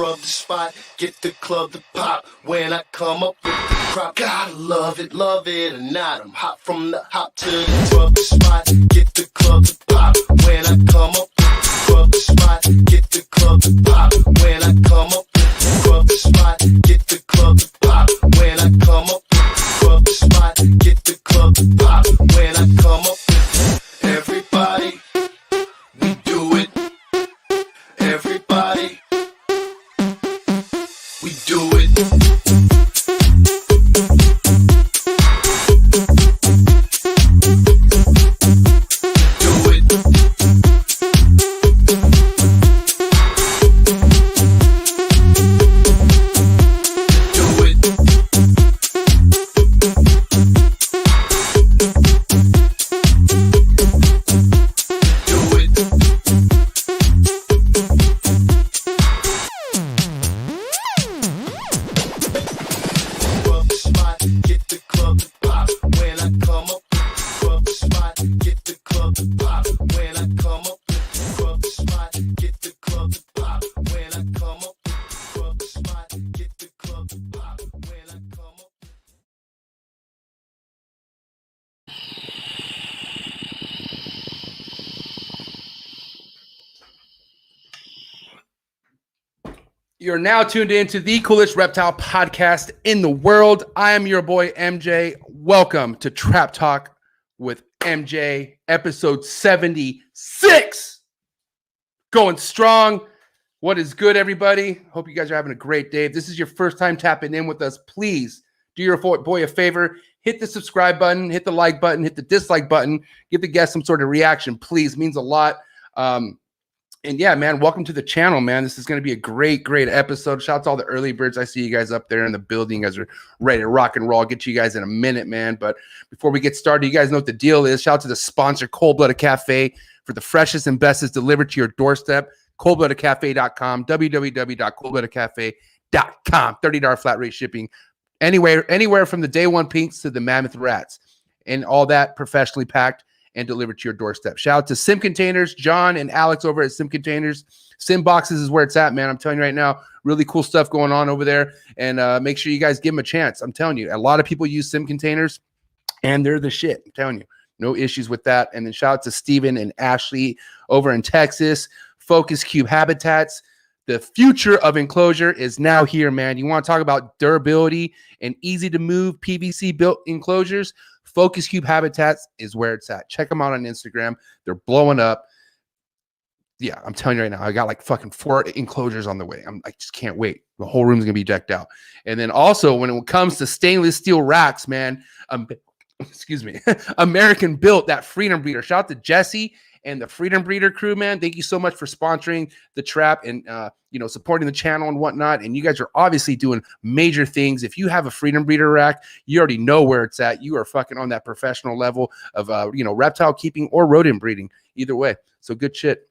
scrub the spot, get the club to pop. When I come up with the crop, gotta love it or not. I'm hot from the hop to the scrub the spot, get the club to pop. When I come up with the scrub the spot, get the club to pop. When I come up with the scrub the spot, get the club to pop. When I come up with the scrub the spot, get the club to pop. When I come up with everybody, we do it. Everybody, we do it. You're now tuned into the coolest reptile podcast in the world. I am your boy, MJ. Welcome to Trap Talk with MJ, episode 76. Going strong. What is good, everybody? Hope you guys are having a great day. If this is your first time tapping in with us, please do your boy a favor. Hit the subscribe button, hit the like button, hit the dislike button. Give the guest some sort of reaction, please. It means a lot. And yeah, man, welcome to the channel, man. This is going to be a great episode. Shout out to all the early birds. I see you guys up there in the building. You guys are ready to rock and roll. I'll get to you guys in a minute, man. But before we get started, you guys know what the deal is. Shout out to the sponsor, Cold-Blooded Cafe, for the freshest and bestest delivered to your doorstep. Coldbloodedcafe.com, www.coldbloodedcafe.com. $30 flat rate shipping. Anywhere from the day one pinks to the mammoth rats. And all that professionally packed and delivered to your doorstep. Shout out to Sim Containers, John and Alex over at Sim Containers. Sim Boxes is where it's at, man. I'm telling you right now, really cool stuff going on over there. And make sure you guys give them a chance. I'm telling you, a lot of people use Sim Containers, and they're the shit. I'm telling you, no issues with that. And then shout out to Steven and Ashley over in Texas. Focus Cube Habitats. The future of enclosure is now here, man. You want to talk about durability and easy to move PVC built enclosures? Focus Cube Habitats is where it's at. Check them out on Instagram. They're blowing up. Yeah, I'm telling you right now, I got like fucking 4 enclosures on the way. I just can't wait. The whole room's gonna be decked out. And then also, when it comes to stainless steel racks, man, excuse me, American built, that Freedom Breeder. Shout out to Jesse and the Freedom Breeder crew, man. Thank you so much for sponsoring the trap and supporting the channel and whatnot. And you guys are obviously doing major things. If you have a Freedom Breeder rack, you already know where it's at. You are fucking on that professional level of reptile keeping or rodent breeding. Either way, so good shit.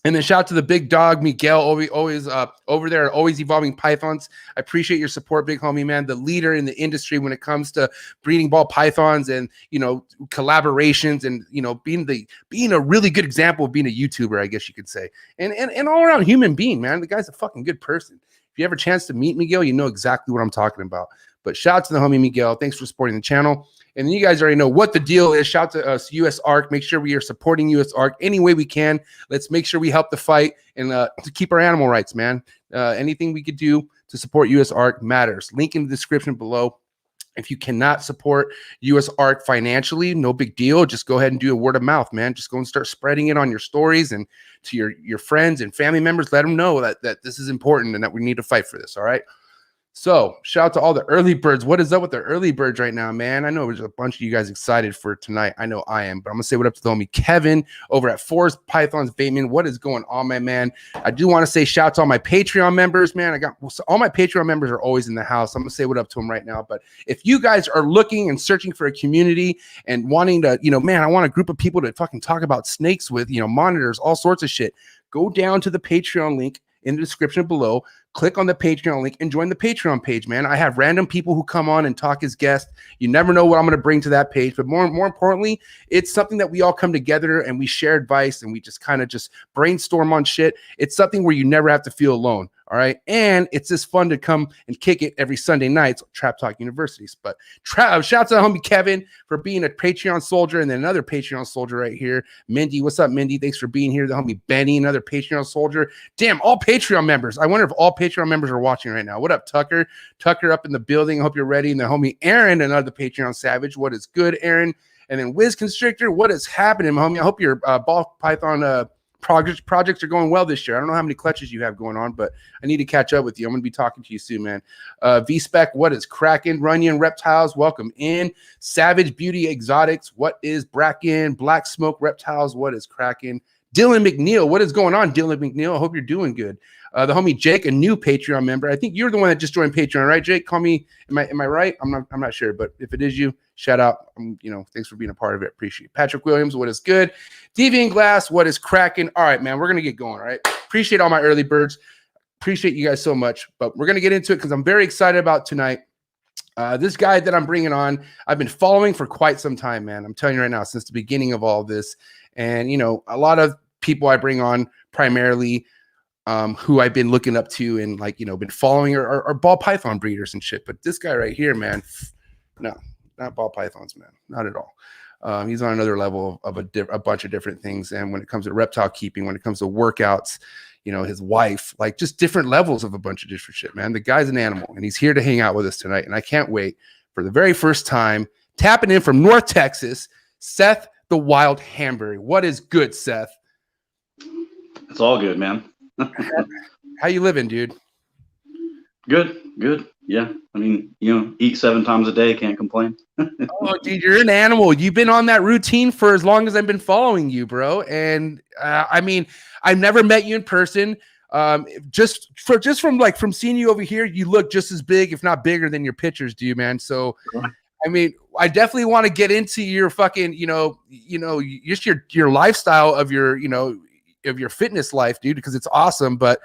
And then shout out to the big dog, Miguel, always over there, always evolving pythons. I appreciate your support, big homie, man. The leader in the industry when it comes to breeding ball pythons and, collaborations and, being a really good example of being a YouTuber, I guess you could say. And all around human being, man. The guy's a fucking good person. If you have a chance to meet Miguel, you know exactly what I'm talking about. But shout out to the homie Miguel. Thanks for supporting the channel. And then you guys already know what the deal is. Shout out to us, US ARC. Make sure we are supporting US ARC any way we can. Let's make sure we help the fight and to keep our animal rights, man. Anything we could do to support US ARC matters. Link in the description below. If you cannot support US ARC financially, no big deal. Just go ahead and do a word of mouth, man. Just go and start spreading it on your stories and to your friends and family members. Let them know that this is important and that we need to fight for this, all right? So shout out to all the early birds. What is up with the early birds right now, man? I know there's a bunch of you guys excited for tonight. I know I am, but I'm gonna say what up to the homie Kevin over at Forest Pythons Bateman. What is going on, my man? I do want to say shout out to all my Patreon members, man. All my Patreon members are always in the house. I'm gonna say what up to them right now. But if you guys are looking and searching for a community and wanting to, man, I want a group of people to fucking talk about snakes with, monitors, all sorts of shit. Go down to the Patreon link in the description below. click on the Patreon link and join the Patreon page, man. I have random people who come on and talk as guests. You never know what I'm going to bring to that page, but more importantly, it's something that we all come together and we share advice and we just kind of just brainstorm on shit. It's something where you never have to feel alone. All right. And it's just fun to come and kick it every Sunday nights, Trap Talk Universities. But shout out to homie Kevin for being a Patreon soldier, and then another Patreon soldier right here. Mindy, what's up, Mindy? Thanks for being here. The homie Benny, another Patreon soldier. Damn, all Patreon members. I wonder if all Patreon members are watching right now. What up, Tucker? Tucker up in the building. I hope you're ready. And the homie Aaron, another Patreon savage. What is good, Aaron? And then Wiz Constrictor, what is happening, homie? I hope your ball python projects are going well this year. I don't know how many clutches you have going on, but I need to catch up with you. I'm going to be talking to you soon, man. V-Spec, what is cracking? Runyon Reptiles, welcome in. Savage Beauty Exotics, what is brackin'? Black Smoke Reptiles, what is cracking? Dylan McNeil, what is going on, Dylan McNeil? I hope you're doing good. The homie Jake, a new Patreon member. I think you're the one that just joined Patreon, right, Jake? Call me. Am I right? I'm not sure, but if it is you, shout out. Thanks for being a part of it. Appreciate it. Patrick Williams, what is good? Deviant Glass, what is cracking? All right, man, we're gonna get going. All right. Appreciate all my early birds. Appreciate you guys so much. But we're gonna get into it because I'm very excited about tonight. This guy that I'm bringing on, I've been following for quite some time, man. I'm telling you right now, since the beginning of all of this, and a lot of people I bring on primarily. Who I've been looking up to and been following are ball python breeders and shit. But this guy right here, man, no, not ball pythons, man, not at all. He's on another level of a bunch of different things. And when it comes to reptile keeping, when it comes to workouts, his wife, like just different levels of a bunch of different shit, man. The guy's an animal and he's here to hang out with us tonight. And I can't wait for the very first time tapping in from North Texas, Seth the Wild Hanbury. What is good, Seth? It's all good, man. How you living, dude? Good. Yeah. I mean, eat 7 times a day. Can't complain. Oh, dude, you're an animal. You've been on that routine for as long as I've been following you, bro. And I mean, I've never met you in person. Just from seeing you over here, you look just as big, if not bigger than your pictures do, man. So, I mean, I definitely want to get into your fucking, just your lifestyle of your fitness life, dude, because it's awesome. But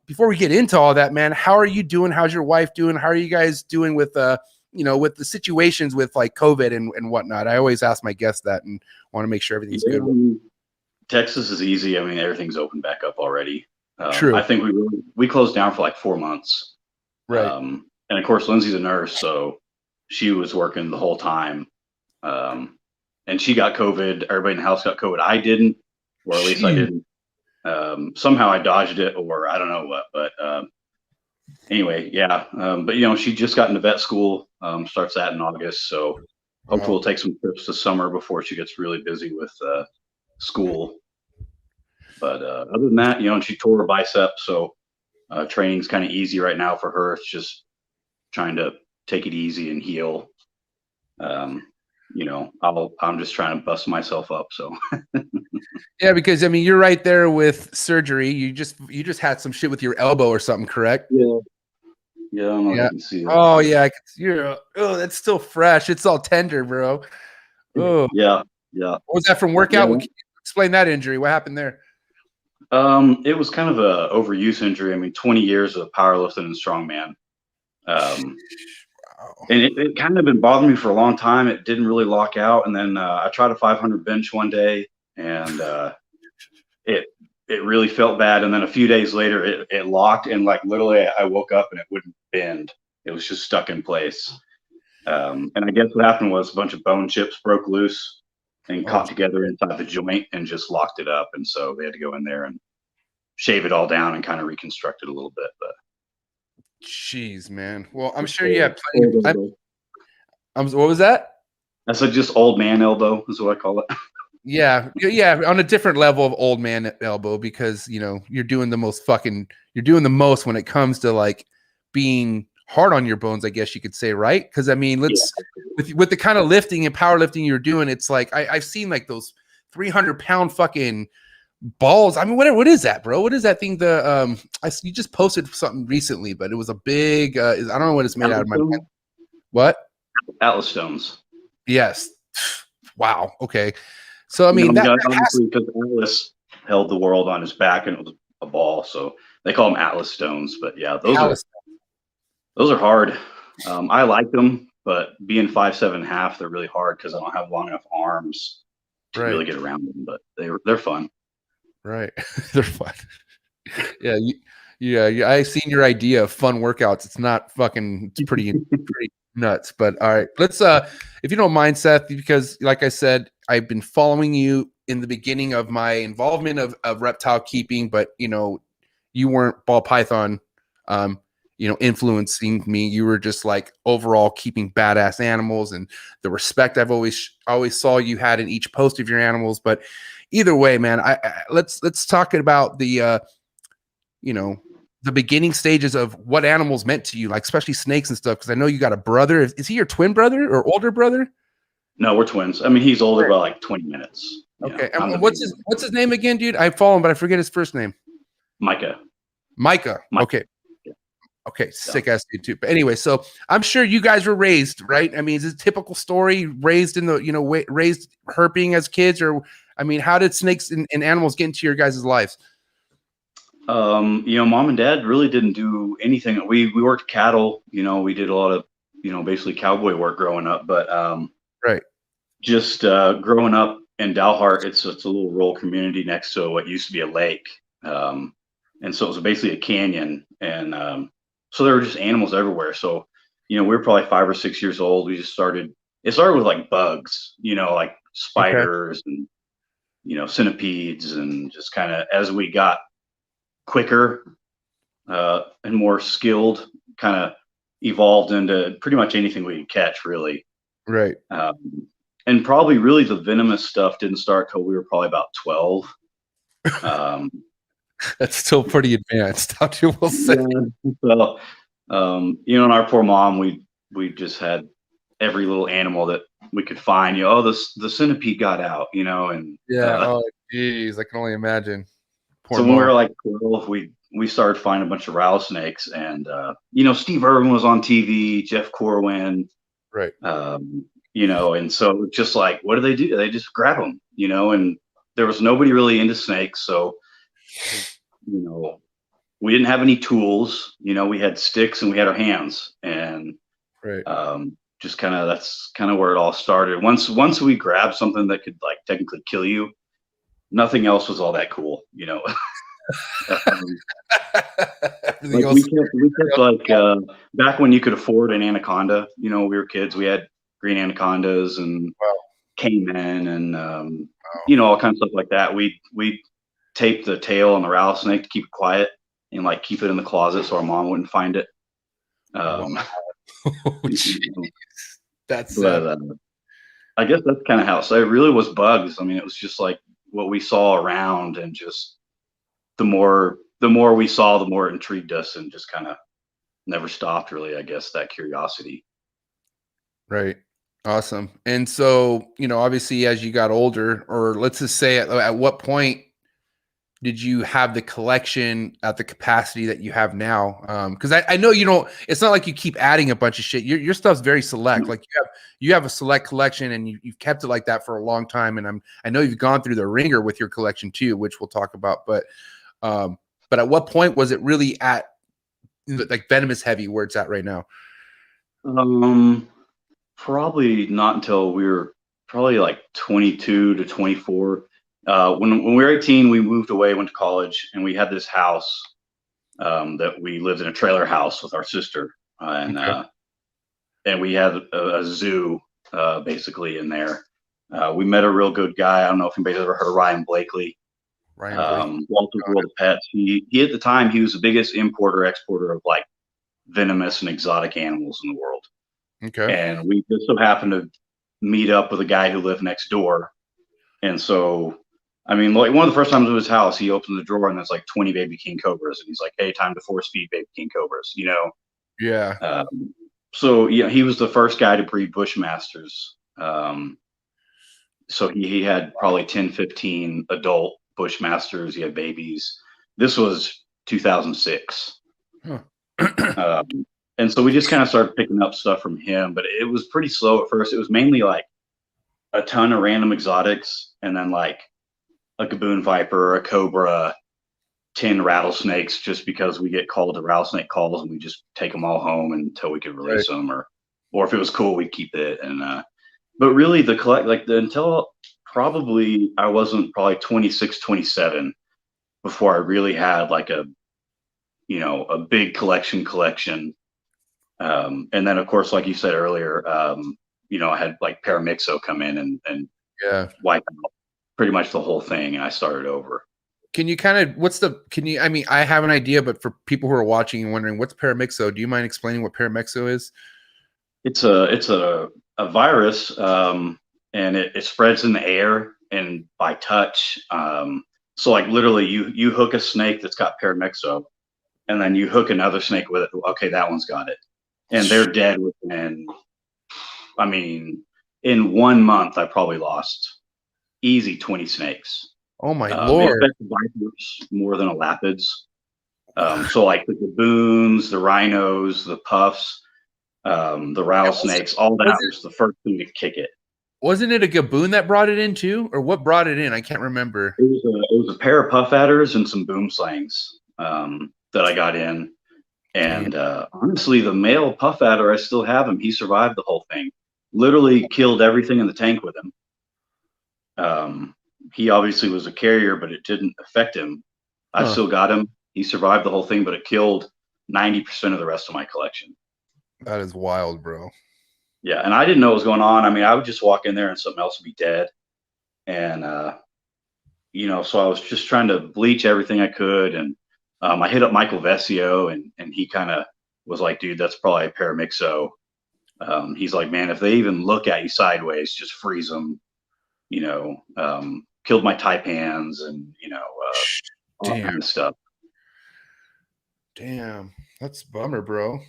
before we get into all that, man, how are you doing? How's your wife doing? How are you guys doing with with the situations with like COVID and whatnot? I always ask my guests that and want to make sure everything's good. Texas is easy. I mean, everything's opened back up already. True. I think we closed down for like 4 months. Right. And of course, Lindsay's a nurse, so she was working the whole time. And she got COVID. Everybody in the house got COVID. I didn't. Or at least I didn't. Somehow I dodged it, or I don't know what. But anyway, yeah. But she just got into vet school. Starts that in August. So hopefully we'll take some trips this summer before she gets really busy with school. But other than that, and she tore her bicep, so training's kind of easy right now for her. It's just trying to take it easy and heal. I'm just trying to bust myself up. So yeah, because I mean, you're right there with surgery. You just had some shit with your elbow or something, correct? Yeah. I don't know if you can see that. Oh yeah, that's still fresh. It's all tender, bro. Oh yeah. What was that from workout? Yeah. Explain that injury. What happened there? It was kind of a overuse injury. I mean, 20 years of powerlifting and strongman. And it kind of been bothering me for a long time. It didn't really lock out. And then I tried a 500 bench one day and it really felt bad. And then a few days later it locked and like literally I woke up and it wouldn't bend. It was just stuck in place. And I guess what happened was a bunch of bone chips broke loose and caught together inside the joint and just locked it up. And so they had to go in there and shave it all down and kind of reconstruct it a little bit. But jeez, man. Well, I'm sure you have plenty of what was that? I said just old man elbow is what I call it. Yeah, on a different level of old man elbow because you're doing the most when it comes to like being hard on your bones, I guess you could say, right? Because I mean, with the kind of lifting and powerlifting you're doing, it's like I've seen like those 300-pound fucking balls. I mean, what is that, bro? What is that thing? You just posted something recently, but it was a big. I don't know what it's made out of. What? Atlas stones. Yes. Wow. Okay. So I mean, obviously because Atlas held the world on his back, and it was a ball. So they call them Atlas stones. But yeah, those Alice. are hard. I like them, but being 5'7.5", they're really hard because I don't have long enough arms to Right. really get around them. But they're fun. Right. They're fun. Yeah. Yeah. I seen your idea of fun workouts. It's not fucking, it's pretty nuts. But all right, let's, if you don't mind, Seth, because like I said, I've been following you in the beginning of my involvement of reptile keeping, but you weren't ball python, influencing me. You were just like overall keeping badass animals and the respect I've always saw you had in each post of your animals. But either way, man, let's talk about the the beginning stages of what animals meant to you, like especially snakes and stuff. Because I know you got a brother. Is he your twin brother or older brother? No, we're twins. I mean, he's older by like 20 minutes. Okay. And what's his name again, dude? I follow him, but I forget his first name. Micah. Okay. Okay, sick ass dude too. But anyway, so I'm sure you guys were raised, right? I mean, is it a typical story? Raised in the raised herping as kids, or I mean, how did snakes and animals get into your guys' lives? Mom and dad really didn't do anything. We worked cattle. We did a lot of basically cowboy work growing up. But right, just growing up in Dalhart, it's a little rural community next to what used to be a lake, and so it was basically a canyon, and so there were just animals everywhere. So, we were probably 5 or 6 years old. It started with like bugs, like spiders and, centipedes, and just kind of as we got quicker and more skilled, kind of evolved into pretty much anything we could catch, really. Right. And probably really the venomous stuff didn't start till we were probably about 12. That's still pretty advanced, how you will say. Yeah. So, and our poor mom, we just had every little animal that we could find. The centipede got out, and oh geez, I can only imagine. Poor so when we were like 12, we started finding a bunch of rattlesnakes, and Steve Irwin was on TV, Jeff Corwin, right? And so just like, what do? They just grab them, and there was nobody really into snakes, so. We didn't have any tools, we had sticks and we had our hands, and right. Just that's kind of where it all started. Once we grabbed something that could like technically kill you, nothing else was all that cool, we kept like back when you could afford an anaconda, we were kids, we had green anacondas and caiman and all kinds of stuff like that. We taped the tail on the rattlesnake to keep it quiet and like keep it in the closet so our mom wouldn't find it. That's I guess that's kind of how. So it really was bugs. I mean, it was just like what we saw around, and just the more we saw, the more it intrigued us, and just kind of never stopped. Really, I guess that curiosity. Right. Awesome. And so, obviously, as you got older, or let's just say at what point did you have the collection at the capacity that you have now? Because I know you don't. It's not like you keep adding a bunch of shit. Your stuff's very select. Like you have a select collection, and you've kept it like that for a long time. And I know you've gone through the ringer with your collection too, which we'll talk about. But at what point was it really at like Venomous heavy where it's at right now? Probably not until we were probably like 22 to 24. When we were 18, we moved away, went to college, and we had this house that we lived in, a trailer house with our sister, and we had a zoo basically in there. We met a real good guy. I don't know if anybody's ever heard of Ryan Blakely. Walter's World of Pets. He at the time, he was the biggest importer exporter of like venomous and exotic animals in the world. Okay. And we just so happened to meet up with a guy who lived next door, and so. I mean, like one of the first times at his house, he opens the drawer and there's like 20 baby king cobras, and he's like, "Hey, time to force feed baby king cobras," Yeah. So he was the first guy to breed bushmasters. So he had probably 10, 15 adult bushmasters. He had babies. This was 2006. Huh. And so we just kind of started picking up stuff from him, but it was pretty slow at first. It was mainly like a ton of random exotics, and then like a gaboon viper, a cobra, 10 rattlesnakes just because we get called to rattlesnake calls, and we just take them all home until we could release them, or if it was cool, we'd keep it. And but really until probably I wasn't probably 26, 27 before I really had like a big collection. And then of course, like you said earlier, I had like Paramixo come in and wipe out pretty much the whole thing, and I started over. Can you I mean, I have an idea, but for people who are watching and wondering what's Paramixo, do you mind explaining what Paramixo is? It's a virus, and it spreads in the air and by touch. So like literally you hook a snake that's got Paramixo, and then you hook another snake with it. Okay, that one's got it. And they're dead within, I mean, in 1 month, I probably lost easy 20 snakes. Oh my Lord. It affects vipers more than elapids. So like the baboons, the rhinos, the puffs, the rattlesnakes, all that was the first thing to kick it. Wasn't it a gaboon that brought it in too? Or what brought it in? I can't remember. It was a pair of puff adders and some boom slangs that I got in. And honestly, the male puff adder, I still have him. He survived the whole thing. Literally killed everything in the tank with him. He obviously was a carrier, but it didn't affect him. I still got him. He survived the whole thing, but it killed 90% of the rest of my collection. That is wild, bro. Yeah, and I didn't know what was going on. I mean, I would just walk in there and something else would be dead. And, so I was just trying to bleach everything I could. And I hit up Michael Vesio, and he kind of was like, dude, that's probably a Paramixo. He's like, man, if they even look at you sideways, just freeze them. Killed my taipans and, all kind of stuff. Damn, that's a bummer, bro.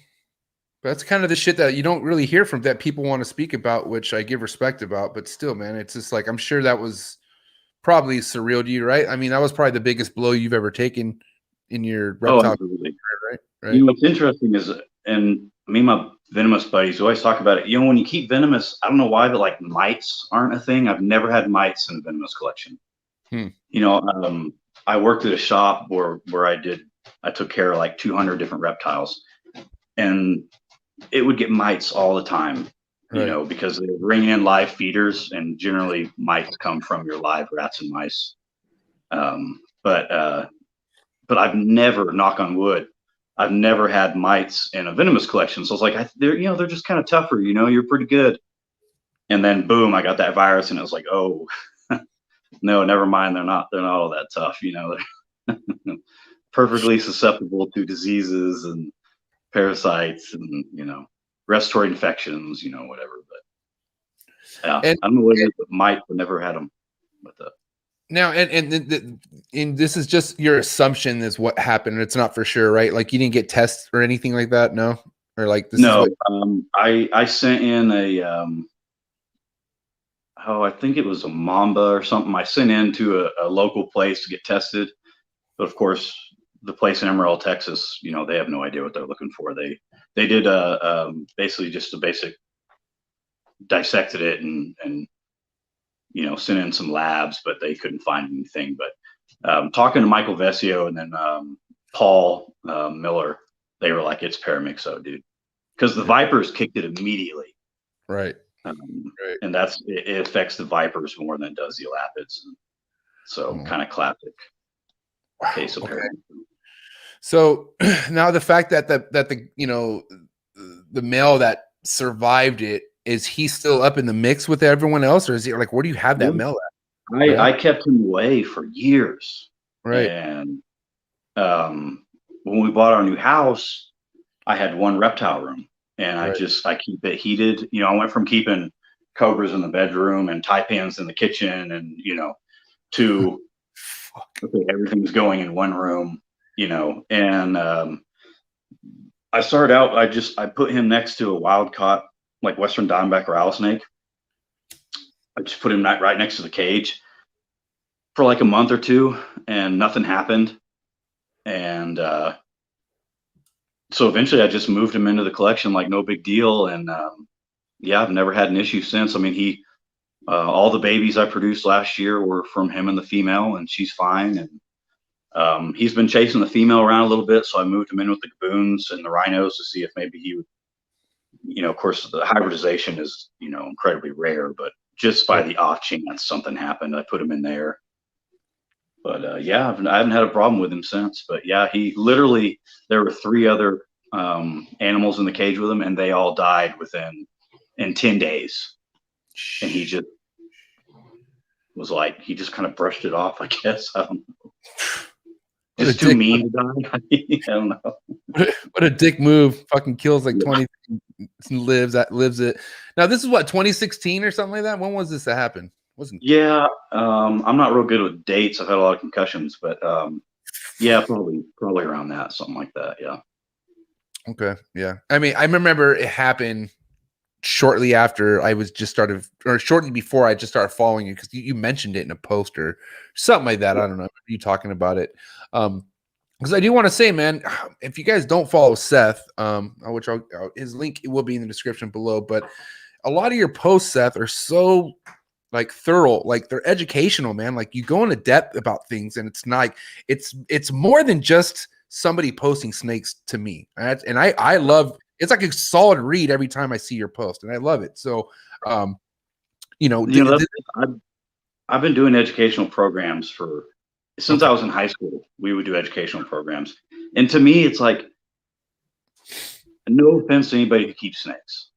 That's kind of the shit that you don't really hear from that people want to speak about, which I give respect about, but still, man, it's just like, I'm sure that was probably surreal to you, right? I mean, that was probably the biggest blow you've ever taken in your reptile career, right? What's interesting is, and me and my venomous buddies always talk about it. When you keep venomous, I don't know why, but like mites aren't a thing. I've never had mites in a venomous collection. I worked at a shop where I took care of like 200 different reptiles, and it would get mites all the time, because they're bringing in live feeders, and generally mites come from your live rats and mice. But I've never, knock on wood, I've never had mites in a venomous collection. So it's like, they're just kind of tougher, you're pretty good. And then boom, I got that virus, and it was like, oh, no, never mind. They're not all that tough. They're perfectly susceptible to diseases and parasites and, respiratory infections, whatever. But yeah, I don't know what it is, but mites, but never had them with that. Now, and this is just your assumption is what happened. It's not for sure, right? Like you didn't get tests or anything like that, no? Or like this? No, I sent in a I think it was a mamba or something. I sent in to a local place to get tested, but of course, the place in Emerald, Texas, they have no idea what they're looking for. They did basically just a basic dissected it and sent in some labs, but they couldn't find anything. But talking to Michael Vesio and then Paul Miller, they were like, it's Paramixo, dude, because the vipers kicked it immediately. Right. Right. And it affects the vipers more than it does the elapids. So kind of classic case of Paramixo. So now the fact that the male that survived it, is he still up in the mix with everyone else, or is he like, where do you have that male at? I kept him away for years. Right. And when we bought our new house, I had one reptile room, and I keep it heated. I went from keeping cobras in the bedroom and taipans in the kitchen, and to everything's going in one room. And I started out, I put him next to a wild caught, like Western Diamondback rattlesnake. I just put him right next to the cage for like a month or two, and nothing happened. And so eventually I just moved him into the collection like no big deal. And I've never had an issue since. I mean, all the babies I produced last year were from him and the female, and she's fine. And He's been chasing the female around a little bit, so I moved him in with the gaboons and the rhinos to see if maybe he would, of course, the hybridization is, incredibly rare, but just by the off chance something happened, I put him in there. But yeah, I haven't had a problem with him since. But yeah, he literally, there were 3 other animals in the cage with him, and they all died in 10 days. And he just was like, he just kind of brushed it off, I guess. I don't know. Just too mean to die. I don't know. What a dick move. Fucking kills like 20 lives it. Now this is what, 2016 or something like that? When was this that happened? Yeah, I'm not real good with dates. I've had a lot of concussions, but yeah, probably around that, something like that. Yeah. Okay. Yeah. I mean, I remember it happened shortly after I was just started, or shortly before I just started following you, because you mentioned it in a post or something like that. I don't know. You talking about it. Because I do want to say, man, if you guys don't follow Seth, which his link will be in the description below, but a lot of your posts, Seth, are so like thorough, like they're educational, man. Like you go into depth about things, and it's not, it's more than just somebody posting snakes to me. And I love, it's like a solid read every time I see your post, and I love it. So, I've been doing educational programs since I was in high school. We would do educational programs, and to me, it's like, no offense to anybody who keeps snakes.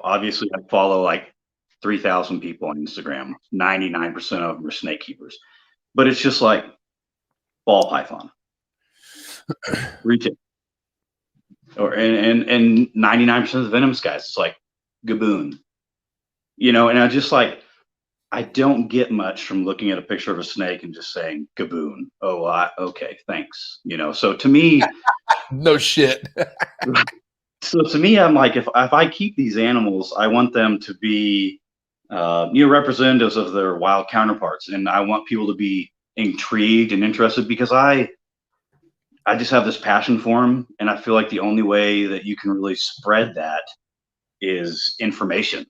Obviously, I follow like 3,000 people on Instagram. 99% of them are snake keepers, but it's just like ball python, reach it. And 99% of the venomous guys, it's like gaboon, and I just like, I don't get much from looking at a picture of a snake and just saying gaboon. Oh, okay, thanks. So to me, no shit. So to me, I'm like, if I keep these animals, I want them to be, representatives of their wild counterparts, and I want people to be intrigued and interested, because I just have this passion for them, and I feel like the only way that you can really spread that is information.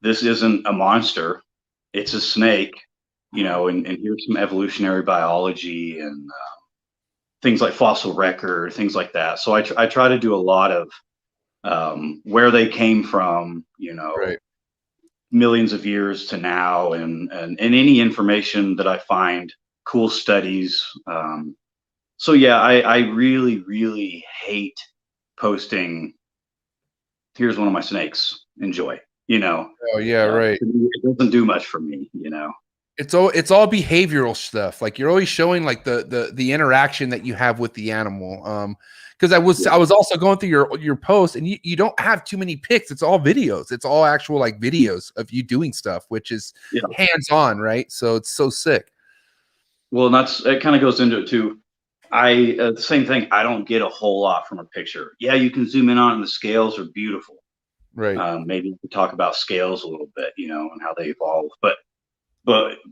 This isn't a monster; it's a snake. And here's some evolutionary biology and things like fossil record, things like that. So I try to do a lot of where they came from, right, millions of years to now, and any information that I find, cool studies. So yeah, I really, really hate posting, here's one of my snakes, enjoy, Oh yeah, right. It doesn't do much for me, It's all behavioral stuff. Like you're always showing like the interaction that you have with the animal. Because I was also going through your post, and you don't have too many pics. It's all videos. It's all actual like videos of you doing stuff, which is hands on, right? So it's so sick. Well, and it kind of goes into it too. The same thing. I don't get a whole lot from a picture. Yeah, you can zoom in on it, and the scales are beautiful. Right. Maybe we could talk about scales a little bit, and how they evolve. But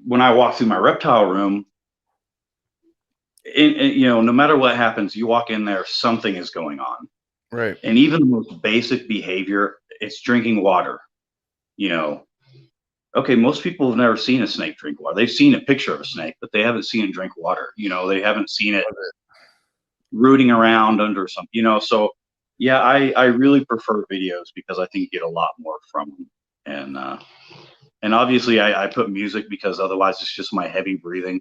when I walk through my reptile room, no matter what happens, you walk in there, something is going on. Right. And even the most basic behavior, it's drinking water. Okay, most people have never seen a snake drink water. They've seen a picture of a snake, but they haven't seen it drink water. They haven't seen it rooting around under something, So yeah, I really prefer videos, because I think you get a lot more from them. And obviously I put music, because otherwise it's just my heavy breathing.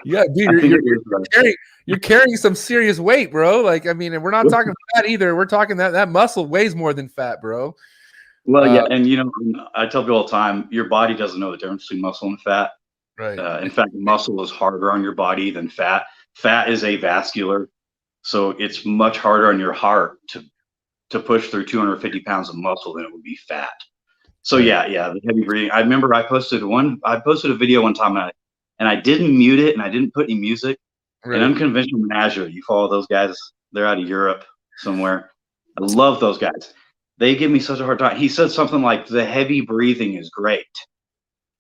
Yeah, dude, you're carrying some serious weight, bro. Like, I mean, and we're not talking fat either. We're talking that muscle weighs more than fat, bro. Well, yeah, and I tell people all the time, your body doesn't know the difference between muscle and fat. Right. In fact, muscle is harder on your body than fat. Fat is avascular, so it's much harder on your heart to push through 250 pounds of muscle than it would be fat. So yeah, the heavy breathing. I remember I posted a video one time, and I didn't mute it, and I didn't put any music. Right. And Unconventional Menagerie, you follow those guys? They're out of Europe somewhere. I love those guys. They give me such a hard time. He said something like, the heavy breathing is great.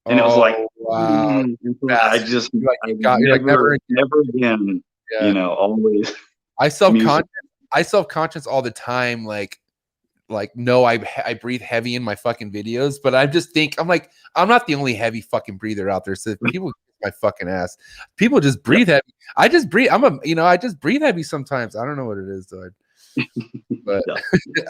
And it was like, wow. I just never again, always. I self-conscious all the time, like like know I breathe heavy in my fucking videos, but I just think I'm like, I'm not the only heavy fucking breather out there. So if people my fucking ass, people just breathe heavy. I just breathe. I just breathe heavy sometimes. I don't know what it is though. But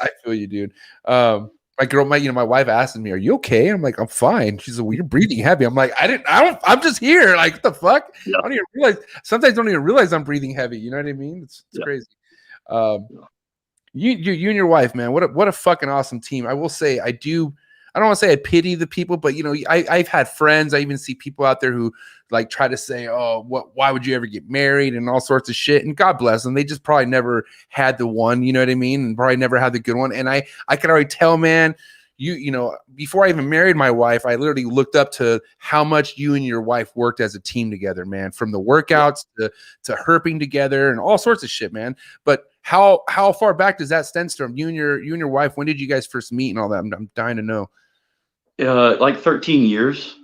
I feel you, dude. My wife asked me, "Are you okay?" I'm like, "I'm fine." She's like, "Well, you're breathing heavy." I'm like, I'm just here. Like, what the fuck? Yeah. I don't even realize. Sometimes I don't even realize I'm breathing heavy. You know what I mean? It's crazy. You and your wife, man, what a fucking awesome team. I will say, I don't want to say I pity the people, but I've had friends. I even see people out there who like try to say, "Oh, why would you ever get married?" and all sorts of shit. And God bless them. They just probably never had the one, you know what I mean? And probably never had the good one. And I can already tell, man, before I even married my wife, I literally looked up to how much you and your wife worked as a team together, man, from the workouts to herping together and all sorts of shit, man. But how far back does that stem from? You and your wife, when did you guys first meet and all that? I'm dying to know. Like 13 years.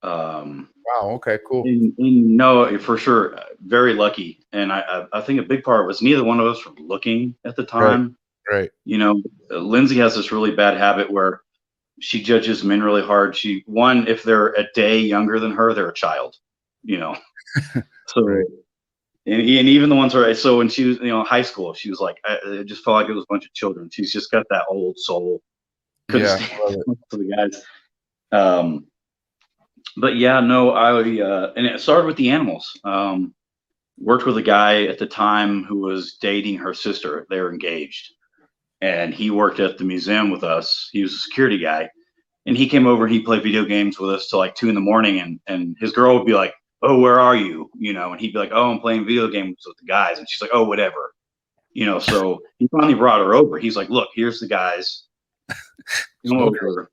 Wow. Okay, cool. No, for sure. Very lucky. And I think a big part was neither one of us were looking at the time. Right. Lindsay has this really bad habit where she judges men really hard. If they're a day younger than her, they're a child, So, right. and even the ones where, so when she was, high school, she was like, it just felt like it was a bunch of children. She's just got that old soul. Couldn't stand for the guys. But yeah, no, and it started with the animals. Worked with a guy at the time who was dating her sister. They were engaged. And he worked at the museum with us. He was a security guy. And he came over and he played video games with us till like 2 a.m. And his girl would be like, "Oh, where are you?" And he'd be like, "Oh, I'm playing video games with the guys." And she's like, "Oh, whatever." So he finally brought her over. He's like, "Look, here's the guys. Come over."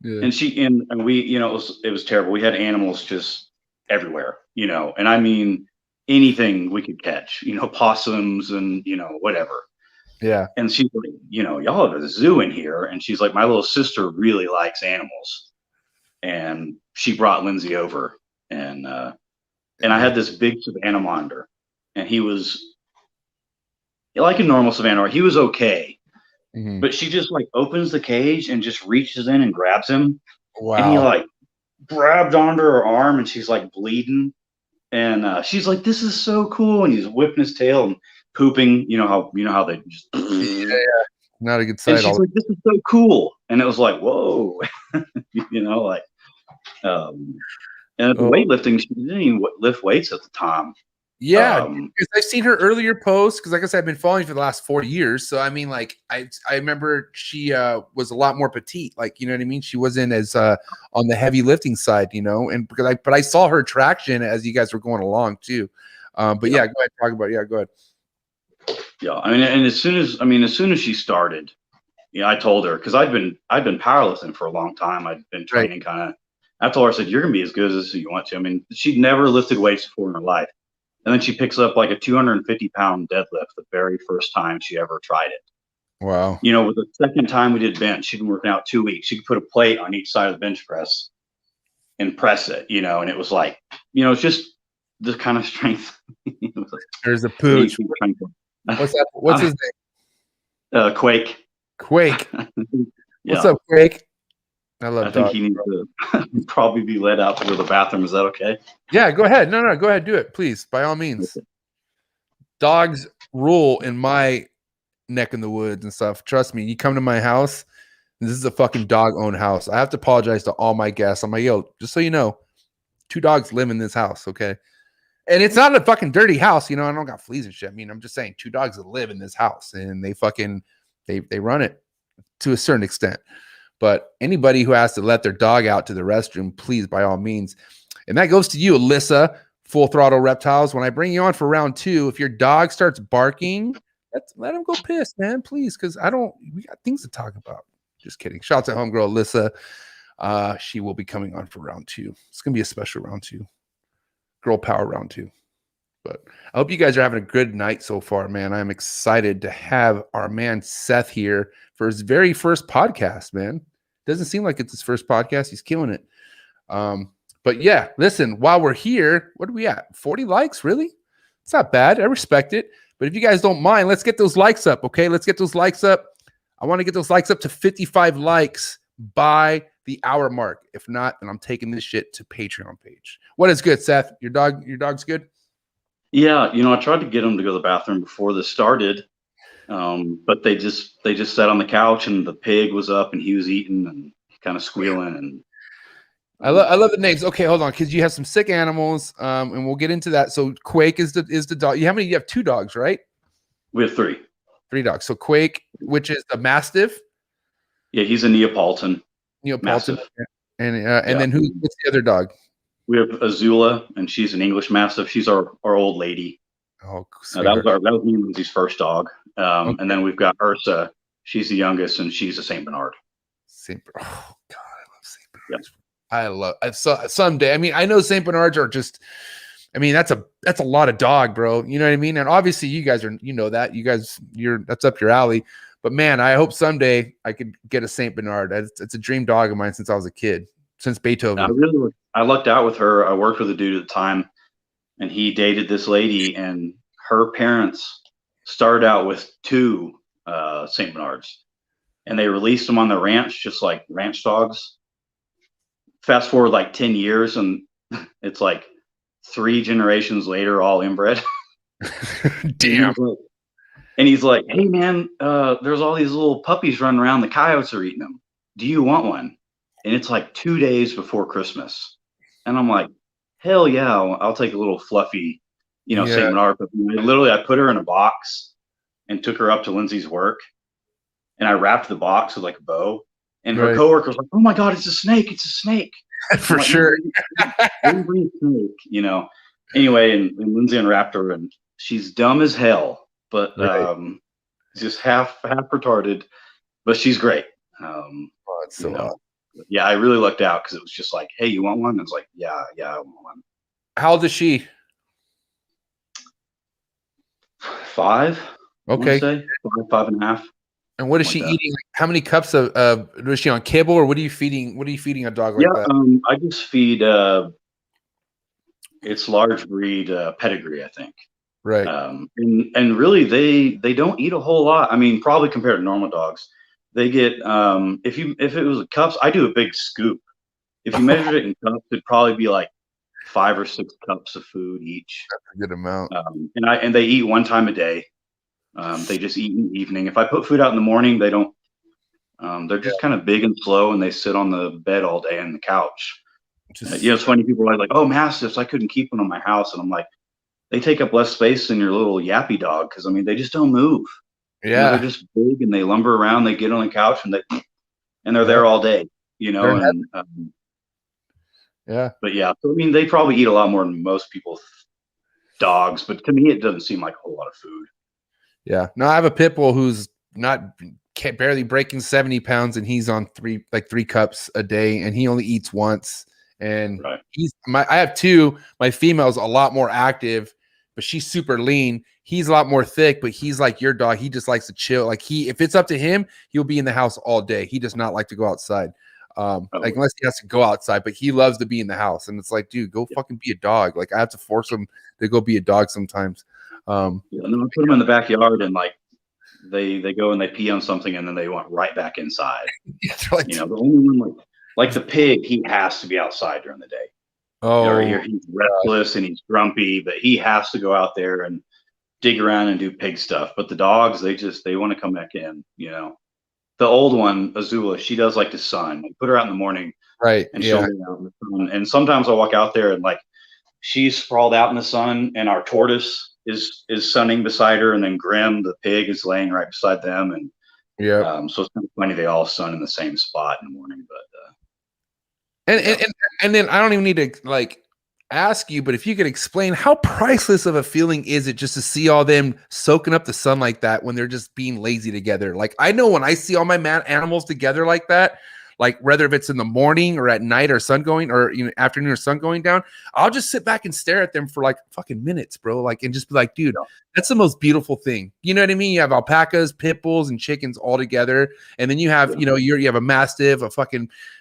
Yeah. And we, it was terrible. We had animals just everywhere, and I mean anything we could catch, possums and, whatever. Yeah. And she's like, y'all have a zoo in here. And she's like, my little sister really likes animals. And she brought Lindsay over. And I had this big Savannah monitor. And he was like a normal Savannah. He was okay. Mm-hmm. But she just like opens the cage and just reaches in and grabs him. Wow. And he like grabbed onto her arm and she's like bleeding. And she's like, "This is so cool." And he's whipping his tail and pooping. You know how they just not a good sight. And she's like, "This is so cool." And it was like, whoa, and at the weightlifting, she didn't even lift weights at the time. Yeah, because I've seen her earlier posts. Because, like I said, I've been following for the last 4 years. So I mean, like, I remember she was a lot more petite. Like, you know what I mean? She wasn't as on the heavy lifting side, And but I saw her traction as you guys were going along too. But yeah, go ahead, talk about it. Yeah, go ahead. Yeah, I mean, and as soon as she started, I told her, because I'd been powerlifting for a long time. I'd been training kind of. I told her, I said, "You're gonna be as good as this as you want to." I mean, she'd never lifted weights before in her life. And then she picks up like a 250-pound deadlift the very first time she ever tried it. Wow. With the second time we did bench, she'd been working out 2 weeks. She could put a plate on each side of the bench press and press it, and it was like, it's just the kind of strength. There's a pooch. What's that? What's his name? Quake. Quake. What's up, Quake? I think he needs to probably be led out to go to the bathroom. Is that okay? Yeah, go ahead. No, go ahead. Do it, please, by all means. Dogs rule in my neck in the woods and stuff. Trust me, you come to my house, this is a fucking dog-owned house. I have to apologize to all my guests. I'm like, yo, just so you know, 2 dogs live in this house, okay? And it's not a fucking dirty house, I don't got fleas and shit. I mean, I'm just saying 2 dogs that live in this house, and they fucking they run it to a certain extent. But anybody who has to let their dog out to the restroom, please, by all means. And that goes to you, Alyssa, Full Throttle Reptiles. When I bring you on for round 2, if your dog starts barking, let him go piss, man, please, because we got things to talk about. Just kidding. Shouts at homegirl Alyssa. She will be coming on for round 2. It's going to be a special round 2. Girl power round 2. But I hope you guys are having a good night so far, man. I'm excited to have our man Seth here for his very first podcast, man. Doesn't seem like it's his first podcast. He's killing it. But yeah, listen, while we're here, what are we at? 40 likes, really? It's not bad. I respect it. But if you guys don't mind, let's get those likes up, okay? Let's get those likes up. I want to get those likes up to 55 likes by the hour mark. If not, then I'm taking this shit to Patreon page. What is good, Seth? Your dog's good? Yeah, I tried to get him to go to the bathroom before this started, but they just sat on the couch, and the pig was up, and he was eating and kind of squealing. And I love the names. Okay, hold on, because you have some sick animals, and we'll get into that. So Quake is the dog. You have 2 dogs, right? We have 3. 3 dogs. So Quake, which is the Mastiff. Yeah, he's a Neapolitan. Neapolitan. Mastiff. And then what's the other dog? We have Azula, and she's an English Mastiff. She's our old lady. Oh, that was me and Lindsay's first dog. Okay. And then we've got Ursa. She's the youngest, and she's a Saint Bernard. Oh God, I love Saint Bernards. Yep. Someday. I mean, I know Saint Bernards are just. I mean, that's a lot of dog, bro. You know what I mean? And obviously, you guys are. You know that. That's up your alley. But man, I hope someday I could get a Saint Bernard. It's a dream dog of mine since I was a kid. Since Beethoven. I lucked out with her. I worked with a dude at the time, and he dated this lady, and her parents started out with 2 Saint Bernards, and they released them on the ranch, just like ranch dogs. Fast forward like 10 years, and it's like 3 generations later, all inbred. Damn. And he's like, hey man, there's all these little puppies running around. The coyotes are eating them. Do you want one? And it's like 2 days before Christmas. And I'm like, hell yeah, I'll take a little fluffy, Saint Bernard. But I put her in a box and took her up to Lindsay's work. And I wrapped the box with like a bow. And her coworker was like, oh my God, it's a snake. It's a snake. For sure. Snake, Anyway, and Lindsay unwrapped her, and she's dumb as hell, but just half retarded, but she's great. It's so hot. Yeah, I really lucked out because it was just like, hey, you want one? I was like, yeah, I want one. How old is she? 5. Okay. 5.5. And what is she eating? Like, how many cups of is she on kibble, or what are you feeding a dog like that? I just feed it's large breed pedigree, I think. Right. And really they don't eat a whole lot. I mean, probably compared to normal dogs. They get if it was cups, I do a big scoop. If you measured it in cups, it'd probably be like 5 or 6 cups of food each. That's a good amount. And they eat 1 time a day. They just eat in the evening. If I put food out in the morning, they don't. They're just kind of big and slow, and they sit on the bed all day on the couch. It's funny. People are like, "Oh, Mastiffs, I couldn't keep one in my house," and I'm like, they take up less space than your little yappy dog because they just don't move. Yeah, they're just big and they lumber around. They get on the couch and they're there all day. And yeah. But yeah, so, they probably eat a lot more than most people's dogs. But to me, it doesn't seem like a whole lot of food. Yeah. No, I have a pit bull who's barely breaking 70 pounds, and he's on 3 cups a day, and he only eats once. And I have 2. My female's a lot more active, but she's super lean. He's a lot more thick, but he's like your dog. He just likes to chill. Like if it's up to him, he'll be in the house all day. He does not like to go outside. Unless he has to go outside, but he loves to be in the house. And it's like, dude, go fucking be a dog. Like I have to force him to go be a dog sometimes. I put them in the backyard, and like they go and they pee on something, and then they went right back inside. Like, the only one like the pig, he has to be outside during the day. Oh, he's restless and he's grumpy, but he has to go out there and dig around and do pig stuff. But the dogs, they want to come back in. The old one, Azula, she does like the sun. We put her out in the morning, right? And she'll be out in the sun. And sometimes I'll walk out there and like she's sprawled out in the sun, and our tortoise is sunning beside her, and then Grim, the pig, is laying right beside them. And so it's kind of funny they all sun in the same spot in the morning. But and then I don't even need to like ask you, but if you could explain how priceless of a feeling is it just to see all them soaking up the sun like that when they're just being lazy together. Like I know when I see all my animals together like that, like whether if it's in the morning or at night or sun going or afternoon or sun going down, I'll just sit back and stare at them for like fucking minutes, bro. Like, and just be like, dude, that's the most beautiful thing. You know what I mean? You have alpacas, pit bulls, and chickens all together. And then you have, you have a mastiff,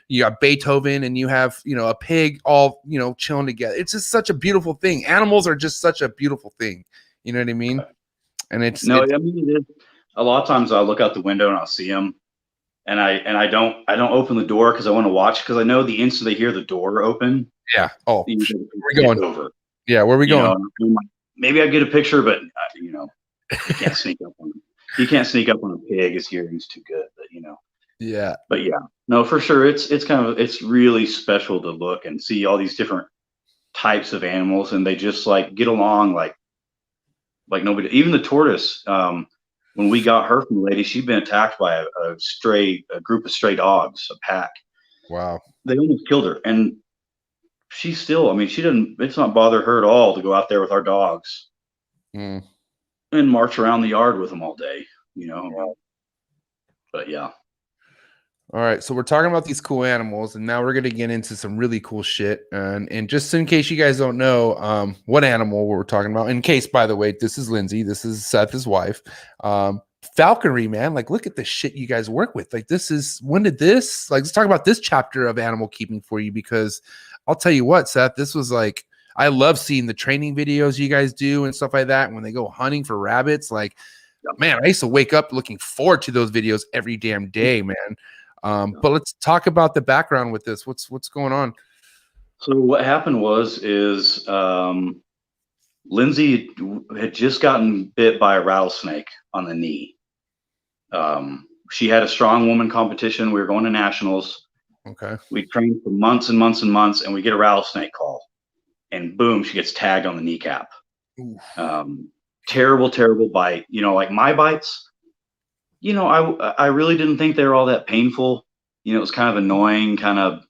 you got Beethoven, and you have, a pig all, chilling together. It's just such a beautiful thing. Animals are just such a beautiful thing. You know what I mean? And it is. a lot of times I'll look out the window and I'll see them, and I don't open the door because I want to watch, because I know the instant they hear the door open, Yeah. Oh, you know, we're it's going. over. Yeah, where are we You going? know, I'm like, maybe I get a picture, but you know, you can't sneak up on him. You can't sneak up on a pig. His hearing's too good, but you know. Yeah. But yeah, no, for sure. It's really special to look and see all these different types of animals, and they just like get along like nobody. Even the tortoise. When we got her from the lady, she'd been attacked by a group of stray dogs, a pack. Wow. They almost killed her, and she still. I mean, she didn't. It's not bother her at all to go out there with our dogs Mm. and march around the yard with them all day. You know. But yeah. All right, so we're talking about these cool animals, and now we're gonna get into some really cool shit. And just in case you guys don't know, what animal we're talking about. In case, by the way, this is Lindsay. This is Seth, his wife. Falconry, man. Like, look at the shit you guys work with. Like, this is when did this? Like, let's talk about this chapter of animal keeping for you, because I'll tell you what, Seth. This was like, I love seeing the training videos you guys do and stuff like that when they go hunting for rabbits. Like, man, I used to wake up looking forward to those videos every damn day, man. But let's talk about the background with this. What's going on? So what happened is Lindsay had just gotten bit by a rattlesnake on the knee. She had a strong woman competition. We were going to nationals. Okay. We trained for months and months and months, and we get a rattlesnake call, and boom, she gets tagged on the kneecap. Terrible, terrible bite. You know, like my bites. You know, I really didn't think they were all that painful. You know, it was kind of annoying, kind of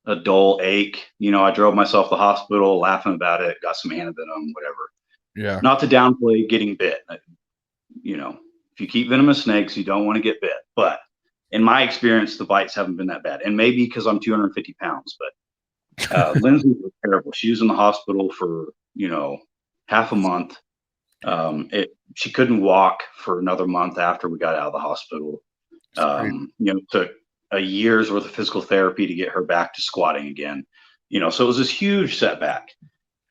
a dull ache. You know, I drove myself to the hospital laughing about it, got some antivenom, whatever. Yeah. Not to downplay getting bit. You know, if you keep venomous snakes, you don't want to get bit. But in my experience, the bites haven't been that bad. And maybe because I'm 250 pounds, but Lindsay was terrible. She was in the hospital for, you know, half a month. She couldn't walk for another month after we got out of the hospital. You know, took a year's worth of physical therapy to get her back to squatting again. You know, so it was this huge setback.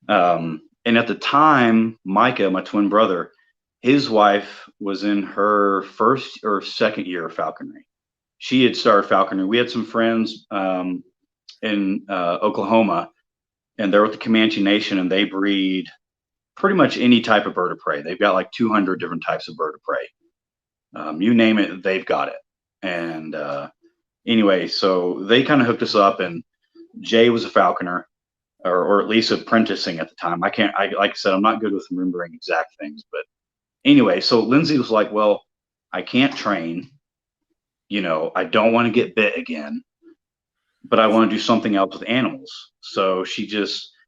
And at the time, Micah, my twin brother, his wife was in her first or second year of falconry. She had started falconry. We had some friends in Oklahoma, and they're with the Comanche Nation, and they breed pretty much any type of bird of prey. They've got like 200 different types of bird of prey. You name it, they've got it. And anyway, so they kind of hooked us up, and Jay was a falconer, or at least apprenticing at the time. Like I said, I'm not good with remembering exact things, but anyway, so Lindsay was like, well, I can't train. You know, I don't want to get bit again, but I want to do something else with animals. So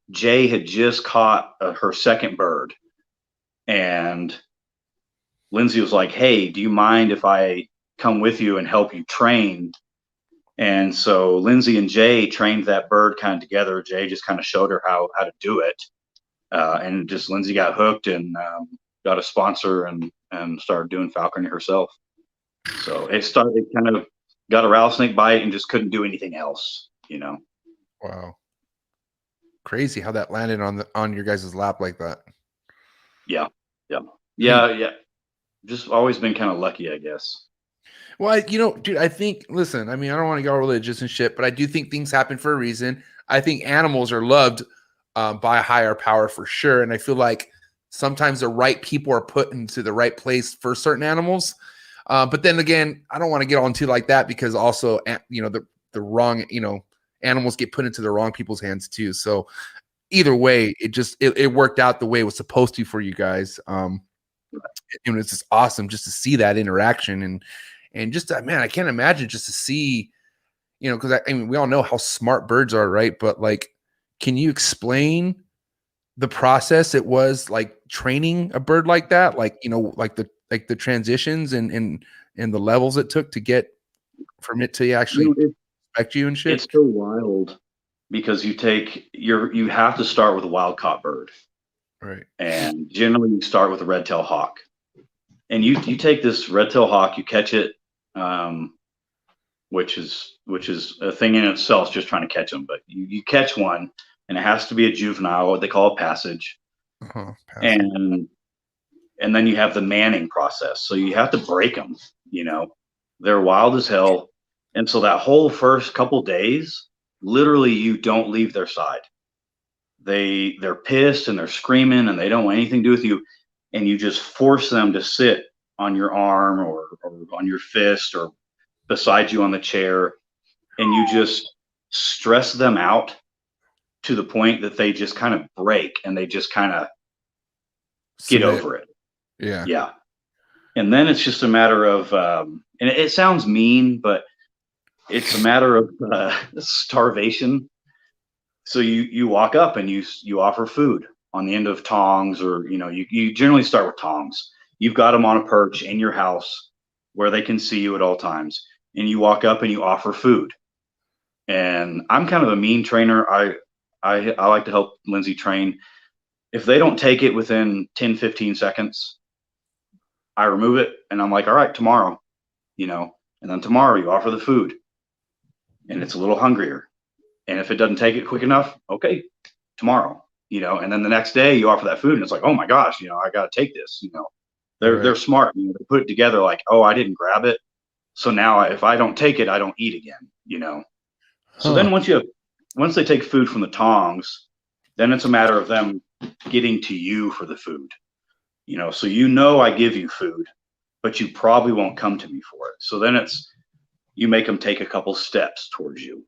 Jay had just caught her second bird, and Lindsay was like, hey, do you mind if I come with you and help you train? And so Lindsay and Jay trained that bird kind of together. Jay just kind of showed her how to do it. And just Lindsay got hooked and got a sponsor and started doing falconry herself. So it kind of got a rattlesnake bite and just couldn't do anything else, you know? Wow. Crazy how that landed on your guys' lap like that. Yeah. Just always been kind of lucky, I guess. Well, you know, dude, I think, listen, I mean, I don't want to go religious and shit, but I do think things happen for a reason. I think animals are loved by a higher power for sure. And I feel like sometimes the right people are put into the right place for certain animals. But then again, I don't want to get on to like that, because also, you know, the wrong, you know, animals get put into the wrong people's hands too. So either way, it worked out the way it was supposed to for you guys. And it's just awesome just to see that interaction and just, man, I can't imagine just to see, you know, because I mean, we all know how smart birds are, right? But like, can you explain the process it was like training a bird like that? Like, you know, like the transitions and the levels it took to get from it to actually respect you and shit. It's so wild because you have to start with a wild caught bird. Right. And generally you start with a red-tailed hawk. And you take this red-tailed hawk, you catch it, which is a thing in itself, just trying to catch them. But you catch one, and it has to be a juvenile, what they call a passage. Passage. And And then you have the manning process. So you have to break them, you know, they're wild as hell. And so that whole first couple days, literally you don't leave their side. They're pissed and they're screaming and they don't want anything to do with you. And you just force them to sit on your arm or on your fist or beside you on the chair. And you just stress them out to the point that they just kind of break and they just kind of get over it. Yeah. Yeah. And then it's just a matter of, and it sounds mean, but it's a matter of starvation. So you walk up and you offer food on the end of tongs, or, you know, you generally start with tongs. You've got them on a perch in your house where they can see you at all times. And you walk up and you offer food. And I'm kind of a mean trainer. I like to help Lindsay train. If they don't take it within 10, 15 seconds, I remove it and I'm like, all right, tomorrow, you know, and then tomorrow you offer the food and it's a little hungrier. And if it doesn't take it quick enough, okay, tomorrow, you know, and then the next day you offer that food and it's like, oh my gosh, you know, I got to take this, you know, they're smart. You know, they put it together like, oh, I didn't grab it. So now if I don't take it, I don't eat again, you know? So then once they take food from the tongs, then it's a matter of them getting to you for the food, you know? So, you know, I give you food, but you probably won't come to me for it. So then you make them take a couple steps towards you,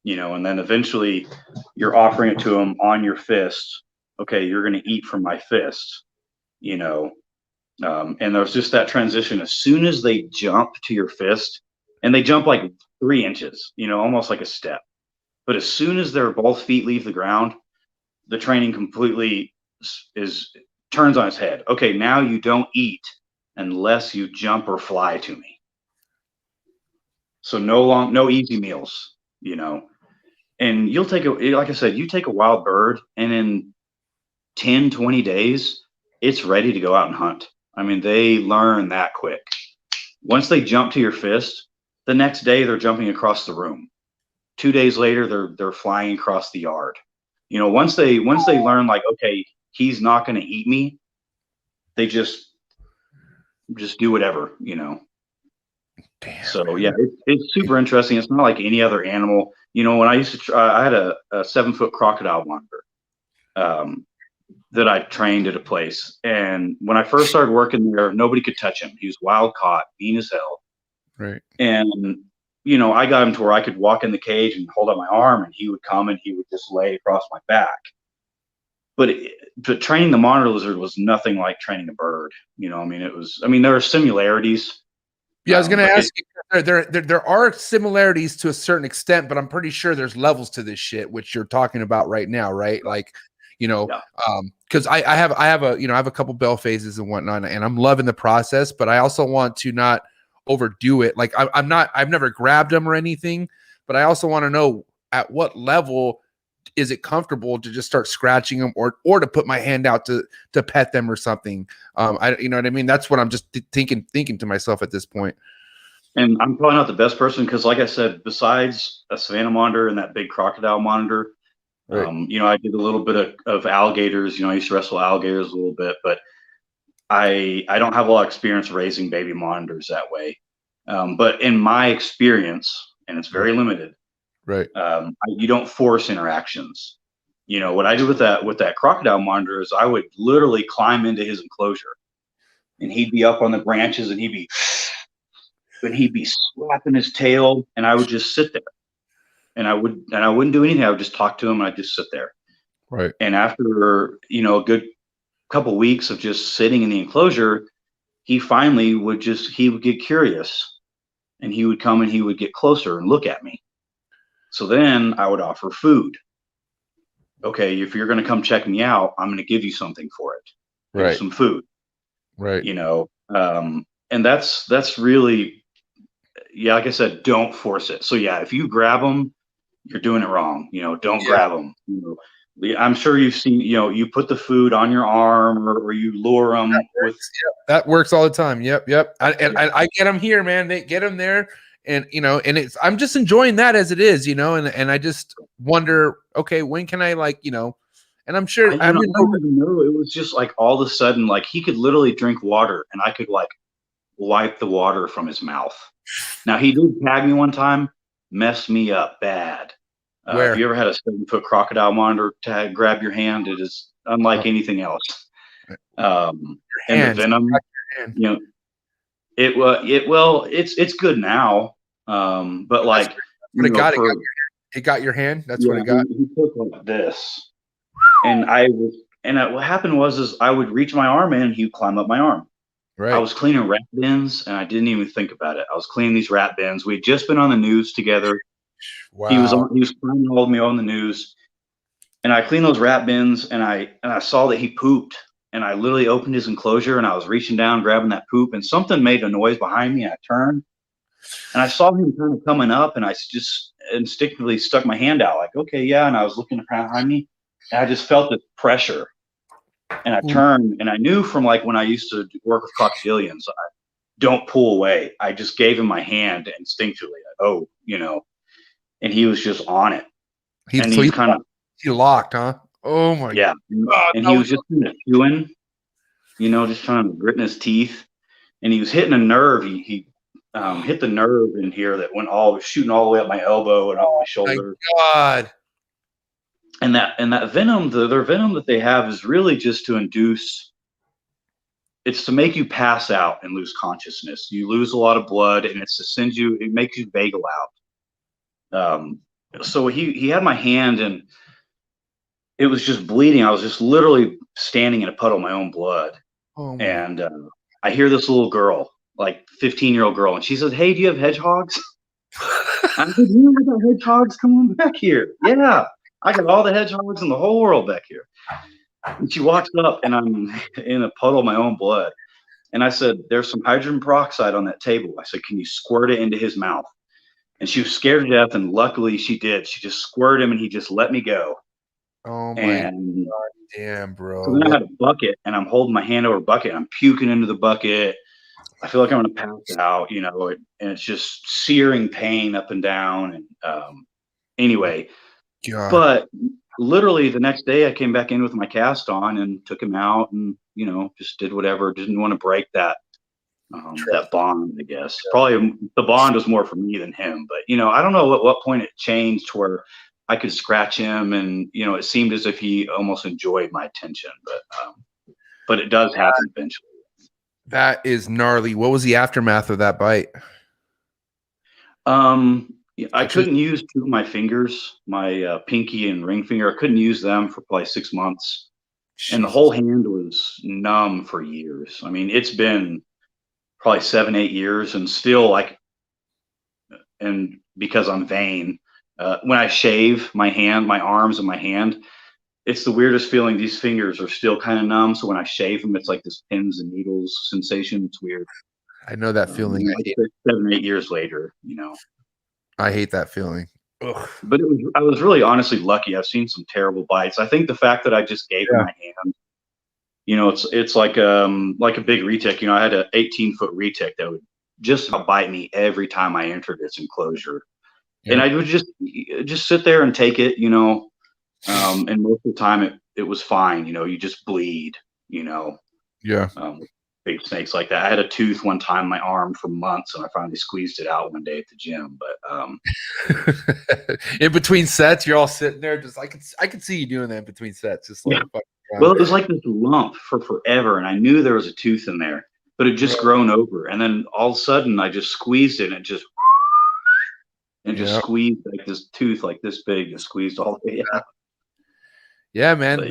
you know, and then eventually you're offering it to them on your fist. Okay, you're going to eat from my fist, you know? And there's just that transition. As soon as they jump to your fist, and they jump like 3 inches, you know, almost like a step. But as soon as their both feet leave the ground, the training completely turns on its head. Okay, now you don't eat unless you jump or fly to me. So no easy meals, you know. And you'll take like I said, you take a wild bird and in 10, 20 days, it's ready to go out and hunt. I mean, they learn that quick. Once they jump to your fist, the next day they're jumping across the room. 2 days later, they're flying across the yard. You know, once they learn, like, okay, he's not going to eat me, they just do whatever, you know. Damn, so man. yeah, it's super interesting. It's not like any other animal. You know, when I used to I had a 7-foot crocodile monitor that I trained at a place, and when I first started working there, nobody could touch him. He was wild caught, mean as hell. Right. And, you know, I got him to where I could walk in the cage and hold up my arm and he would come and he would just lay across my back. But training the monitor lizard was nothing like training a bird. You know, I mean, there are similarities. Yeah, I was going to ask you, there are similarities to a certain extent, but I'm pretty sure there's levels to this shit, which you're talking about right now, right? Like, you know, because I have a couple bell phases and whatnot, and I'm loving the process, but I also want to not overdo it. Like I've never grabbed them or anything, but I also want to know at what level is it comfortable to just start scratching them or to put my hand out to pet them or something. You know what I mean? That's what I'm just thinking to myself at this point. And I'm probably not the best person because, like I said, besides a savanna monitor and that big crocodile monitor, right. You know, I did a little bit of alligators. You know, I used to wrestle alligators a little bit, but I don't have a lot of experience raising baby monitors that way. But in my experience, and it's very limited, right? You don't force interactions. You know, what I did with that crocodile monitor is I would literally climb into his enclosure, and he'd be up on the branches, and he'd be slapping his tail, and I would just sit there, and I wouldn't do anything. I would just talk to him, and I'd just sit there. Right. And after, you know, a good couple weeks of just sitting in the enclosure, he finally would get curious, and he would come and he would get closer and look at me. So then I would offer food. Okay, if you're going to come check me out, I'm going to give you something for it. Right. Some food. Right. You know, and that's really, yeah, like I said, don't force it. So yeah, if you grab them, you're doing it wrong. You know, don't grab them. You know, I'm sure you've seen, you know, you put the food on your arm or you lure them. That works all the time. Yep. I get them here, man. They get them there, and you know, and I'm just enjoying that as it is, you know, and I just wonder, okay, when can I, like, you know, And I'm sure I don't even know. It was just like all of a sudden, like he could literally drink water, and I could like wipe the water from his mouth. Now he did tag me one time, messed me up bad. If you ever had a 7-foot crocodile monitor tag grab your hand, it is unlike anything else. And the venom, you know, it's good now. But like, you know, it got your hand. That's what it got. He took like this, and what happened was I would reach my arm in, and he'd climb up my arm. Right. I was cleaning rat bins, and I didn't even think about it. I was cleaning these rat bins. We had just been on the news together. Wow. He was climbing all of me on the news, and I cleaned those rat bins, and I saw that he pooped, and I literally opened his enclosure, and I was reaching down, grabbing that poop, and something made a noise behind me. I turned, and I saw him kind of coming up, and I just instinctively stuck my hand out, like, okay, yeah. And I was looking behind me, and I just felt this pressure. And I turned, and I knew from like when I used to work with crocodilians, don't pull away. I just gave him my hand instinctively. Oh, you know, and he was just on it. He locked, huh? Oh my God. And he was just kind of chewing, you know, just trying to grit his teeth. And he was hitting a nerve. He hit the nerve in here that shooting all the way up my elbow and up my shoulder. My God. And that venom, their venom that they have is really just to induce. It's to make you pass out and lose consciousness. You lose a lot of blood, and it's to it makes you vagal out. So he had my hand, and it was just bleeding. I was just literally standing in a puddle of my own blood. And I hear this little girl, like 15-year-old girl, and she says, "Hey, do you have hedgehogs?" I said, "Yeah, I got hedgehogs. Come on back here." Yeah. I got all the hedgehogs in the whole world back here. And she walks up, and I'm in a puddle of my own blood. And I said, "There's some hydrogen peroxide on that table." I said, "Can you squirt it into his mouth?" And she was scared to death, and luckily she did. She just squirted him, and he just let me go. Oh my God, damn, bro. So then I had a bucket, and I'm holding my hand over a bucket, and I'm puking into the bucket. I feel like I'm going to pass out, you know, and it's just searing pain up and down. And anyway. God. But literally the next day I came back in with my cast on and took him out, and, you know, just did whatever. Didn't want to break that bond, I guess. Probably the bond was more for me than him. But, you know, I don't know at what point it changed where I could scratch him, and, you know, it seemed as if he almost enjoyed my attention. But it does happen eventually. That is gnarly. What was the aftermath of that bite? I couldn't use two of my fingers, my pinky and ring finger. I couldn't use them for probably 6 months. Jeez. And the whole hand was numb for years. I mean, it's been probably 7-8 years, and still, like, and because I'm vain, when I shave my hand, my arms and my hand, it's the weirdest feeling. These fingers are still kind of numb. So when I shave them, it's like this pins and needles sensation. It's weird. I know that feeling. 7-8 years later, you know. I hate that feeling. Ugh. But I was really honestly lucky. I've seen some terrible bites. I think the fact that I just gave him my hand, you know, it's like a big retic. You know, I had an 18-foot retic that would just about bite me every time I entered its enclosure. Yeah. And I would just sit there and take it, you know, and most of the time it was fine. You know, you just bleed, you know. Yeah. Big snakes like that. I had a tooth one time in my arm for months, and I finally squeezed it out one day at the gym. But in between sets, you're all sitting there, just I could see you doing that in between sets, just like. Yeah. Well, it was like this lump for forever, and I knew there was a tooth in there, but it just grown over, and then all of a sudden I just squeezed it, and it just squeezed like this tooth like this big, and squeezed all the way out. Yeah, man, but,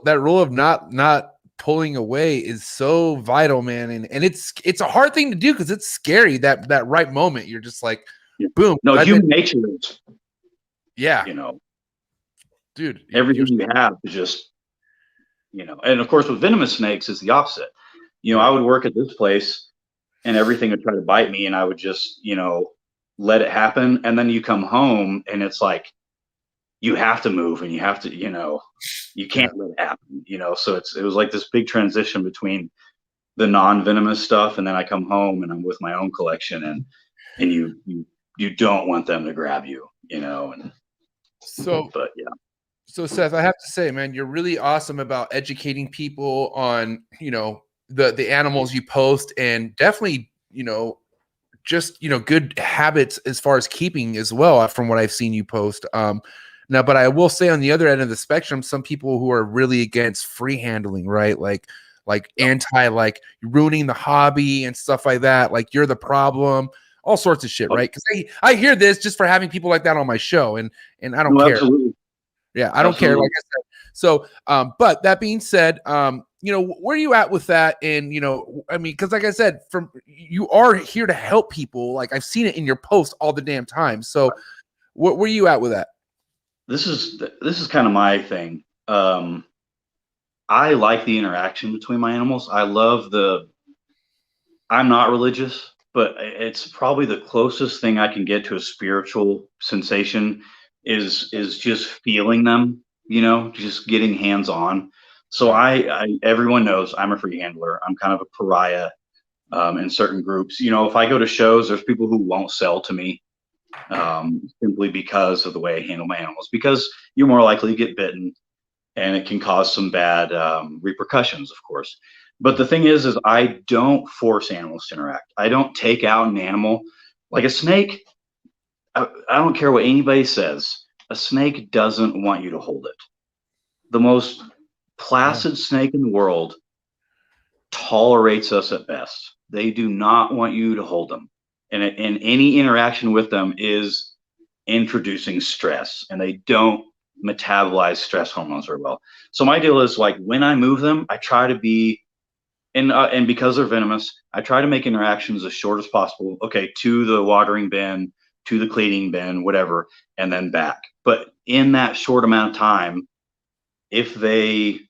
that rule of not pulling away is so vital, man, and it's a hard thing to do because it's scary. That right moment, you're just like, boom. No, human nature is. Yeah, you know, dude, everything you have is just, you know, and of course with venomous snakes is the opposite. You know, I would work at this place, and everything would try to bite me, and I would just, you know, let it happen, and then you come home, and it's like, you have to move, and you have to, you know, you can't let it happen, you know. So it was like this big transition between the non-venomous stuff, and then I come home and I'm with my own collection, and you don't want them to grab you, you know. And so, but yeah. So Seth, I have to say, man, you're really awesome about educating people on, the animals you post, and definitely, just, good habits as far as keeping as well, from what I've seen you post. Now, but I will say on the other end of the spectrum, some people who are really against free handling, right? Like anti, like ruining the hobby and stuff like that. Like you're the problem, all sorts of shit, right? Because I hear this just for having people like that on my show, and I don't No, care. absolutely. Yeah, I don't care. Like I said. So, but that being said, where are you at with that? And I mean, because like I said, you are here to help people. Like I've seen it in your posts all the damn time. So, where are you at with that? This is kind of my thing. I like the interaction between my animals. I'm not religious, but it's probably the closest thing I can get to a spiritual sensation is just feeling them, just getting hands on. So everyone knows I'm a free handler. I'm kind of a pariah in certain groups. If I go to shows, there's people who won't sell to me simply because of the way I handle my animals, because you're more likely to get bitten, and it can cause some bad repercussions, of course. But the thing is I don't force animals to interact. I don't take out an animal like a snake. I don't care what anybody says. A snake doesn't want you to hold it. The most placid snake in the world tolerates us at best. They do not want you to hold them. And any interaction with them is introducing stress, and they don't metabolize stress hormones very well. So my deal is, like, when I move them, I try to be, and because they're venomous, I try to make interactions as short as possible. Okay, to the watering bin, to the cleaning bin, whatever, and then back. But in that short amount of time, if they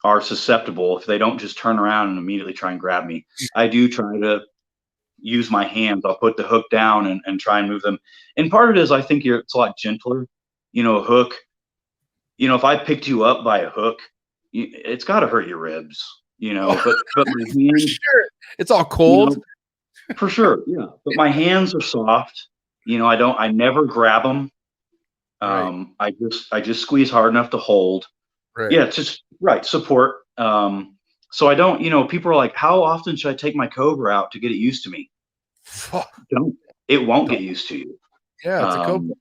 are susceptible, if they don't just turn around and immediately try and grab me, I do try to use my hands. I'll put the hook down and try and move them. And part of it is, I think it's a lot gentler. A hook, if I picked you up by a hook, it's got to hurt your ribs, but my hands, for sure. It's all cold. For sure. Yeah. But my hands are soft. I never grab them. I just squeeze hard enough to hold. Right. Yeah. It's just right. Support. So I don't, people are like, how often should I take my Cobra out to get it used to me? Don't. It won't get used to you. Yeah, it's a Cobra.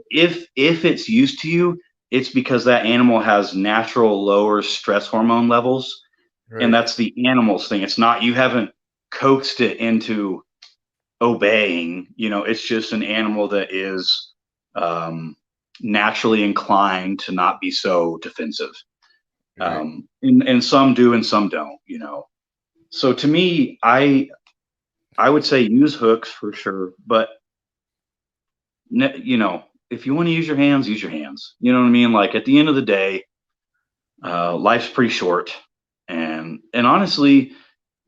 If it's used to you, it's because that animal has natural lower stress hormone levels, and that's the animal's thing. It's not, you haven't coaxed it into obeying. It's just an animal that is naturally inclined to not be so defensive. And some do and some don't. So to me, I would say use hooks for sure, but if you want to use your hands, use your hands. You know what I mean? Like, at the end of the day, life's pretty short. And honestly,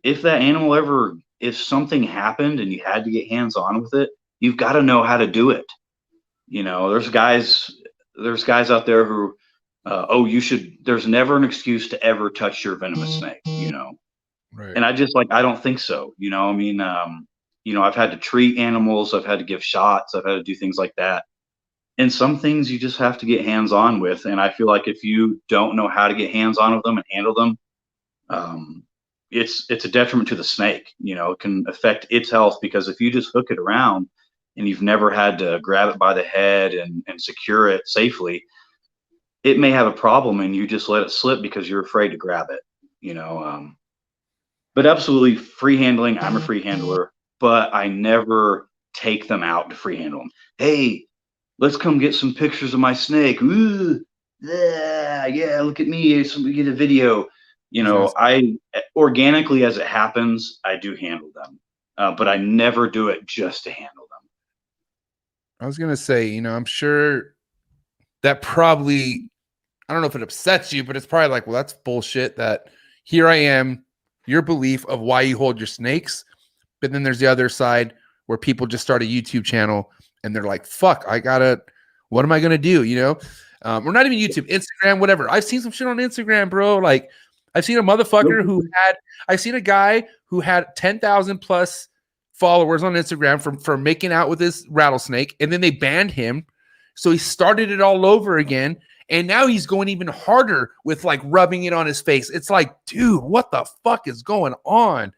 if that animal if something happened and you had to get hands on with it, you've got to know how to do it. There's guys out there who, there's never an excuse to ever touch your venomous snake, Right. And I don't think so. I mean, I've had to treat animals, I've had to give shots, I've had to do things like that. And some things you just have to get hands on with. And I feel like if you don't know how to get hands on with them and handle them, it's a detriment to the snake. It can affect its health, because if you just hook it around and you've never had to grab it by the head and secure it safely, it may have a problem and you just let it slip because you're afraid to grab it, but absolutely free handling. I'm a free handler, but I never take them out to free handle them. Hey, let's come get some pictures of my snake. Ooh, yeah, look at me. Somebody get a video. I organically, as it happens, I do handle them, but I never do it just to handle them. I was going to say, I'm sure that probably, I don't know if it upsets you, but it's probably like, well, that's bullshit that here I am, your belief of why you hold your snakes. But then there's the other side where people just start a YouTube channel and they're like, fuck, what am I going to do? Or not even YouTube, Instagram, whatever. I've seen some shit on Instagram, bro. Like, I've seen a motherfucker I've seen a guy who had 10,000 plus followers on Instagram for making out with this rattlesnake. And then they banned him. So he started it all over again. And now he's going even harder with like rubbing it on his face. It's like, dude, what the fuck is going on?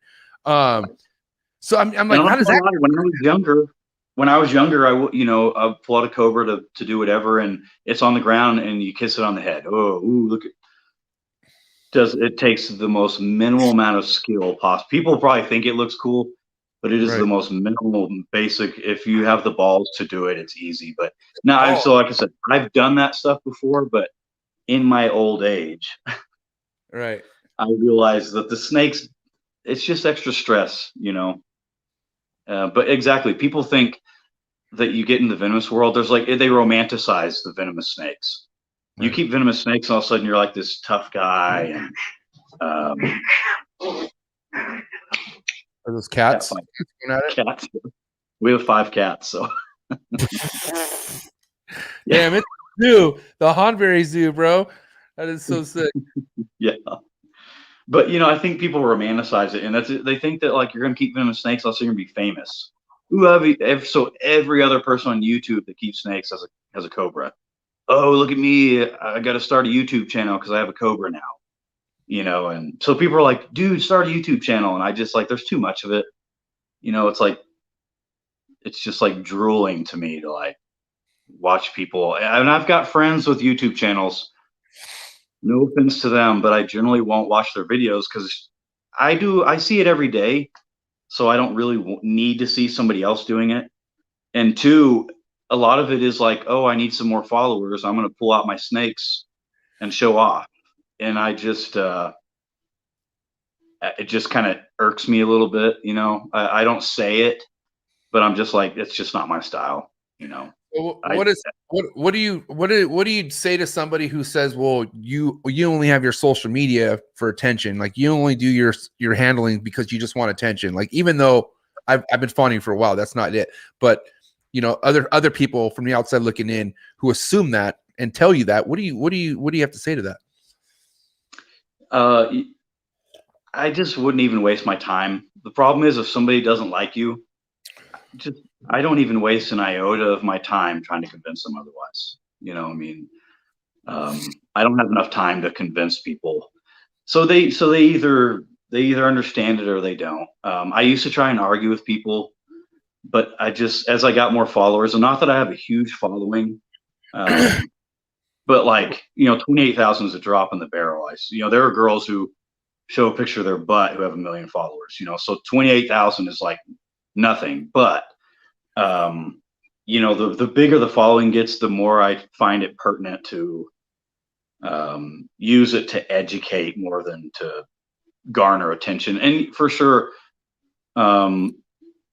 So I'm like, how does that? When I was younger, I pull out a Cobra to do whatever, and it's on the ground, and you kiss it on the head. Oh, ooh, look! It takes the most minimal amount of skill possible. People probably think it looks cool, but it is the most minimal, basic. If you have the balls to do it, it's easy. But now, so like I said, I've done that stuff before, but in my old age, right, I realized that the snakes, it's just extra stress, But exactly, people think that you get in the venomous world. There's like they romanticize the venomous snakes. You keep venomous snakes, and all of a sudden you're like this tough guy. And are those cats? Cats. We have 5 cats, so. Damn, it's zoo, the Hanbury Zoo, bro. That is so sick. Yeah. But I think people romanticize it, and they think that like you're gonna keep venomous snakes, also you're gonna be famous. So every other person on YouTube that keeps snakes has a Cobra. Oh, look at me! I got to start a YouTube channel because I have a Cobra now. And so people are like, dude, start a YouTube channel, and I just like, there's too much of it. It's like, it's just like drooling to me to like watch people, and I've got friends with YouTube channels. No offense to them, but I generally won't watch their videos because I see it every day, so I don't really need to see somebody else doing it. And 2, a lot of it is like, oh, I need some more followers. I'm going to pull out my snakes and show off. And I just, it just kind of irks me a little bit. I don't say it, but I'm just like, it's just not my style. What do you say to somebody who says, well, you only have your social media for attention, like you only do your handling because you just want attention, like even though I've been following you for a while, that's not it. But other people from the outside looking in who assume that and tell you that, what do you have to say to that? I just wouldn't even waste my time. The problem is if somebody doesn't like you, I don't even waste an iota of my time trying to convince them otherwise. I don't have enough time to convince people. So they either understand it or they don't. I used to try and argue with people, but as I got more followers, and not that I have a huge following, but like, 28,000 is a drop in the barrel. There are girls who show a picture of their butt who have 1 million followers, so 28,000 is like nothing. But the bigger the following gets, the more I find it pertinent to use it to educate more than to garner attention. And for sure,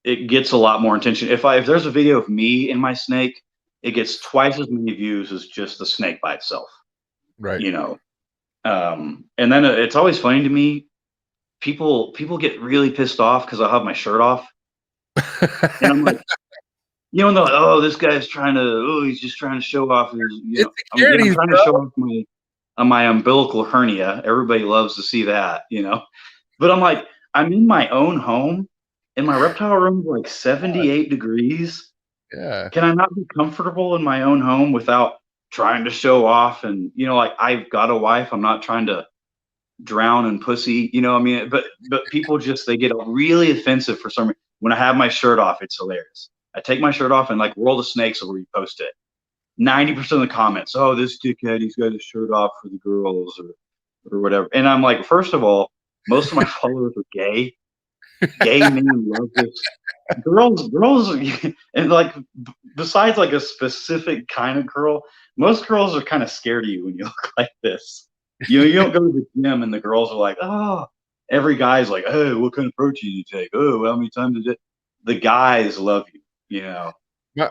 it gets a lot more attention. If there's a video of me and my snake, it gets twice as many views as just the snake by itself. Right. And then it's always funny to me. People get really pissed off because I have my shirt off. And I'm like, they're like, oh, this guy's he's just trying to show off his, I'm trying to show off my umbilical hernia. Everybody loves to see that, but I'm like, I'm in my own home and my reptile room is like 78 degrees. Yeah. Can I not be comfortable in my own home without trying to show off? And, like I've got a wife, I'm not trying to drown in pussy, but people they get really offensive for some reason. When I have my shirt off, it's hilarious. I take my shirt off and like World of Snakes will repost it. 90% of the comments, oh, this dickhead, he's got his shirt off for the girls or whatever. And I'm like, first of all, most of my followers are gay. Gay men love this. Girls, and like besides like a specific kind of girl, most girls are kind of scared of you when you look like this. You don't go to the gym and the girls are like, oh, every guy's like, oh, what kind of protein you take? Oh, how many times a day? The guys love you.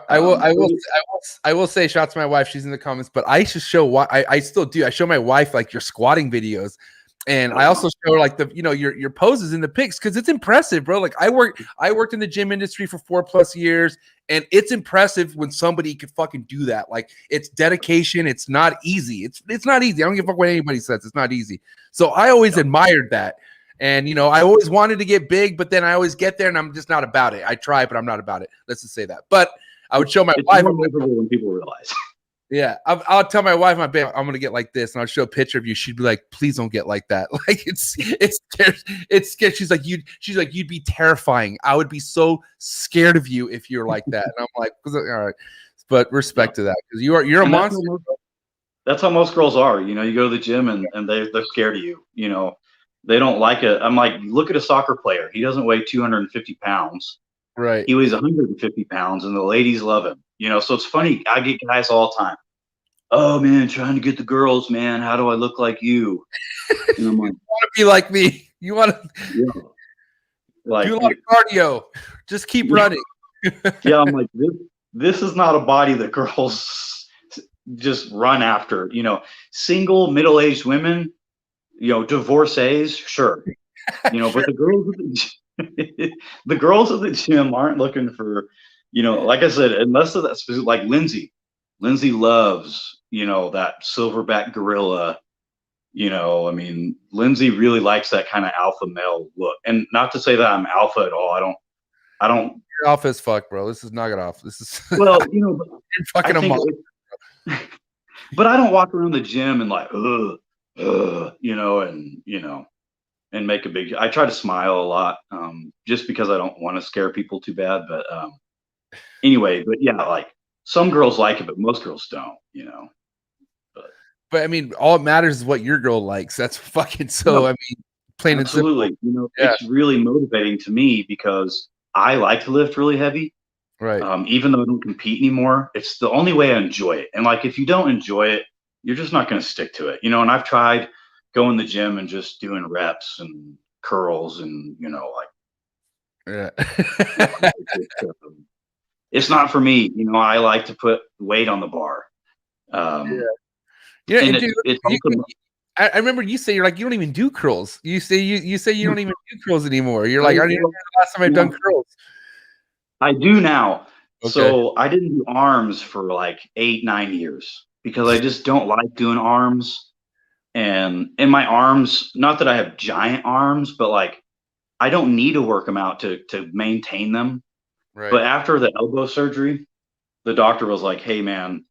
I will say, shout to my wife. She's in the comments, but I should show I still do. I show my wife like your squatting videos, and I also show her like your poses in the pics because it's impressive, bro. Like I worked in the gym industry for 4+ years, and it's impressive when somebody can fucking do that. Like it's dedication. It's not easy. It's not easy. I don't give a fuck what anybody says. It's not easy. So I always admired that. And, I always wanted to get big, but then I always get there and I'm just not about it. I try, but I'm not about it. Let's just say that. But I would show my wife. It's more miserable than people realize. Yeah, I'll tell my wife, babe, I'm gonna get like this, and I'll show a picture of you. She'd be like, "Please don't get like that." Like it's scared. She's like, you'd be terrifying. I would be so scared of you if you're like that. And I'm like, all right, but respect to that because you're a monster. That's how most girls are. You know, you go to the gym and they're scared of you. You know, they don't like it. I'm like, look at a soccer player. He doesn't weigh 250 pounds. Right. He weighs 150 pounds, and the ladies love him. You know, so it's funny. I get guys all the time. Oh man, trying to get the girls, man. How do I look like you? And I'm like, you want to be like me. You want to like, do a lot of cardio. Just keep running. Yeah, I'm like, this is not a body that girls just run after. You know, single middle-aged women, you know, divorcees, sure. You know, sure. But the girls at the gym aren't looking for, you know, like I said, unless of that specific, like Lindsay. Lindsay loves, you know, that silverback gorilla. You know, I mean, Lindsay really likes that kind of alpha male look. And not to say that I'm alpha at all. I don't. You're alpha as fuck, bro. This is not good off. This is well, you know, you're fucking a monster. But I don't walk around the gym and like, you know, and make a big. I try to smile a lot, just because I don't want to scare people too bad. But anyway, but yeah, like some girls like it, but most girls don't, you know. But I mean, all it matters is what your girl likes. That's fucking so. I mean, plain and simple. Absolutely, you know, it's really motivating to me because I like to lift really heavy. Right. Even though I don't compete anymore, it's the only way I enjoy it. And like, if you don't enjoy it, you're just not going to stick to it, you know. And I've tried going to the gym and just doing reps and curls and, you know, like, it's not for me. You know, I like to put weight on the bar. Yeah, and dude, I remember you say you're like, you don't even do curls. You say you say you don't even do curls anymore. You're like, I don't even remember the last time I've done curls. I do now. Okay. So I didn't do arms for like 8-9 years because I just don't like doing arms. And in my arms, not that I have giant arms, but like I don't need to work them out to maintain them. Right. But after the elbow surgery, the doctor was like, hey man,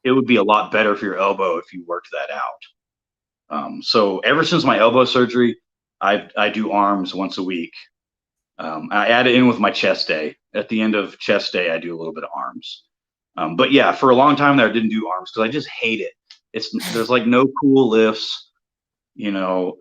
it would be a lot better for your elbow if you worked that out. So ever since my elbow surgery, I do arms once a week. I add it in with my chest day. At the end of chest day, I do a little bit of arms. But yeah, for a long time there, I didn't do arms because I just hate it. There's like no cool lifts, you know.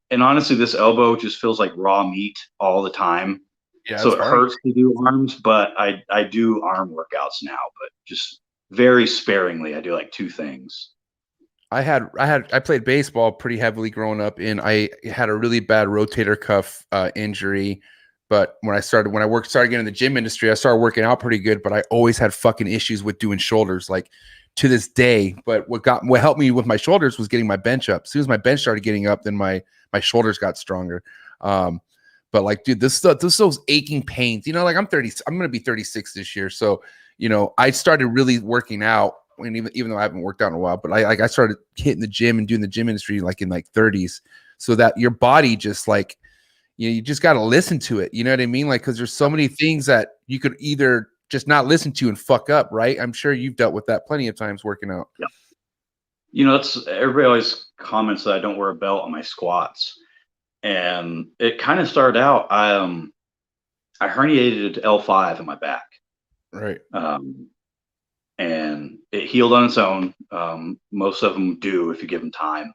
And honestly, this elbow just feels like raw meat all the time. Yeah, so it hurts to do arms, but I do arm workouts now, but just very sparingly. I do like 2 things. I played baseball pretty heavily growing up, and I had a really bad rotator cuff injury. But when I started getting in the gym industry, I started working out pretty good, but I always had fucking issues with doing shoulders, like to this day. But what helped me with my shoulders was getting my bench up. As soon as my bench started getting up, then my shoulders got stronger. But like, dude, this those aching pains, you know, like I'm going to be 36 this year. So, you know, I started really working out, and even though I haven't worked out in a while, but I started hitting the gym and doing the gym industry like in like 30s, so that your body just like, you just got to listen to it. You know what I mean? Like, cause there's so many things that you could either just not listen to and fuck up. Right. I'm sure you've dealt with that plenty of times working out. Yeah. You know, everybody always comments that I don't wear a belt on my squats. And it kind of started out, I herniated L5 in my back. Right. And it healed on its own. Most of them do if you give them time.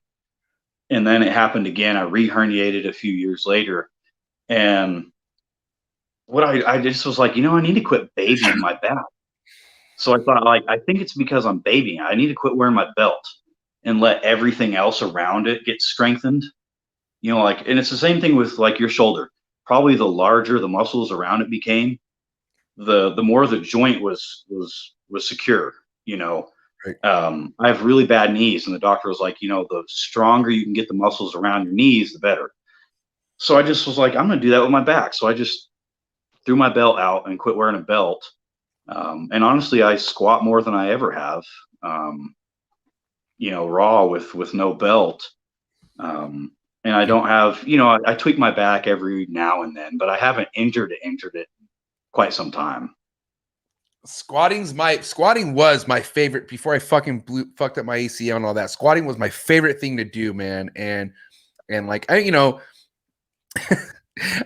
And then it happened again. I re-herniated a few years later. And what I just was like, you know, I need to quit babying my back. So I thought, like, I think it's because I'm babying. I need to quit wearing my belt and let everything else around it get strengthened. You know, like, and it's the same thing with like your shoulder. Probably the larger the muscles around it became, the more the joint was secure, you know. Right. I have really bad knees, and the doctor was like, you know, the stronger you can get the muscles around your knees, the better. So I just was like, I'm going to do that with my back. So I just threw my belt out and quit wearing a belt. And honestly, I squat more than I ever have, you know, raw with no belt. And I don't have, you know, I tweak my back every now and then, but I haven't injured it quite some time. Squatting was my favorite before I fucking fucked up my ACL and all that. Squatting was my favorite thing to do, man. And like I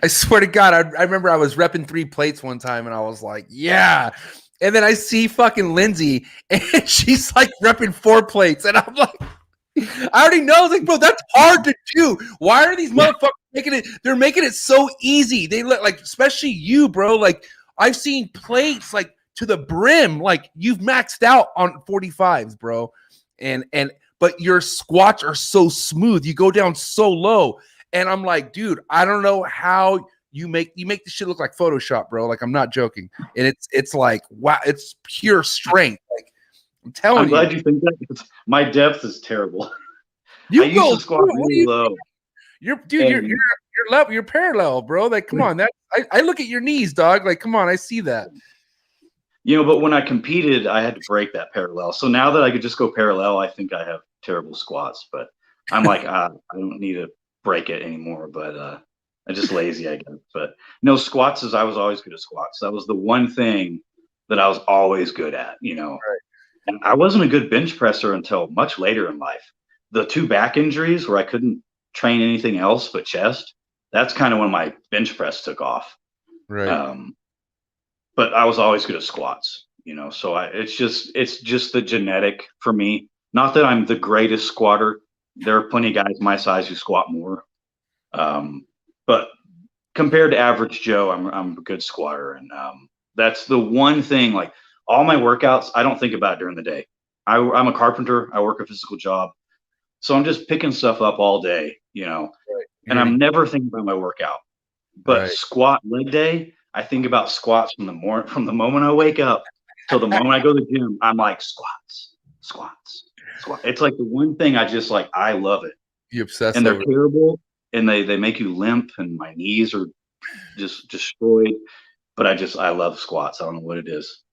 I swear to God, I remember I was repping 3 plates one time and I was like, yeah. And then I see fucking Lindsay and she's like repping 4 plates. And I'm like, I already know. I was like, bro, that's hard to do. Why are these motherfuckers making it? They're making it so easy. They look like, especially you, bro. Like I've seen plates like to the brim, like you've maxed out on 45s, bro. But your squats are so smooth. You go down so low. And I'm like, dude, I don't know how you make this shit look like Photoshop, bro. Like I'm not joking. And it's like, wow, it's pure strength. Like I'm telling you. I'm glad you think that because my depth is terrible. You I used to squat really low. You're level, you're parallel, bro. Like, come on, I look at your knees, dog. Like, come on, I see that. But when I competed, I had to break that parallel. So now that I could just go parallel, I think I have terrible squats. But I'm like, I don't need to break it anymore. But I'm just lazy, I guess. But no, squats I was always good at squats. That was the one thing that I was always good at, Right. And I wasn't a good bench presser until much later in life. The 2 back injuries where I couldn't train anything else but chest, that's kind of when my bench press took off. Right. But I was always good at squats, so it's just the genetic for me. Not that I'm the greatest squatter. There are plenty of guys my size who squat more. But compared to average Joe, I'm a good squatter. And that's the one thing, like all my workouts, I don't think about during the day. I'm a carpenter. I work a physical job. So I'm just picking stuff up all day, Right. and I'm never thinking about my workout. But Right. squat leg day, I think about squats from the moment I wake up till the moment I go to the gym. I'm like squats. It's like the one thing I just like. I love it. You obsess And they're over terrible, and they make you limp, and my knees are just destroyed. But I love squats. I don't know what it is.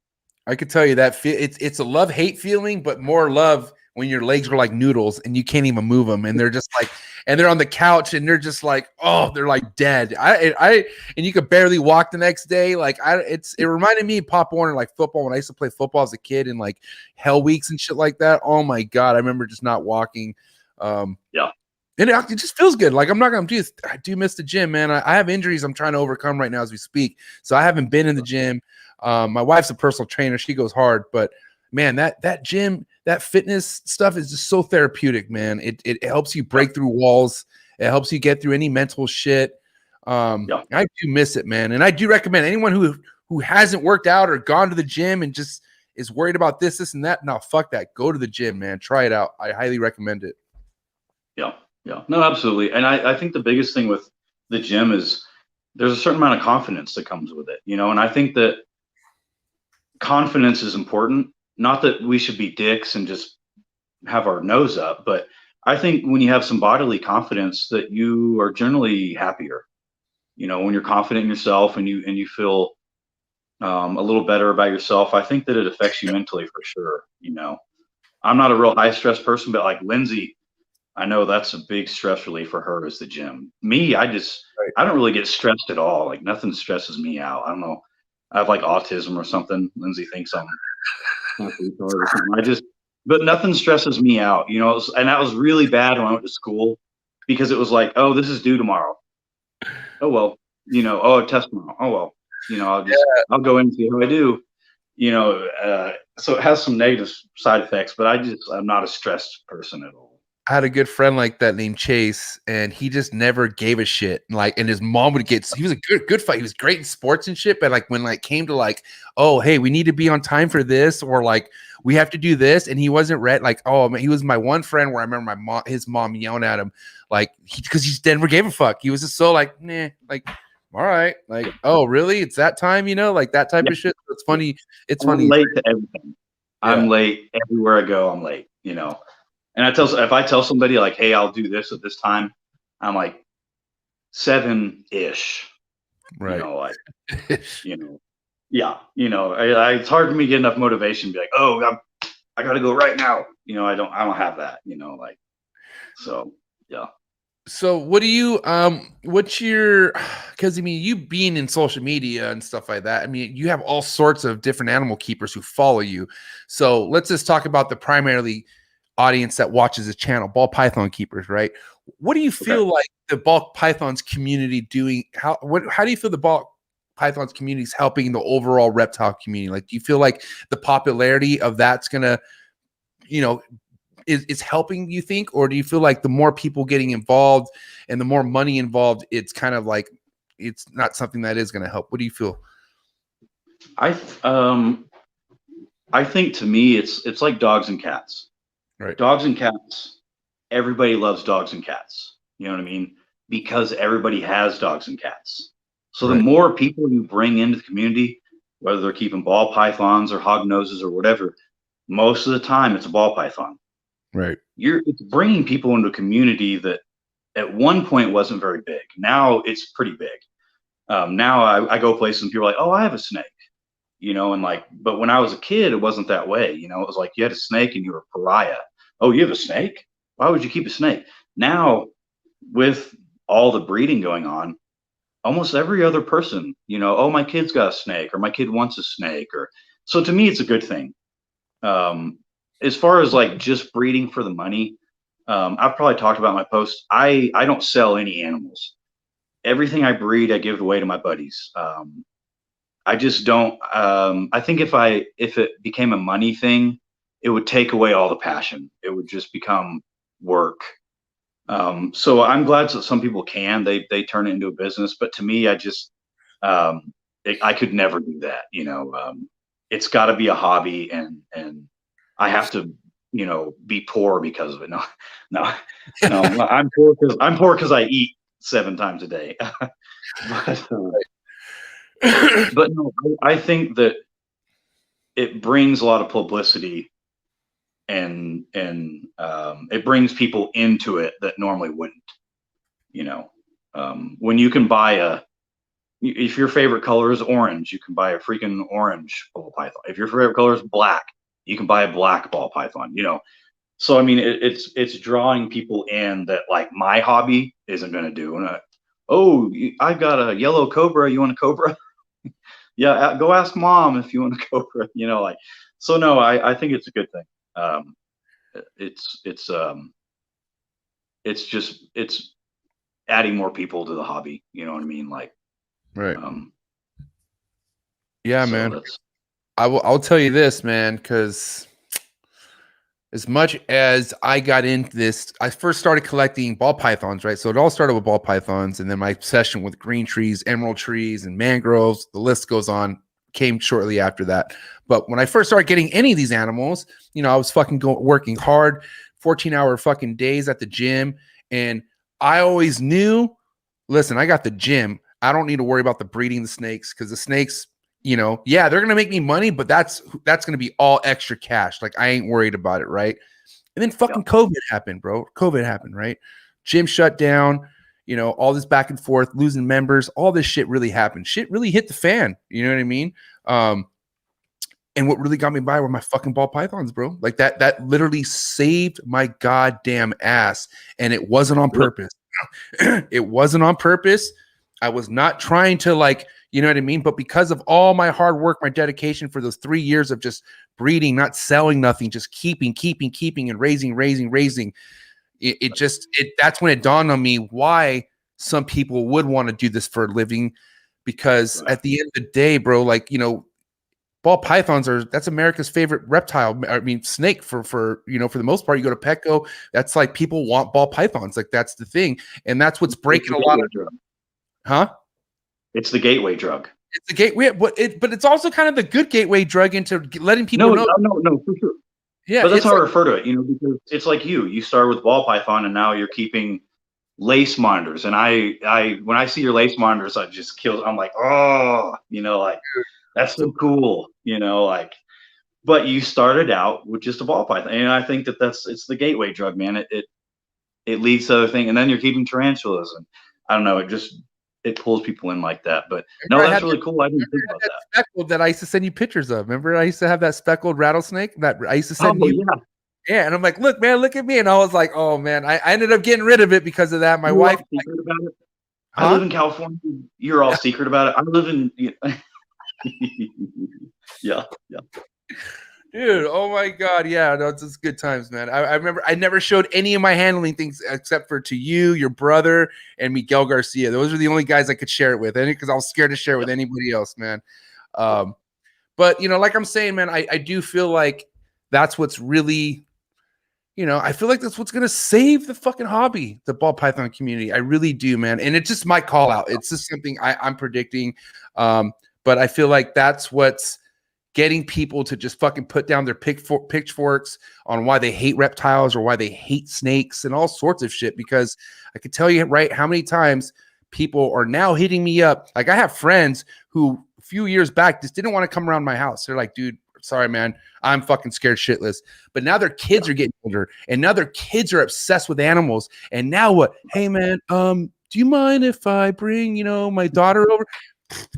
I could tell you that it's a love-hate feeling, but more love when your legs are like noodles and you can't even move them, and they're just like, and they're on the couch and they're just like, oh, they're like dead. And you could barely walk the next day. Like it reminded me of Pop Warner, like football when I used to play football as a kid and like hell weeks and shit like that. Oh my God, I remember just not walking. Yeah. And it just feels good. Like I'm not gonna do this. I do miss the gym, man. I have injuries I'm trying to overcome right now as we speak, so I haven't been in the gym. My wife's a personal trainer; she goes hard, but man, that gym, that fitness stuff is just so therapeutic, man. It helps you break through walls. It helps you get through any mental shit. I do miss it, man, and I do recommend anyone who hasn't worked out or gone to the gym and just is worried about this, and that. No, fuck that. Go to the gym, man. Try it out. I highly recommend it. Yeah. No, absolutely. And I think the biggest thing with the gym is there's a certain amount of confidence that comes with it, and I think that confidence is important. Not that we should be dicks and just have our nose up, but I think when you have some bodily confidence that you are generally happier, when you're confident in yourself and you feel a little better about yourself. I think that it affects you mentally for sure. I'm not a real high stress person, but like Lindsay, I know that's a big stress relief for her is the gym. Me, I don't really get stressed at all. Like nothing stresses me out. I don't know. I have like autism or something. Lindsay thinks I'm retarded or something. But nothing stresses me out, and that was really bad when I went to school because it was like, oh, this is due tomorrow. Oh, well, a test tomorrow. Oh, well, I'll go in and see how I do, so it has some negative side effects, but I'm not a stressed person at all. I had a good friend like that named Chase, and he just never gave a shit. Like, and his mom would he was a good fight. He was great in sports and shit. But like when like came to like, oh, hey, we need to be on time for this, or like we have to do this, and he wasn't ready. Like, oh, man, he was my one friend where I remember his mom yelling at him, like because he never gave a fuck. He was just so like, nah, like, all right, like, oh, really? It's that time, like that type of shit. So it's funny. I'm late to everything. Yeah. I'm late everywhere I go. I'm late. And if I tell somebody like, hey, I'll do this at this time, I'm like 7-ish. Right. It's hard for me to get enough motivation to be like, oh, I got to go right now. I don't have that, so, yeah. So what do you what's your, because I mean, you being in social media and stuff like that, I mean, you have all sorts of different animal keepers who follow you. So let's just talk about the primarily audience that watches this channel, ball python keepers, right? What do you feel Okay. like the ball pythons community doing? How do you feel the ball pythons community is helping the overall reptile community? Like, do you feel like the popularity of that's gonna, you know, is helping, you think? Or do you feel like the more people getting involved and the more money involved, it's kind of like it's not something that is going to help? What do you feel? I I think to me it's like dogs and cats. Right. Dogs and cats, everybody loves dogs and cats. You know what I mean? Because everybody has dogs and cats. So the Right. more people you bring into the community, whether they're keeping ball pythons or hog noses or whatever, most of the time it's a ball python. Right. It's bringing people into a community that at one point wasn't very big. Now it's pretty big. Now I go places and people are like, oh, I have a snake, you know, and like, but when I was a kid, it wasn't that way. You know, it was like you had a snake and you were a pariah. Oh, you have a snake? Why would you keep a snake? Now, with all the breeding going on, almost every other person, you know, oh, my kid's got a snake or my kid wants a snake. Or so to me, it's a good thing. As far as like just breeding for the money, I've probably talked about in my post. I don't sell any animals. Everything I breed, I give away to my buddies. I just don't. I think if it became a money thing, it would take away all the passion. It would just become work. So I'm glad that some people can. They turn it into a business. But to me, I could never do that. You know, it's got to be a hobby, and I have to, you know, be poor because of it. No, no, no. I'm poor because I eat 7 times a day. But no, I think that it brings a lot of publicity, and it brings people into it that normally wouldn't. You know, when you can buy if your favorite color is orange, you can buy a freaking orange ball python. If your favorite color is black, you can buy a black ball python. You know, so I mean, it's drawing people in that like my hobby isn't going to do. And I've got a yellow cobra. You want a cobra? Yeah, go ask mom if you want a cobra. You know, like, so no, I think it's a good thing. It's adding more people to the hobby. You know what I mean? Like, Right. Yeah, so man. I'll tell you this, man, because as much as I got into this, I first started collecting ball pythons, right? So it all started with ball pythons, and then my obsession with green trees, emerald trees, and mangroves, the list goes on, came shortly after that. But when I first started getting any of these animals, you know, I was fucking working hard, 14-hour fucking days at the gym, and I always knew, listen, I got the gym. I don't need to worry about the breeding the snakes, because the snakes, you know, yeah, they're going to make me money, but that's going to be all extra cash. Like, I ain't worried about it. Right. And then fucking COVID happened, bro. COVID happened, right? Gym shut down, you know, all this back and forth, losing members, all this shit really happened. Shit really hit the fan. You know what I mean? And what really got me by were my fucking ball pythons, bro. Like that literally saved my goddamn ass. And it wasn't on purpose. It wasn't on purpose. I was not trying to, like, you know what I mean? But because of all my hard work, my dedication for those 3 years of just breeding, not selling nothing, just keeping and raising, that's when it dawned on me why some people would want to do this for a living. Because at the end of the day, bro, like, you know, ball pythons that's America's favorite reptile. I mean, snake for you know, for the most part. You go to Petco, that's like, people want ball pythons. Like, that's the thing. And that's what's breaking a lot of drug. Huh? It's the gateway drug. It's the gateway, but it's also kind of the good gateway drug into letting people know. No, for sure. Yeah, but that's how I refer to it. You know, because it's like you started with ball python, and now you're keeping lace monitors. And I when I see your lace monitors, I'm like, oh, you know, like, that's so cool. You know, like, but you started out with just a ball python, and I think it's the gateway drug, man. It leads to other things, and then you're keeping tarantulas, and I don't know, it pulls people in like that. But no, that's really cool. I didn't think about that. Speckled that I used to send you pictures of. Remember, I used to have that speckled rattlesnake that I used to send you. Yeah, and I'm like, look, man, look at me. And I was like, oh man, I ended up getting rid of it because of that. My You're wife, all secret about it. huh? I live in California. You're all secret about it. I live in. Yeah. Dude, oh my God. Yeah, no, it's just good times, man. I remember I never showed any of my handling things except for to you, your brother, and Miguel Garcia. Those are the only guys I could share it with, because I was scared to share it with anybody else, man. But like I'm saying, man, I do feel like that's what's really, I feel like that's what's gonna save the fucking hobby, the ball python community. I really do, man. And it's just my call out. It's just something I'm predicting. But I feel like that's what's getting people to just fucking put down their pitchforks on why they hate reptiles or why they hate snakes and all sorts of shit. Because I could tell you right how many times people are now hitting me up. Like I have friends who a few years back just didn't want to come around my house. They're like, dude, sorry, man, I'm fucking scared shitless. But now their kids are getting older, and now their kids are obsessed with animals. And now what? Hey, man, do you mind if I bring, my daughter over?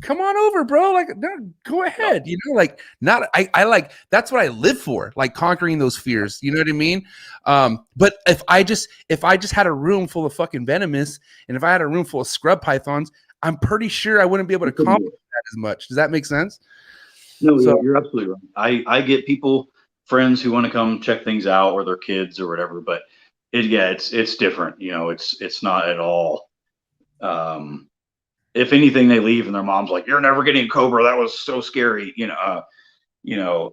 Come on over, bro. Like, no, go ahead. I like, that's what I live for, like conquering those fears. You know what I mean? But if I just had a room full of fucking venomous, and if I had a room full of scrub pythons, I'm pretty sure I wouldn't be able to accomplish that as much. Does that make sense? No, you're absolutely right. I get friends who want to come check things out, or their kids or whatever, but it's different. It's not at all. If anything, they leave and their mom's like, "You're never getting a Cobra. That was so scary." No, you're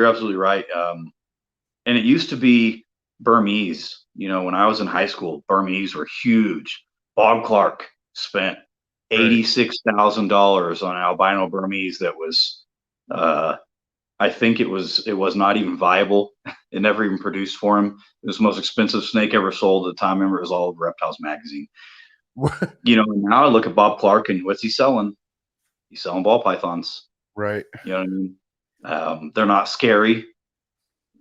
absolutely right. And it used to be Burmese. When I was in high school, Burmese were huge. Bob Clark spent $86,000 on albino Burmese. That was, I think it was not even viable. It never even produced for him. It was the most expensive snake ever sold at the time. Remember, it was all over Reptiles magazine. Now I look at Bob Clark and what's he selling? He's selling ball pythons. Right. You know what I mean? They're not scary.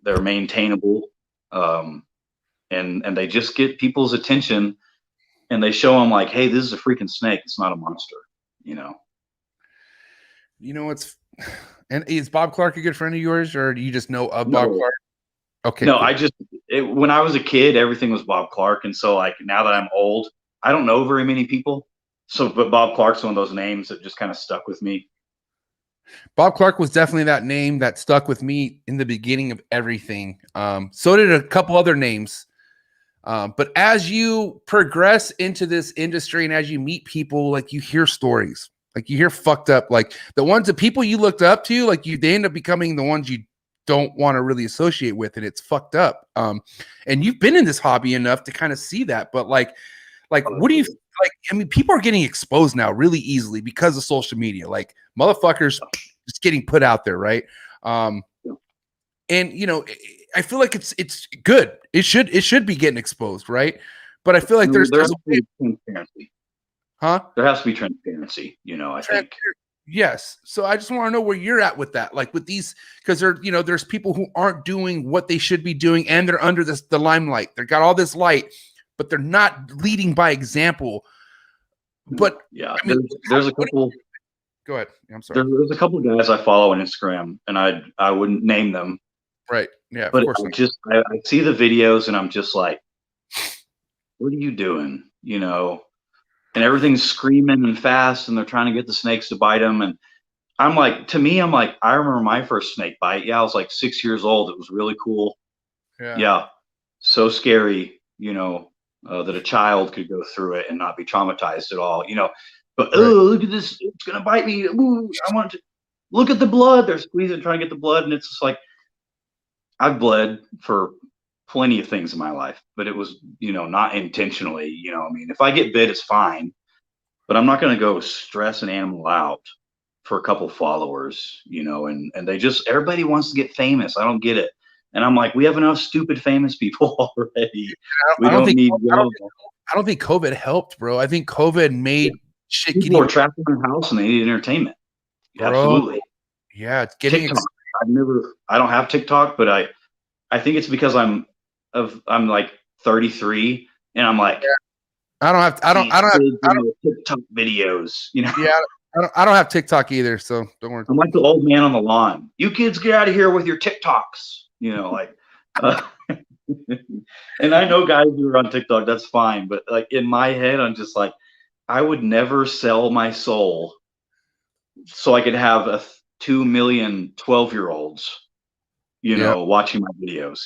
They're maintainable. And they just get people's attention, and they show them like, hey, this is a freaking snake. It's not a monster. And is Bob Clark a good friend of yours, or do you just know of Bob Clark? Okay. No, cool. When I was a kid, everything was Bob Clark. And so like now that I'm old, I don't know very many people. But Bob Clark's one of those names that just kind of stuck with me. Bob Clark was definitely that name that stuck with me in the beginning of everything. So did a couple other names. But as you progress into this industry and as you meet people, like you hear stories, like you hear fucked up, like the people you looked up to, like they end up becoming the ones you don't want to really associate with, and it's fucked up. And you've been in this hobby enough to kind of see that, but like, what do you like? I mean, people are getting exposed now really easily because of social media. Like motherfuckers just getting put out there, right? And I feel like it's good. It should be getting exposed, right? But I feel like there's transparency. Huh? There has to be transparency. I think. Yes. So I just want to know where you're at with that, like with these, because there's people who aren't doing what they should be doing, and they're under the limelight. They've got all this light, but they're not leading by example. But yeah, there's a couple. Go ahead. I'm sorry. There's a couple of guys I follow on Instagram, and I wouldn't name them. Right. Yeah. But of course I see the videos, and I'm just like, what are you doing? And everything's screaming and fast, and they're trying to get the snakes to bite them. And I'm like, I remember my first snake bite. Yeah, I was like 6 years old. It was really cool. Yeah. So scary, that a child could go through it and not be traumatized at all, But right. Look at this! It's gonna bite me. Ooh, I want to look at the blood. They're squeezing, trying to get the blood, and it's just like I've bled for plenty of things in my life, but it was, not intentionally. I mean, if I get bit, it's fine, but I'm not gonna go stress an animal out for a couple followers, and everybody wants to get famous. I don't get it. And I'm like, we have enough stupid famous people already. I don't think COVID helped, bro. I think COVID made shit. People are trapped in their house and they need entertainment. Bro, absolutely. Yeah, it's getting. TikTok. I don't have TikTok, but I think it's because I'm like 33, and I'm like, I don't have TikTok TikTok videos. Yeah, I don't have TikTok either, so don't worry. I'm like the old man on the lawn. You kids get out of here with your TikToks. Like, and I know guys who are on TikTok, that's fine. But like in my head, I'm just like, I would never sell my soul so I could have 2 million 12-year-olds, watching my videos,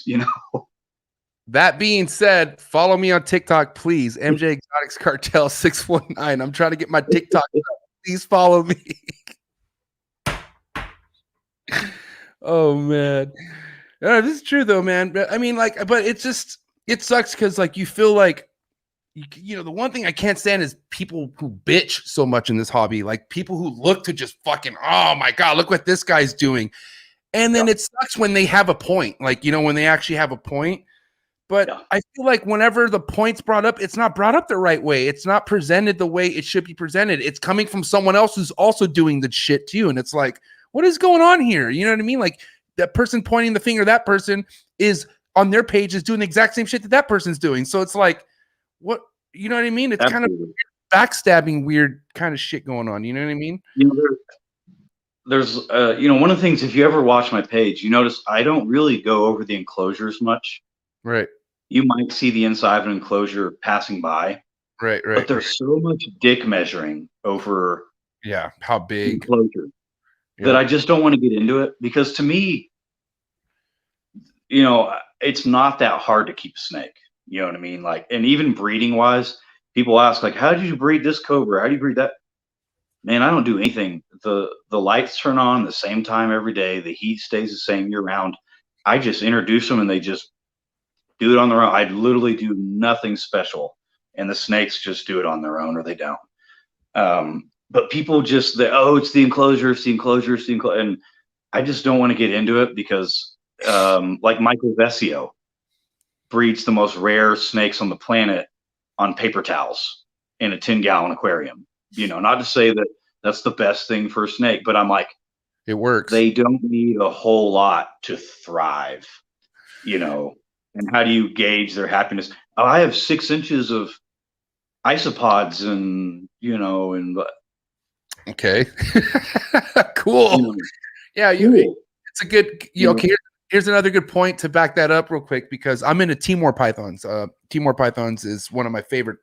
That being said, follow me on TikTok, please. mjexoticscartal 619. I'm trying to get my TikTok up. Please follow me. Oh man. No, this is true though, man. But I mean, like, but it sucks because like you feel like the one thing I can't stand is people who bitch so much in this hobby, like people who look to just fucking, oh my God, look what this guy's doing. And then it sucks when they have a point, like, when they actually have a point. But I feel like whenever the point's brought up, it's not brought up the right way. It's not presented the way it should be presented. It's coming from someone else who's also doing the shit too. And it's like, what is going on here? You know what I mean? Like that person pointing the finger, that person is on their page is doing the exact same shit that person's doing. So it's like, what, you know what I mean? It's kind of backstabbing, weird kind of shit going on. You know what I mean? There's one of the things, if you ever watch my page, you notice I don't really go over the enclosures much. Right. You might see the inside of an enclosure passing by. Right. But there's so much dick measuring over how big enclosure that I just don't want to get into it, because to me, it's not that hard to keep a snake. You know what I mean? Like, and even breeding wise, people ask like, how did you breed this cobra? How do you breed that? Man, I don't do anything. The lights turn on the same time every day. The heat stays the same year round. I just introduce them and they just do it on their own. I literally do nothing special, and the snakes just do it on their own, or they don't. But people just, it's the enclosure, and I just don't want to get into it because, like Michael Vesio breeds the most rare snakes on the planet on paper towels in a 10-gallon aquarium. Not to say that that's the best thing for a snake, but I'm like, it works. They don't need a whole lot to thrive, And how do you gauge their happiness? Oh, I have 6 inches of isopods and, okay. Cool. Yeah. It's a good, okay. Here's another good point to back that up real quick, because I'm into Timor pythons. Timor pythons is one of my favorite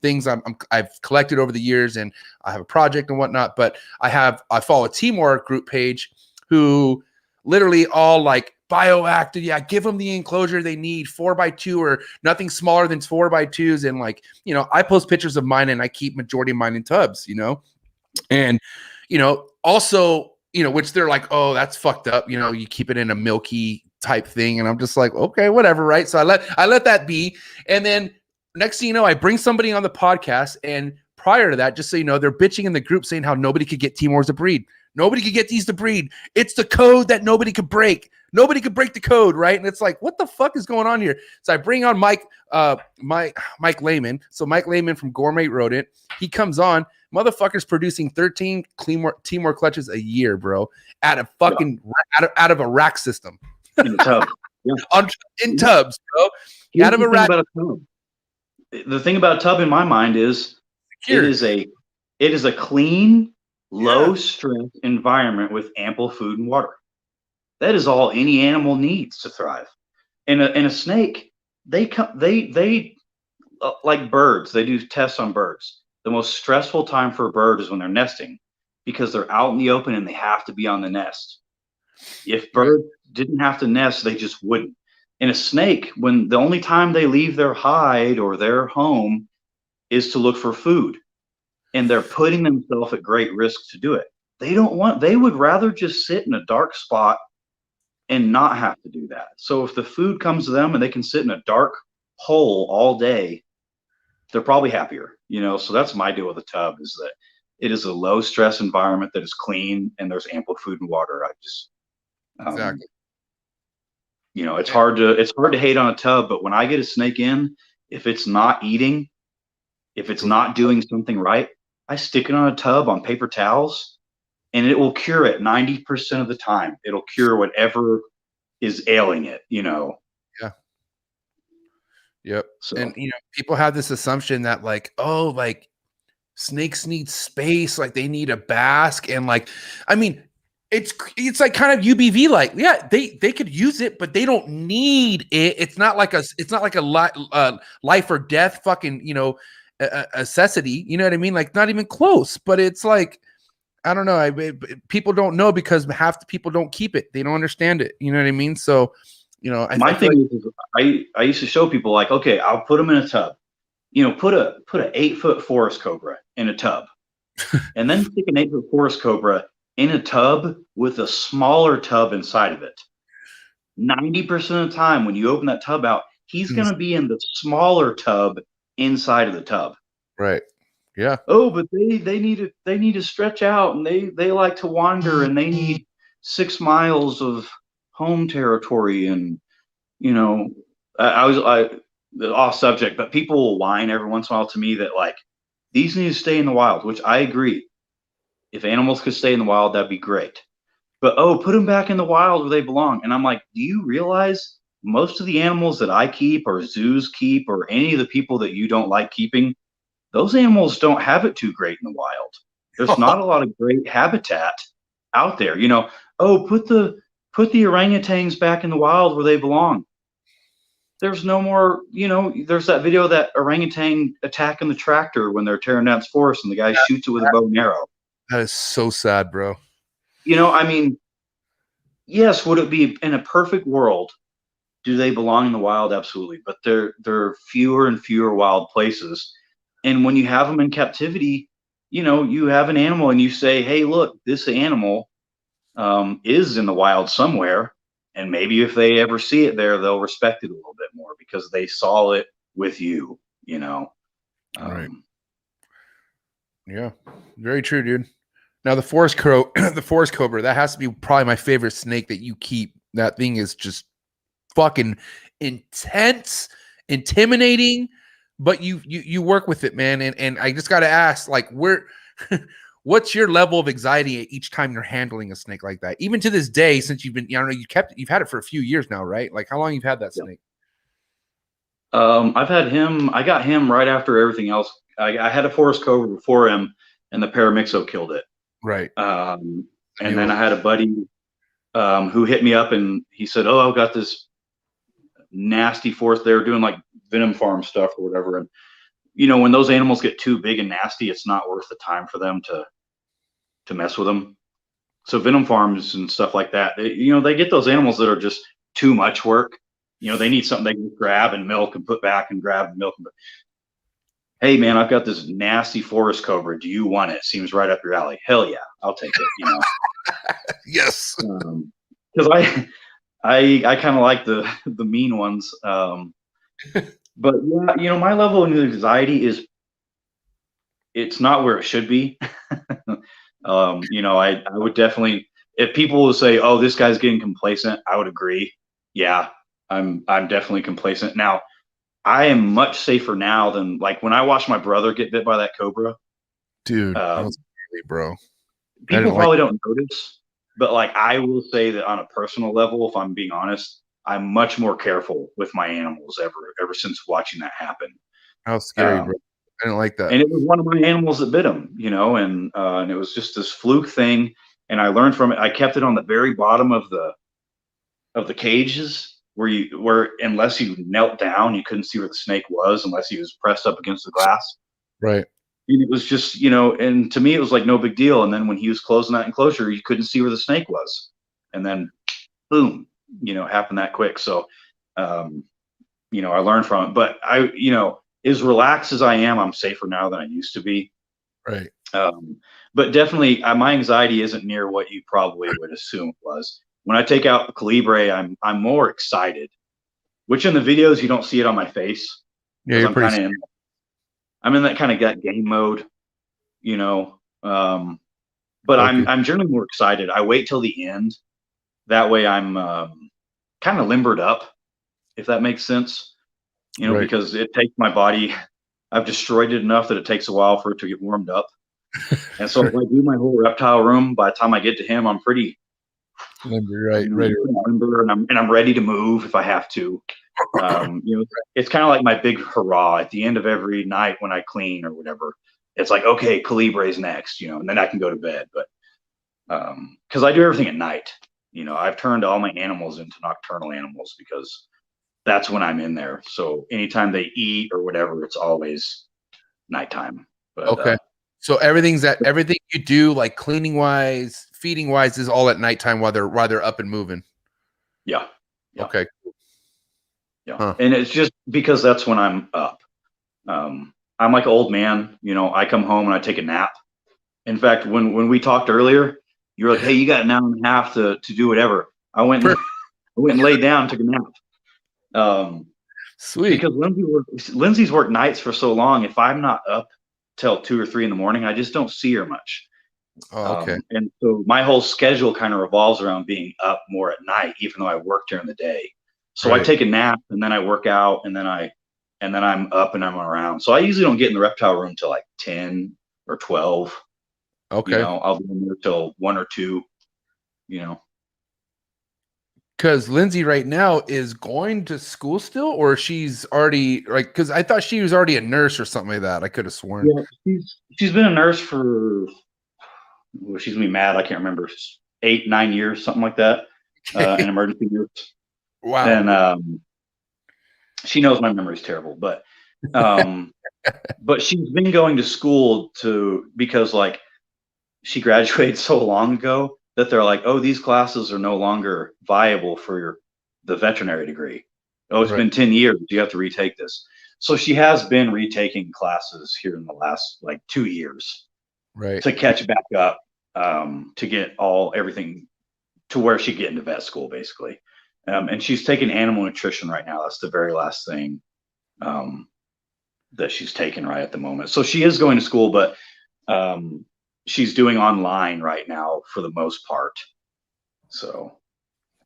things I've collected over the years, and I have a project and whatnot, but I follow a Timor group page who literally all like bioactive. Yeah. Give them the enclosure they need, 4x2 or nothing smaller than 4x2s. And like, I post pictures of mine and I keep majority of mine in tubs, and, also, which they're like, oh, that's fucked up. You keep it in a milky type thing. And I'm just like, okay, whatever. Right. So I let that be. And then next thing you know, I bring somebody on the podcast, and prior to that, just so you know, they're bitching in the group saying how nobody could get Timors to breed. Nobody could get these to breed. It's the code that nobody could break. Nobody could break the code, right? And it's like, what the fuck is going on here? So I bring on Mike Lehman. So Mike Lehman from Gourmet Rodent, he comes on. Motherfucker's producing 13 Timor clutches a year, bro, out of fucking out of a rack system. In a tub. Yeah. In tubs, bro. Out of a rack. The thing about a tub in my mind is it is a clean, low stress environment with ample food and water. That is all any animal needs to thrive. And a snake, they like birds. They do tests on birds. The most stressful time for a bird is when they're nesting, because they're out in the open and they have to be on the nest. If birds didn't have to nest, they just wouldn't. In a snake, when the only time they leave their hide or their home is to look for food, and they're putting themselves at great risk to do it. They would rather just sit in a dark spot and not have to do that. So if the food comes to them and they can sit in a dark hole all day, they're probably happier, So that's my deal with a tub, is that it is a low stress environment that is clean and there's ample food and water. I just, exactly. It's hard to hate on a tub, but when I get a snake in, if it's not eating, if it's not doing something right, I stick it on a tub on paper towels, and it will cure it 90% of the time. It'll cure whatever is ailing it, Yeah. Yep. So, and people have this assumption that like, oh, like snakes need space, like they need a bask, and like, I mean, it's like kind of UBV like. Yeah, they could use it, but they don't need it. It's not like a life or death fucking, you know, a necessity. You know what I mean? Like not even close. But it's like, I don't know. People don't know because half the people don't keep it. They don't understand it. You know what I mean? So, you know, My thing is, I used to show people like, okay, I'll put them in a tub. You know, put a 8-foot forest cobra in a tub, and then stick an 8-foot forest cobra in a tub with a smaller tub inside of it. 90% of the time, when you open that tub out, he's going to be in the smaller tub inside of the tub. Right. Yeah. Oh, but they need to stretch out, and they like to wander, and they need 6 miles of home territory. And you know, I was off subject, but people will whine every once in a while to me that like these need to stay in the wild, which I agree. If animals could stay in the wild, that'd be great. But put them back in the wild where they belong. And I'm like, do you realize most of the animals that I keep or zoos keep or any of the people that you don't like keeping, those animals don't have it too great in the wild. There's not a lot of great habitat out there. You know, put the orangutans back in the wild where they belong. There's no more, you know, there's that video of that orangutan attacking the tractor when they're tearing down its forest and the guy shoots it with a bow and arrow. That is so sad, bro. You know, I mean, yes, would it be in a perfect world? Do they belong in the wild? Absolutely. But there are fewer and fewer wild places. And when you have them in captivity, you know, you have an animal and you say, hey, look, this animal is in the wild somewhere. And maybe if they ever see it there, they'll respect it a little bit more because they saw it with you, you know. Right. Yeah, very true, dude. Now the forest cobra, that has to be probably my favorite snake that you keep. That thing is just fucking intense, intimidating, but you work with it, man. And I just got to ask, like, what's your level of anxiety each time you're handling a snake like that? Even to this day, since you've been, you've had it for a few years now, right? Like how long you've had that snake? I've had him. I got him right after everything else. I had a forest cobra before him, and the paramixo killed it. Right. And then I had a buddy who hit me up, and he said, "Oh, I've got this nasty forest." They were doing like venom farm stuff or whatever, and you know, when those animals get too big and nasty, it's not worth the time for them to mess with them. So venom farms and stuff like that, they get those animals that are just too much work. You know, they need something they can grab and milk and put back and grab and milk. Hey man, I've got this nasty forest cobra. Do you want it? Seems right up your alley. Hell yeah, I'll take it. You know. Yes. Because I kind of like the mean ones. But yeah, you know, my level of anxiety it's not where it should be. You know, I would definitely, if people will say, "Oh, this guy's getting complacent," I would agree. Yeah, I'm definitely complacent now. I am much safer now than like when I watched my brother get bit by that cobra. Dude, that was crazy, bro. People probably don't notice, but like I will say that on a personal level, if I'm being honest, I'm much more careful with my animals ever since watching that happen. How scary, bro. I didn't like that. And it was one of my animals that bit him, you know, and it was just this fluke thing. And I learned from it. I kept it on the very bottom of the cages where unless you knelt down, you couldn't see where the snake was unless he was pressed up against the glass. Right. And it was just, you know, and to me it was like no big deal. And then when he was closing that enclosure, you couldn't see where the snake was. And then boom, you know, it happened that quick. So you know, I learned from it. But you know, as relaxed as I am, I'm safer now than I used to be. Right. But definitely my anxiety isn't near what you probably would assume it was. When I take out the Calibre, I'm more excited, which in the videos you don't see it on my face. Yeah, you're I'm in that kind of gut game mode, you know. But okay. I'm generally more excited. I wait till the end. That way I'm kind of limbered up, if that makes sense. You know, right. Because it takes my body. I've destroyed it enough that it takes a while for it to get warmed up. And so if I do my whole reptile room, by the time I get to him, I'm pretty limber, right? Limber, and I'm ready to move if I have to. You know, it's kind of like my big hurrah at the end of every night when I clean or whatever. it's like, okay, Calibre's next, and then I can go to bed. But because I do everything at night, I've turned all my animals into nocturnal animals because that's when I'm in there. So anytime they eat or whatever, it's always nighttime. But Okay. So everything you do, like cleaning wise, feeding wise, is all at nighttime while they're up and moving. Yeah. Okay. Yeah. Huh. And it's just because that's when I'm up. I'm like an old man, I come home and I take a nap. In fact, when we talked earlier, you were like, hey, you got an hour and a half to do whatever. I went and laid down, took a nap. Sweet. Because Lindsay's worked nights for so long. If I'm not up till 2 or 3 in the morning, I just don't see her much. Oh, okay. And so my whole schedule kind of revolves around being up more at night, even though I work during the day. So I take a nap and then I work out and then I'm up and I'm around. So I usually don't get in the reptile room till like 10 or 12. Okay. I'll be in there till 1 or 2, Because Lindsay right now is going to school still, or she's already because I thought she was already a nurse or something like that. I could have sworn. Yeah, she's been a nurse for, she's gonna be mad. I can't remember, 8, 9 years, something like that. In emergency years. Wow. And she knows my memory's terrible, but but she's been going to school because like she graduated so long ago that they're like, oh, these classes are no longer viable for the veterinary degree. Oh, it's been 10 years. You have to retake this. So she has been retaking classes here in the last like 2 years, to catch back up, to get everything to where she get into vet school, basically. And she's taking animal nutrition right now. That's the very last thing that she's taking right at the moment. So she is going to school, but she's doing online right now for the most part. So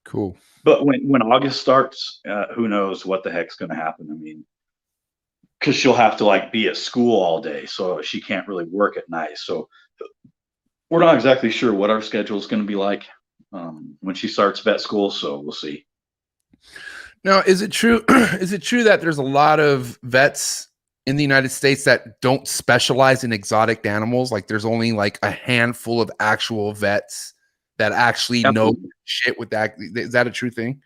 cool. But when August starts, who knows what the heck's going to happen? I mean, because she'll have to like be at school all day, so she can't really work at night. So we're not exactly sure what our schedule is going to be like when she starts vet school. So we'll see. Now, is it true? Is it true that there's a lot of vets in the United States that don't specialize in exotic animals? Like, there's only like a handful of actual vets that actually know shit with that. Is that a true thing?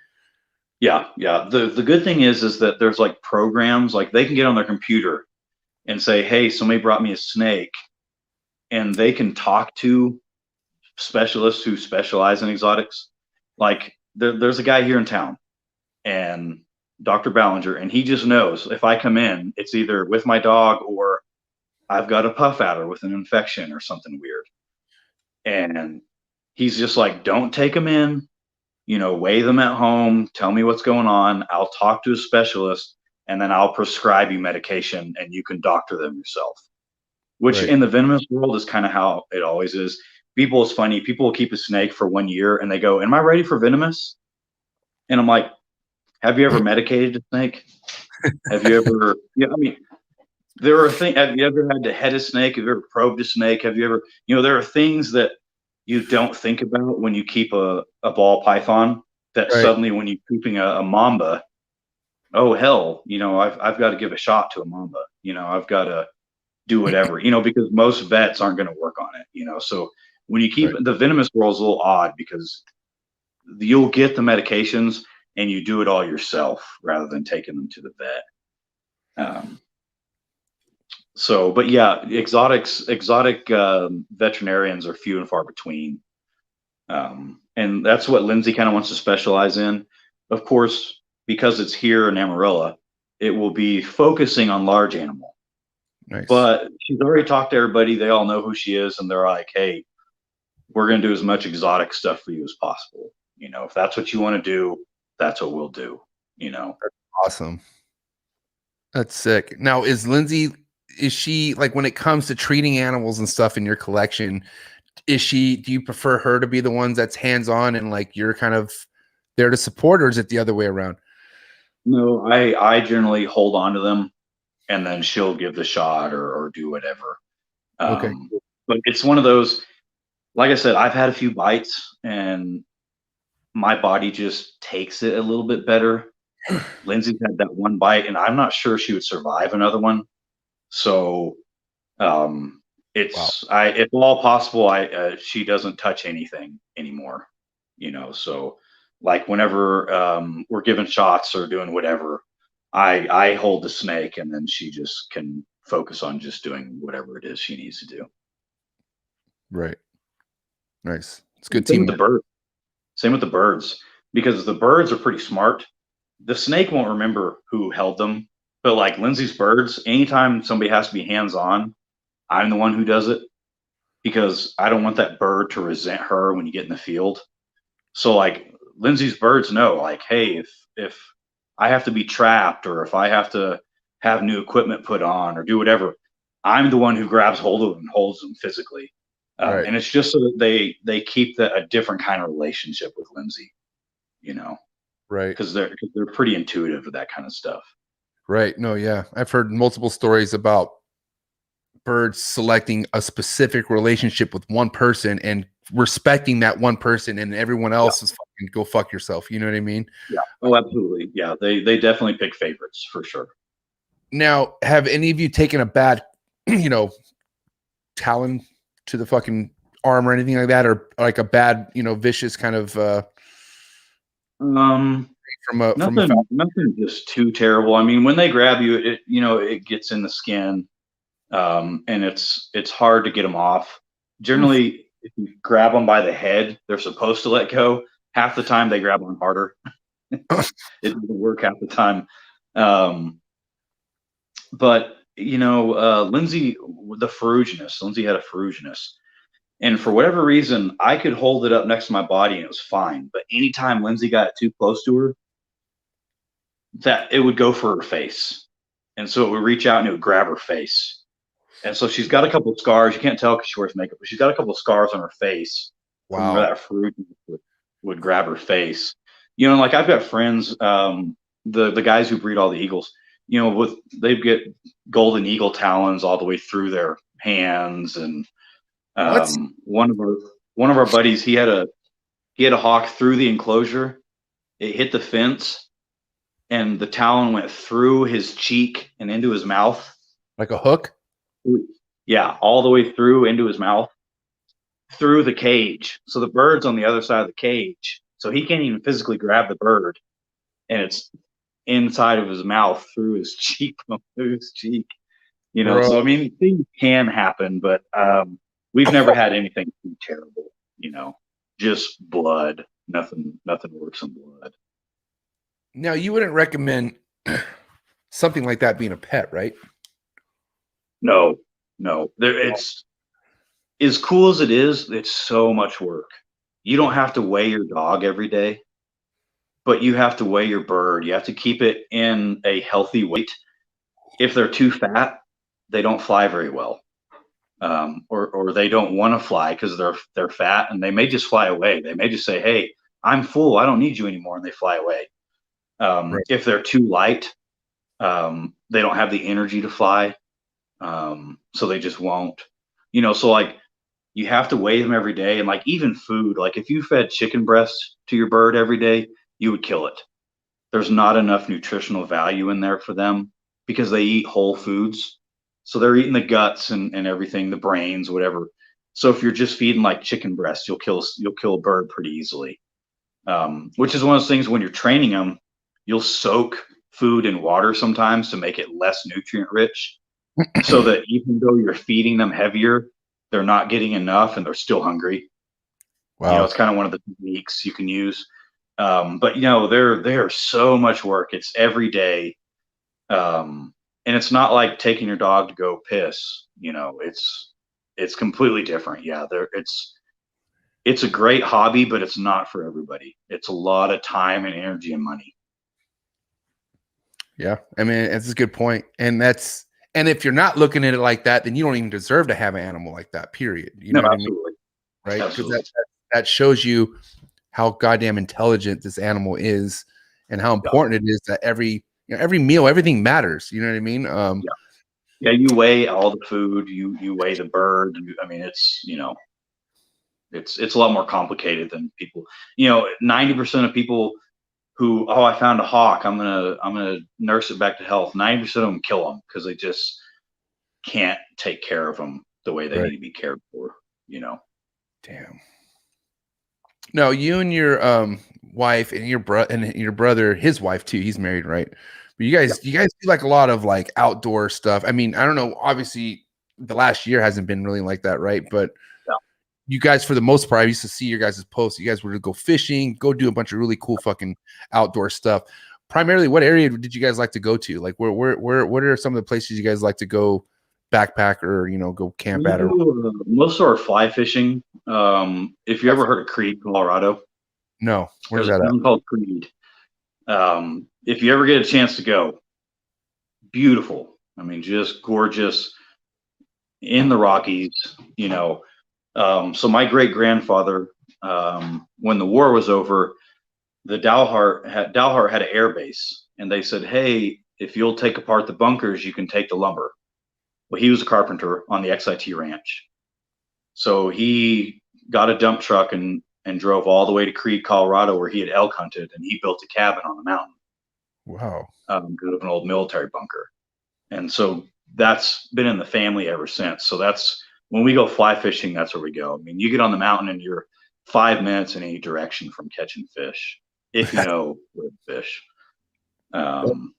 Yeah. The good thing is that there's like programs, like they can get on their computer and say, hey, somebody brought me a snake, and they can talk to specialists who specialize in exotics. Like there's a guy here in town, and Dr. Ballinger, and he just knows if I come in, it's either with my dog or I've got a puff adder with an infection or something weird. And he's just like, don't take them in, weigh them at home, tell me what's going on. I'll talk to a specialist, and then I'll prescribe you medication and you can doctor them yourself. Which in the venomous world is kind of how it always is. It's funny. People will keep a snake for 1 year and they go, am I ready for venomous? And I'm like, have you ever medicated a snake? Have you ever, I mean, there are things, have you ever had to head a snake? Have you ever probed a snake? Have you ever, there are things that you don't think about when you keep a ball python that suddenly when you're keeping a mamba, oh, hell, I've got to give a shot to a mamba. I've got to do whatever, because most vets aren't going to work on it, so when you keep the venomous world is a little odd because you'll get the medications and you do it all yourself rather than taking them to the vet. But yeah, exotic veterinarians are few and far between. And that's what Lindsay kind of wants to specialize in. Of course, because it's here in Amarillo, it will be focusing on large animal. Nice. But she's already talked to everybody. They all know who she is. And they're like, hey, we're going to do as much exotic stuff for you as possible. If that's what you want to do, that's what we'll do. That's awesome. That's sick. Now, is she like, when it comes to treating animals and stuff in your collection, do you prefer her to be the ones that's hands-on and like you're kind of there to support, or is it the other way around? No, I generally hold on to them and then she'll give the shot or do whatever. Okay. But it's one of those, like I said, I've had a few bites and my body just takes it a little bit better. Lindsay's had that one bite and I'm not sure she would survive another one. So If all possible, she doesn't touch anything anymore, so like whenever we're giving shots or doing whatever, I hold the snake and then she just can focus on just doing whatever it is she needs to do. Right. Nice. It's good Same team. with the bird. Same with the birds, because the birds are pretty smart. The snake won't remember who held them, but like Lindsay's birds, anytime somebody has to be hands-on, I'm the one who does it, because I don't want that bird to resent her when you get in the field. So like Lindsay's birds know, like, hey, if I have to be trapped or if I have to have new equipment put on or do whatever, I'm the one who grabs hold of them and holds them physically. Right. And it's just so that they keep a different kind of relationship with Lindsay, Right. because they're pretty intuitive with that kind of stuff. Right. No, yeah. I've heard multiple stories about birds selecting a specific relationship with one person and respecting that one person, and everyone else is fucking go fuck yourself. You know what I mean? Yeah. Oh, absolutely. Yeah. They definitely pick favorites for sure. Now, have any of you taken a bad, talon to the fucking arm or anything like that, or like a bad, vicious kind of nothing just too terrible. I mean, when they grab you, it gets in the skin, and it's hard to get them off. Generally, if you grab them by the head, they're supposed to let go. Half the time, they grab on harder. It doesn't work half the time. But Lindsay, the ferruginous. Lindsay had a ferruginous. And for whatever reason, I could hold it up next to my body and it was fine. But anytime Lindsay got too close to her, that it would go for her face. And so it would reach out and it would grab her face. And so she's got a couple of scars. You can't tell because she wears makeup, but she's got a couple of scars on her face. Wow. From where that fruit would grab her face. Like I've got friends, the guys who breed all the eagles, they get golden eagle talons all the way through their hands. And one of our buddies, he had a hawk through the enclosure. It hit the fence, and the talon went through his cheek and into his mouth. Like a hook? Yeah, all the way through into his mouth, through the cage. So the bird's on the other side of the cage. So he can't even physically grab the bird, and it's inside of his mouth through his cheek. So I mean, things can happen, but we've never had anything too terrible. Just blood. Nothing worse than blood. Now, you wouldn't recommend something like that being a pet, right? No. It's as cool as it is. It's so much work. You don't have to weigh your dog every day, but you have to weigh your bird. You have to keep it in a healthy weight. If they're too fat, they don't fly very well, or they don't want to fly because they're fat, and they may just fly away. They may just say, "Hey, I'm full. I don't need you anymore," and they fly away. Right. If they're too light, they don't have the energy to fly, so they just won't. So like you have to weigh them every day, and like even food. Like if you fed chicken breasts to your bird every day, you would kill it. There's not enough nutritional value in there for them because they eat whole foods. So they're eating the guts and everything, the brains, whatever. So if you're just feeding like chicken breasts, you'll kill a bird pretty easily. Which is one of those things when you're training them, you'll soak food in water sometimes to make it less nutrient rich, so that even though you're feeding them heavier, they're not getting enough and they're still hungry. Wow. It's kind of one of the techniques you can use. But they're so much work. It's every day. And it's not like taking your dog to go piss, it's completely different. Yeah. It's a great hobby, but it's not for everybody. It's a lot of time and energy and money. Yeah. I mean, that's a good point. And if you're not looking at it like that, then you don't even deserve to have an animal like that, period. You know what absolutely. I mean? Right. Absolutely. Because that shows you how goddamn intelligent this animal is and how important it is that every meal, everything matters. You know what I mean? Yeah. You weigh all the food, you weigh the bird. I mean, it's a lot more complicated than people, 90% of people who, I found a hawk, I'm gonna nurse it back to health. 90% of them kill them because they just can't take care of them the way they Right. need to be cared for, you know. Damn. No, you and your wife and your brother, his wife too. He's married, right? But you guys do like a lot of like outdoor stuff. I mean, I don't know. Obviously, the last year hasn't been really like that, right? But Yeah. you guys, for the most part, I used to see your guys' posts. You guys were to go fishing, go do a bunch of really cool fucking outdoor stuff. Primarily, what area did you guys like to go to? Like, what are some of the places you guys like to go backpack or go camp at? Or Most of our fly fishing. If you ever heard of Creed, Colorado, no, where's there's that a at? town called Creed. If you ever get a chance to go, beautiful. I mean, just gorgeous in the Rockies. So my great grandfather, when the war was over, the Dalhart had an air base, and they said, "Hey, if you'll take apart the bunkers, you can take the lumber." Well, he was a carpenter on the XIT ranch, so he got a dump truck and drove all the way to Creed, Colorado, where he had elk hunted, and he built a cabin on the mountain. Wow. Out of an old military bunker, and so that's been in the family ever since. So that's when we go fly fishing. That's where we go. I mean, you get on the mountain and you're 5 minutes in any direction from catching fish, if you know where to fish. And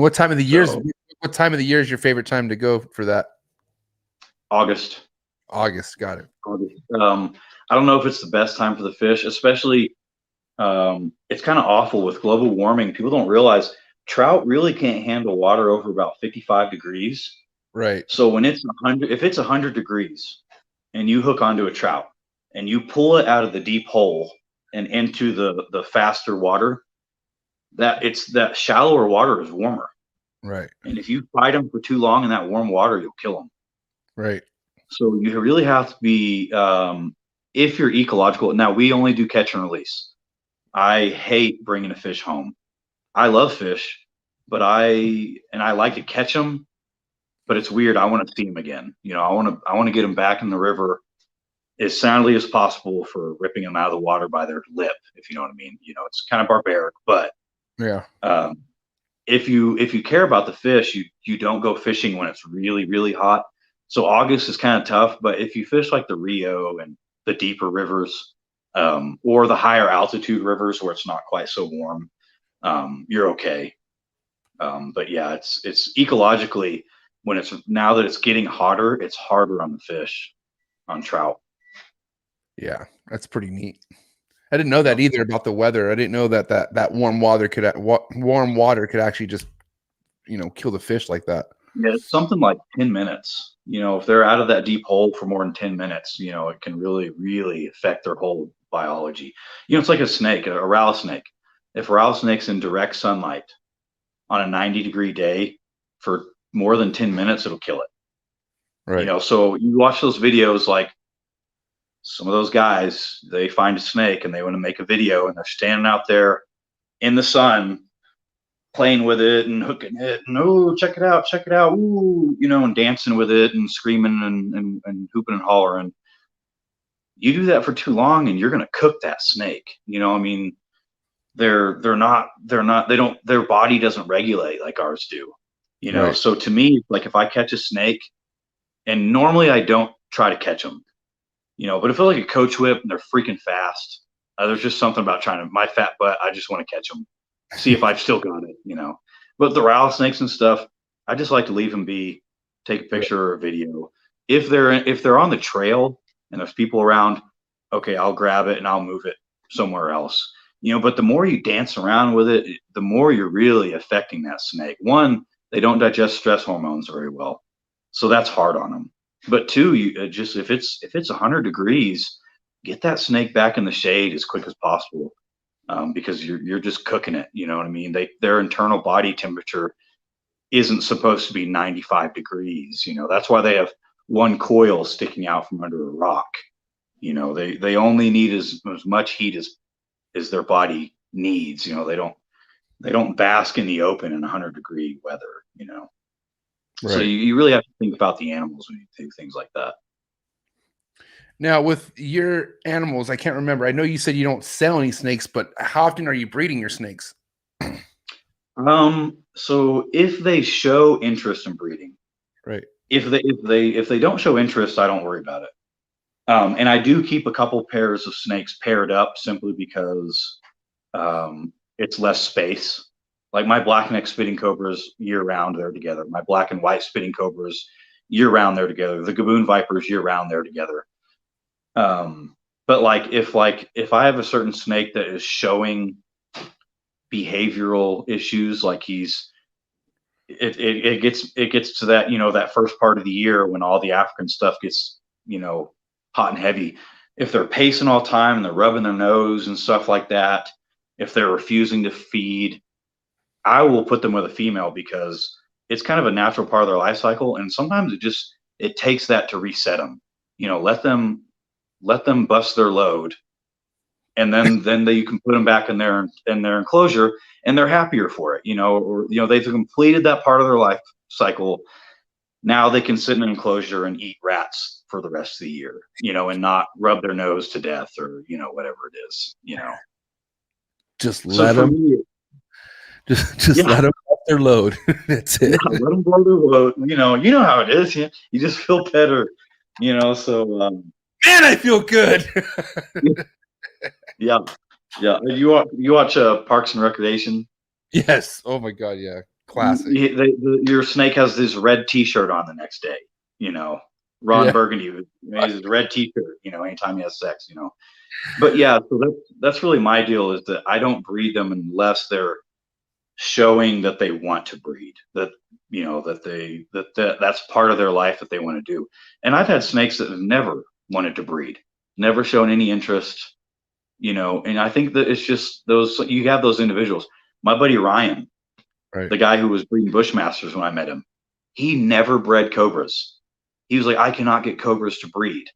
what time of the year is your favorite time to go for that? August. Got it. August. I don't know if it's the best time for the fish, especially. It's kind of awful with global warming. People don't realize trout really can't handle water over about 55 degrees. Right. So when it's 100, if it's 100 degrees and you hook onto a trout and you pull it out of the deep hole and into the faster water, that shallower water is warmer. Right. And if you fight them for too long in that warm water, you'll kill them. Right. So you really have to be, if you're ecological. Now we only do catch and release. I hate bringing a fish home. I love fish, but I like to catch them, but it's weird. I want to see them again. I want to get them back in the river as soundly as possible for ripping them out of the water by their lip, if you know what I mean. It's kind of barbaric, but yeah. If you care about the fish, you don't go fishing when it's really, really hot. So August is kind of tough, but if you fish like the Rio and the deeper rivers, or the higher altitude rivers where it's not quite so warm, you're okay. But yeah, it's ecologically, now that it's getting hotter, it's harder on the fish, on trout. Yeah, that's pretty neat. I didn't know that either about the weather. I didn't know that warm water could actually just kill the fish like that. Yeah, it's something like 10 minutes. If they're out of that deep hole for more than 10 minutes, it can really, really affect their whole biology. It's like a snake, a rattlesnake. If a rattlesnake's in direct sunlight on a 90-degree day for more than 10 minutes, it'll kill it. Right. So you watch those videos, like some of those guys, they find a snake and they want to make a video, and they're standing out there in the sun playing with it and hooking it, and check it out, ooh, and dancing with it and screaming and hooping and hollering. You do that for too long and you're going to cook that snake. I mean, their body doesn't regulate like ours do. Right. So to me, like if I catch a snake, and normally I don't try to catch them, but if it's like a coach whip and they're freaking fast, there's just something about my fat butt, I just want to catch them, see if I've still got it, But the rattlesnakes and stuff, I just like to leave them be, take a picture or a video. If they're on the trail and there's people around, okay, I'll grab it and I'll move it somewhere else. But the more you dance around with it, the more you're really affecting that snake. One, they don't digest stress hormones very well, so that's hard on them. But two, you just if it's 100 degrees, get that snake back in the shade as quick as possible, because you're just cooking it. You know what I mean? Their internal body temperature isn't supposed to be 95 degrees. That's why they have one coil sticking out from under a rock. They only need as much heat as their body needs. They don't bask in the open in 100-degree weather. Right. So you really have to think about the animals when you do things like that. Now, with your animals, I can't remember. I know you said you don't sell any snakes, but how often are you breeding your snakes? So if they show interest in breeding, Right. If they don't show interest, I don't worry about it. And I do keep a couple pairs of snakes paired up simply because it's less space. Like my black neck spitting cobras year round, they're together. My black and white spitting cobras year round, they're together. The gaboon vipers year round, they're together. But if I have a certain snake that is showing behavioral issues, like it gets to that, that first part of the year when all the African stuff gets, hot and heavy. If they're pacing all the time and they're rubbing their nose and stuff like that, if they're refusing to feed, I will put them with a female because it's kind of a natural part of their life cycle. And sometimes it takes that to reset them, let them bust their load. And then you can put them back in their enclosure and they're happier for it, or they've completed that part of their life cycle. Now they can sit in an enclosure and eat rats for the rest of the year, and not rub their nose to death or, whatever it is, Just let them, let them off their load. That's it. Yeah, let them blow their load. You know how it is. You just feel better, so, man, I feel good. Yeah. You watch Parks and Recreation? Yes. Oh my God. Yeah. Classic. Your snake has this red T-shirt on the next day. Ron Burgundy has his red T-shirt. Anytime he has sex. But yeah, so that's really my deal, is that I don't breed them unless they're showing that they want to breed. That's part of their life that they want to do. And I've had snakes that have never wanted to breed, never shown any interest. And I think that it's just you have those individuals. My buddy Ryan, right, the guy who was breeding Bushmasters when I met him, he never bred cobras. He was like, I cannot get cobras to breed.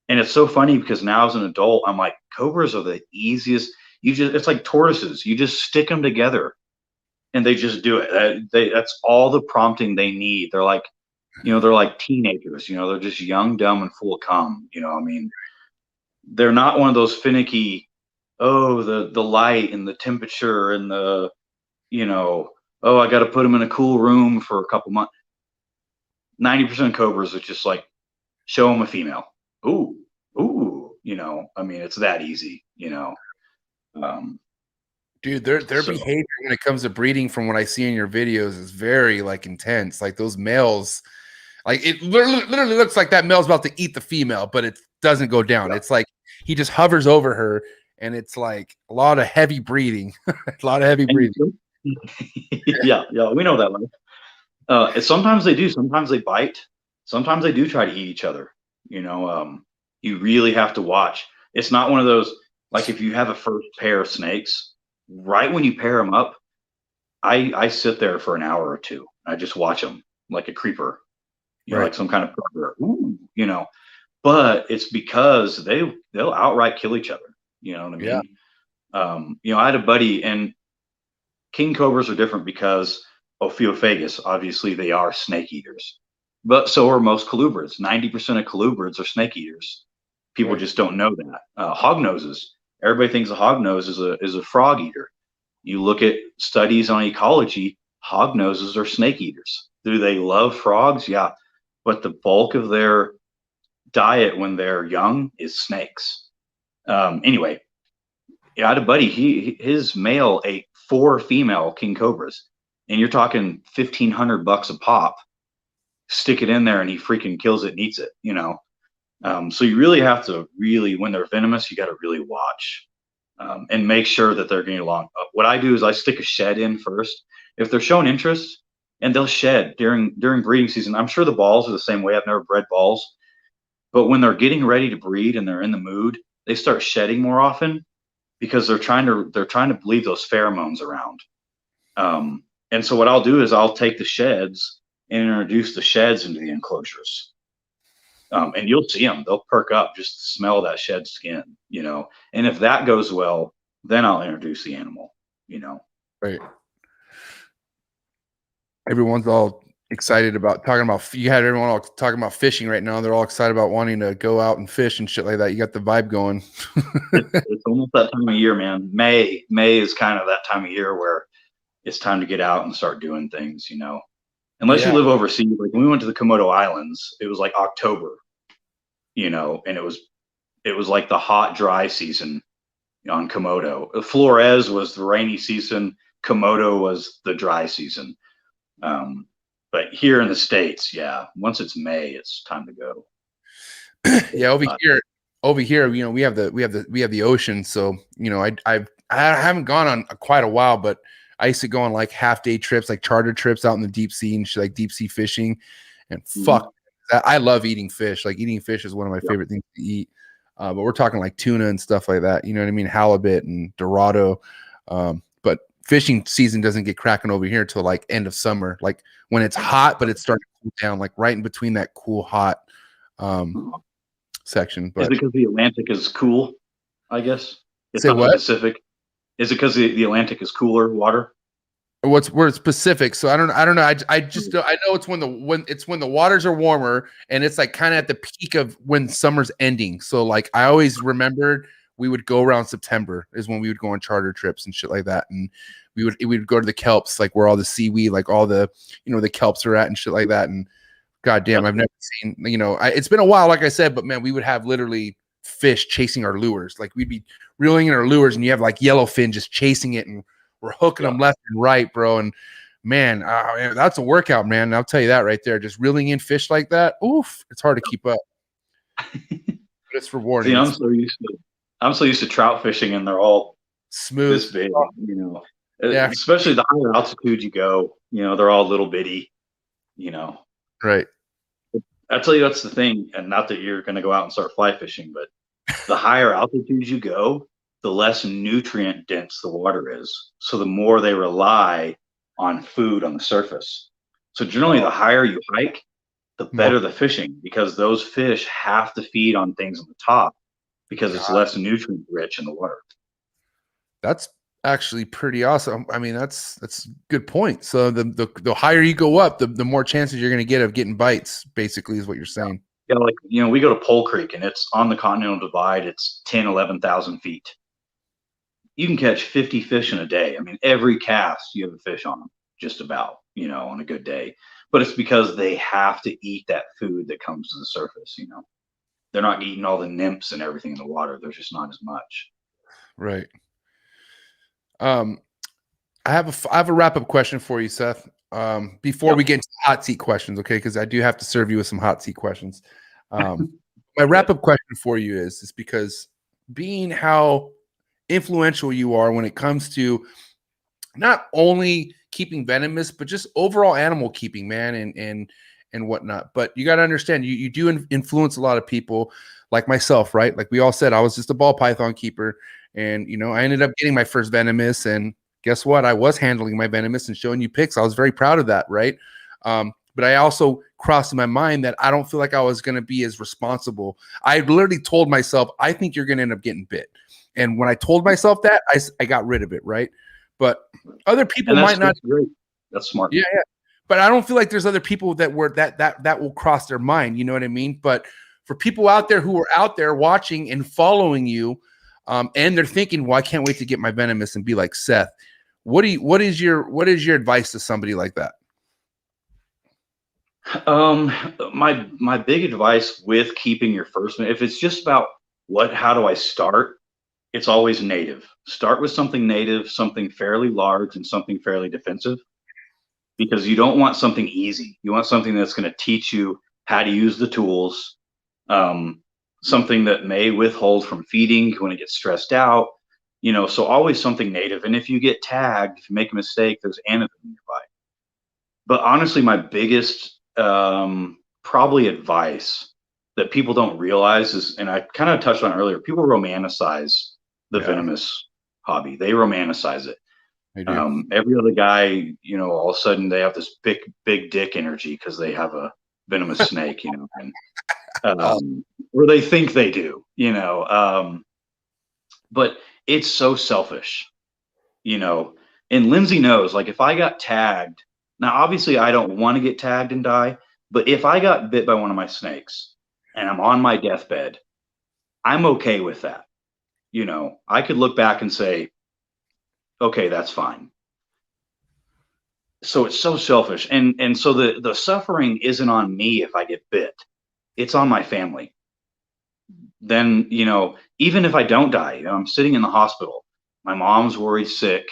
And it's so funny because now as an adult, I'm like, cobras are the easiest. It's like tortoises. You just stick them together and they just do it. That's all the prompting they need. They're like, they're like teenagers, they're just young, dumb, and full of cum. They're not one of those finicky, the light and the temperature and the, I got to put them in a cool room for a couple months. 90% of cobras are just like, show them a female. Ooh, it's that easy, Dude, their behavior when it comes to breeding, from what I see in your videos, is very intense. Like those males, like it literally looks like that male's about to eat the female, but it doesn't go down. Yeah. It's like he just hovers over her, and it's like a lot of heavy breathing. Yeah, we know that one. Sometimes they do. Sometimes they bite. Sometimes they do try to eat each other. You really have to watch. It's not one of those, like if you have a first pair of snakes, right when you pair them up, I sit there for an hour or two. I just watch them like a creeper, right, like some kind of predator. But it's because they'll outright kill each other. You know what I mean? Yeah. I had a buddy, and king cobras are different because Ophiophagus, obviously they are snake eaters, but so are most colubrids. 90% of colubrids are snake eaters. People just don't know that. Hognoses. Everybody thinks a hognose is a frog eater. You look at studies on ecology, hognoses are snake eaters. Do they love frogs? Yeah. But the bulk of their diet when they're young is snakes. Anyway, I had a buddy, his male ate 4 female king cobras, and you're talking $1,500 a pop. Stick it in there and he freaking kills it and eats it, So you really have to when they're venomous, you got to really watch and make sure that they're getting along. What I do is I stick a shed in first. If they're showing interest, and they'll shed during breeding season. I'm sure the balls are the same way. I've never bred balls, but when they're getting ready to breed and they're in the mood, they start shedding more often because they're trying to leave those pheromones around. And so what I'll do is I'll take the sheds and introduce the sheds into the enclosures. And you'll see them, they'll perk up just to smell that shed skin, and if that goes well, then I'll introduce the animal, Right. Everyone's all excited about you had everyone all talking about fishing right now. They're all excited about wanting to go out and fish and shit like that. You got the vibe going. It's almost that time of year, man. May is kind of that time of year where it's time to get out and start doing things, Unless you Yeah. live overseas, like when we went to the Komodo Islands, it was like October, and it was like the hot, dry season on Komodo. Flores was the rainy season. Komodo was the dry season. But here in the States, yeah, once it's May, it's time to go. Yeah, over here, we have the ocean. So, I haven't gone on quite a while, but I used to go on like half day trips, like charter trips out in the deep sea and shit, like deep sea fishing. And fuck, I love eating fish. Like eating fish is one of my favorite things to eat. But we're talking like tuna and stuff like that. You know what I mean? Halibut and Dorado. But fishing season doesn't get cracking over here until like end of summer, like when it's hot, but it's starting to cool down, like right in between that cool hot section. But is it because the Atlantic is cool? I guess it's say not what? the Pacific. Is it because the Atlantic is cooler water? Where it's Pacific, so I don't know. I just I know it's when the waters are warmer and it's like kind of at the peak of when summer's ending. So like I always remembered we would go around September is when we would go on charter trips and shit like that, and we would go to the kelps, like where all the seaweed, like all the the kelps are at and shit like that. And goddamn, I've never seen it's been a while, like I said, but man, we would have literally fish chasing our lures. Like we'd be reeling in our lures, and you have like yellowfin just chasing it, and we're hooking them left and right, bro. And man, that's a workout, man. I'll tell you that right there. Just reeling in fish like that, oof, it's hard to keep up. But it's rewarding. See, I'm so used to trout fishing, and they're all Smooth, this big, Yeah. Especially the higher altitude you go, they're all little bitty, Right. I tell you, that's the thing, and not that you're going to go out and start fly fishing, but the higher altitudes you go, the less nutrient dense the water is. So the more they rely on food on the surface. So generally, the higher you hike, the better the fishing, because those fish have to feed on things on the top because it's less nutrient rich in the water. That's actually pretty awesome. I mean, that's a good point. So the higher you go up, the more chances you're going to get of getting bites, basically, is what you're saying. Yeah, like, we go to Pole Creek, and it's on the Continental Divide. It's 10, 11,000 feet. You can catch 50 fish in a day. I mean, every cast you have a fish on them, just about, on a good day. But it's because they have to eat that food that comes to the surface, They're not eating all the nymphs and everything in the water. There's just not as much. Right. I have a wrap-up question for you, Seth. Before we get into hot seat questions, okay? Because I do have to serve you with some hot seat questions. My wrap-up question for you is because being how influential you are when it comes to not only keeping Venomous, but just overall animal keeping, man, and whatnot. But you got to understand, you do influence a lot of people, like myself, right? Like we all said, I was just a ball python keeper, and I ended up getting my first Venomous, and guess what? I was handling my Venomous and showing you pics. I was very proud of that, right? But I also crossed in my mind that I don't feel like I was going to be as responsible. I literally told myself, I think you're going to end up getting bit. And when I told myself that, I got rid of it, right? But other people might not. That's great. That's smart. Yeah. But I don't feel like there's other people that were that will cross their mind. You know what I mean? But for people out there who are out there watching and following you, and they're thinking, well, I can't wait to get my Venomous and be like Seth. What is your advice to somebody like that? My big advice with keeping your first, if it's just about how do I start? It's always native. Start with something native, something fairly large, and something fairly defensive, because you don't want something easy. You want something that's going to teach you how to use the tools, something that may withhold from feeding when it gets stressed out, so always something native. And if you get tagged, if you make a mistake, there's antidote nearby. But honestly, my biggest probably advice that people don't realize is, and I kind of touched on earlier, people romanticize the Venomous hobby. They romanticize it. Every other guy, all of a sudden they have this big dick energy because they have a venomous snake, and or they think they do, but it's so selfish, and Lindsay knows, like, if I got tagged, now obviously I don't want to get tagged and die, but if I got bit by one of my snakes and I'm on my deathbed, I'm okay with that. I could look back and say, okay, that's fine. So it's so selfish, and so the suffering isn't on me if I get bit. It's on my family. Then, even if I don't die, I'm sitting in the hospital. My mom's worried sick.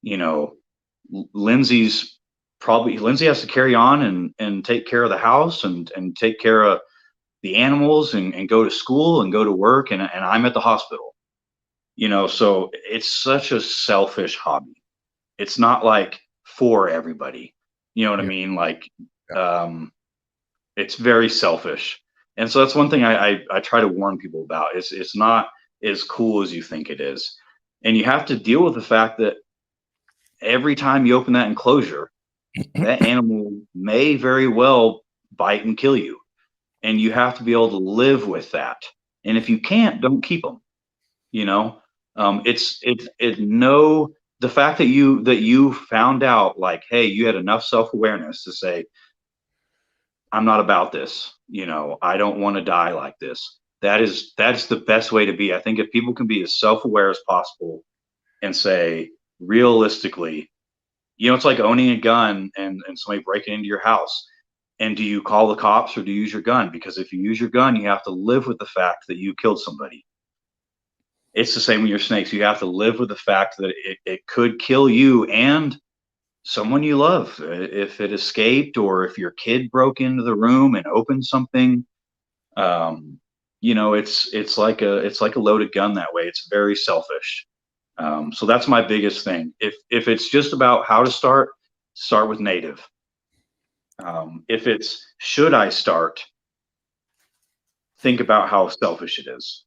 You know, Lindsay has to carry on and take care of the house and take care of the animals and go to school and go to work, and I'm at the hospital. So it's such a selfish hobby. It's not like for everybody. You know what I Yeah. mean? Like, it's very selfish. And so that's one thing I try to warn people about. It's not as cool as you think it is. And you have to deal with the fact that every time you open that enclosure, that animal may very well bite and kill you. And you have to be able to live with that. And if you can't, don't keep them. The fact that you found out, like, hey, you had enough self-awareness to say, I'm not about this. I don't want to die like this. That's the best way to be. I think if people can be as self-aware as possible and say, realistically, it's like owning a gun and somebody breaking into your house. And do you call the cops or do you use your gun? Because if you use your gun, you have to live with the fact that you killed somebody. It's the same with your snakes. You have to live with the fact that it could kill you and someone you love. If it escaped, or if your kid broke into the room and opened something, it's like a loaded gun that way. It's very selfish. So that's my biggest thing. If it's just about how to start with native. If it's should I start, think about how selfish it is.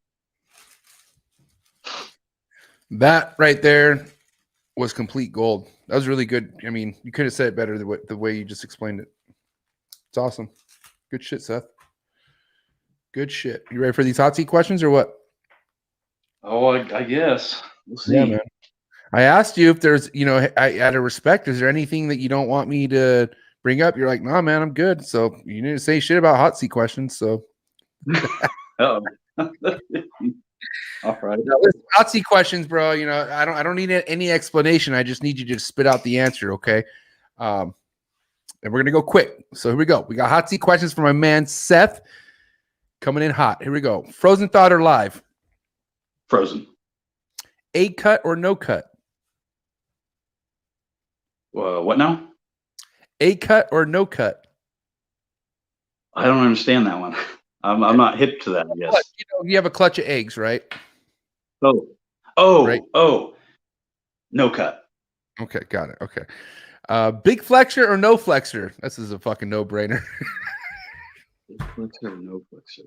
That right there was complete gold. That was really good. I mean, you could have said it better the way you just explained it. It's awesome. Good shit, Seth. Good shit. You ready for these hot seat questions or what? Oh, I guess. We'll see. Yeah, man. I asked you if there's, out of respect, is there anything that you don't want me to bring up? You're like, nah, man, I'm good. So you need to say shit about hot seat questions. So. Oh. All right. Now, listen, hot seat questions, bro. I don't need any explanation. I just need you to spit out the answer, okay? And we're gonna go quick. So here we go. We got hot seat questions from my man Seth coming in hot. Here we go. Frozen thought or live? Frozen. A cut or no cut? What now? A cut or no cut? I don't understand that one. I'm not hip to that, I guess. You have a clutch of eggs, right? Oh, Right. No cut. Okay, got it. Okay. Big flexor or no flexor? This is a fucking no-brainer. Flexor or no flexor?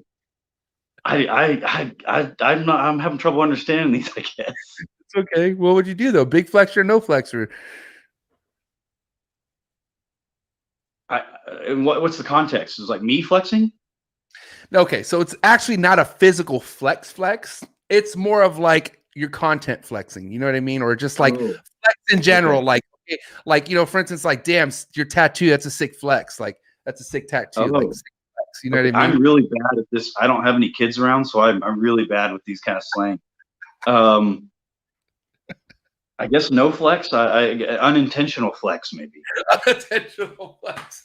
I'm having trouble understanding these, I guess. It's okay. What would you do though? Big flexor or no flexor? What's the context? Is it like me flexing? Okay, so it's actually not a physical flex. It's more of like your content flexing. You know what I mean? Or just like flex in general. Okay. Like for instance, like, damn, your tattoo, that's a sick flex. Like, that's a sick tattoo. Like, sick flex. You know what I mean? I'm really bad at this. I don't have any kids around, so I'm really bad with these kind of slang. I guess no flex. I unintentional flex, maybe. Unintentional flex.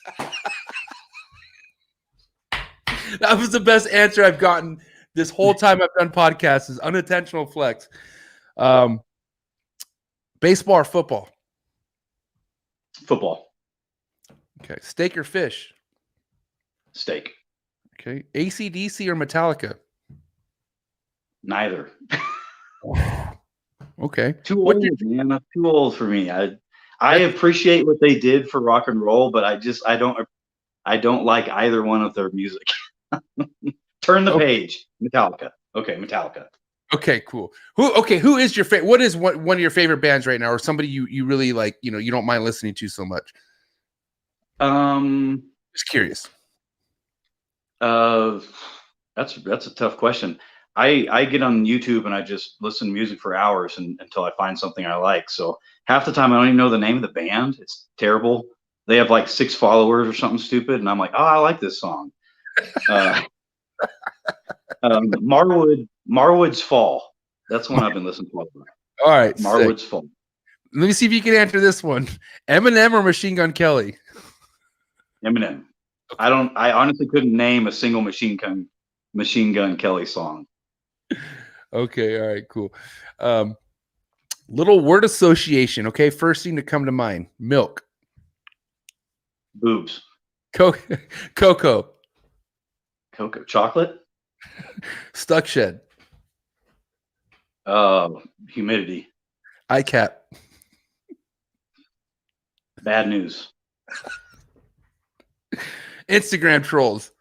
That was the best answer I've gotten this whole time I've done podcasts, is unintentional flex. Baseball or football? Football. Okay. Steak or fish? Steak. Okay. AC/DC or Metallica? Neither. Okay. Too old, man. That's too old for me. I appreciate what they did for rock and roll, but I don't like either one of their music. Turn the page. Metallica. Okay, Metallica. Okay, cool. Who is your favorite? What is one of your favorite bands right now, or somebody you really like? You don't mind listening to so much. Just curious. That's a tough question. I get on YouTube and I just listen to music for hours until I find something I like. So half the time I don't even know the name of the band. It's terrible. They have like 6 followers or something stupid, and I'm like, oh, I like this song. Marwood's Fall. That's one I've been listening to. All right, Marwood's Fall. Let me see if you can answer this one. Eminem or Machine Gun Kelly? Eminem. I honestly couldn't name a single Machine Gun Kelly song. Okay, all right, cool. Little word association. Okay, first thing to come to mind: milk, Boobs. cocoa, Chocolate. stuck shed, Humidity. ICAP, Bad news. Instagram trolls.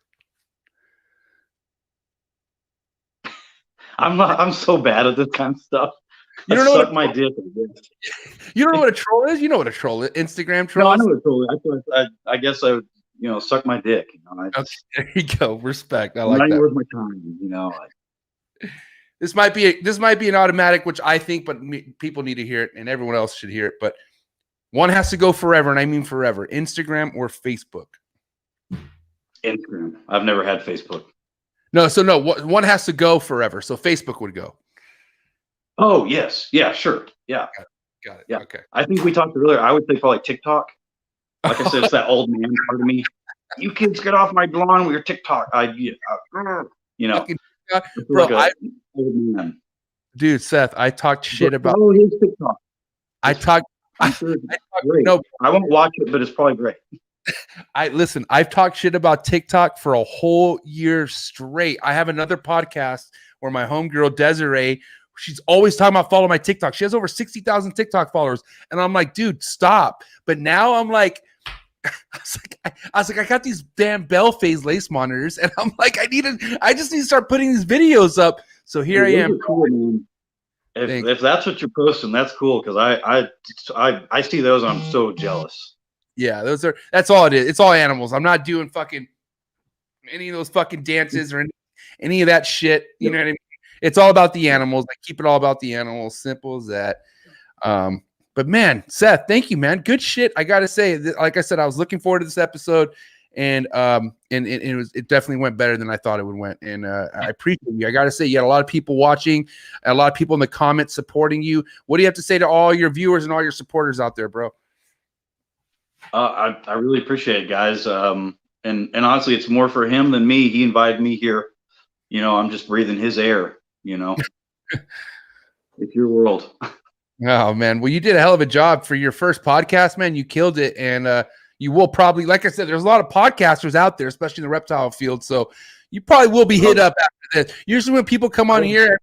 I'm so bad at this kind of stuff. You don't know what suck my dick. You don't know what a troll is? You know what a troll is? Instagram No, trolls. I know what a troll is. I guess I would, suck my dick. Okay, there you go. Respect. I I'm like not that. worth my time. This might be an automatic, which I think, but people need to hear it, and everyone else should hear it. But one has to go forever, and I mean forever. Instagram or Facebook? Instagram. I've never had Facebook. No, one has to go forever. So Facebook would go. Oh yes, yeah, sure, yeah, got it. Yeah. Okay. I think we talked earlier. I would say probably TikTok. Like I said, it's that old man part of me. You kids get off my lawn with your TikTok. Bro, like old man. Dude, Seth, I talked shit about. Oh, his TikTok. I talked. Great. No, I won't watch it, but it's probably great. Listen, I've talked shit about TikTok for a whole year straight. I have another podcast where my homegirl Desiree, she's always talking about follow my TikTok. She has over 60,000 TikTok followers. And I'm like, dude, stop. But now I'm like, I got these damn Bell Phase lace monitors, and I'm like, I just need to start putting these videos up. So here I am. Cool, man. If that's what you're posting, that's cool, because I see those and I'm so jealous. Yeah, that's all it is. It's all animals. I'm not doing fucking any of those fucking dances or any of that shit. You know what I mean? It's all about the animals. I keep it all about the animals. Simple as that. But man, Seth, thank you, man. Good shit. I gotta say, like I said, I was looking forward to this episode, and it definitely went better than I thought it would went. And I appreciate you. I gotta say, you had a lot of people watching, a lot of people in the comments supporting you. What do you have to say to all your viewers and all your supporters out there, bro? I really appreciate it, guys. And honestly, it's more for him than me. He invited me here. I'm just breathing his air. It's your world. Oh man, well, you did a hell of a job for your first podcast, man. You killed it, and you will probably, like I said, there's a lot of podcasters out there, especially in the reptile field. So you probably will be hit up after this. Usually, when people come on here,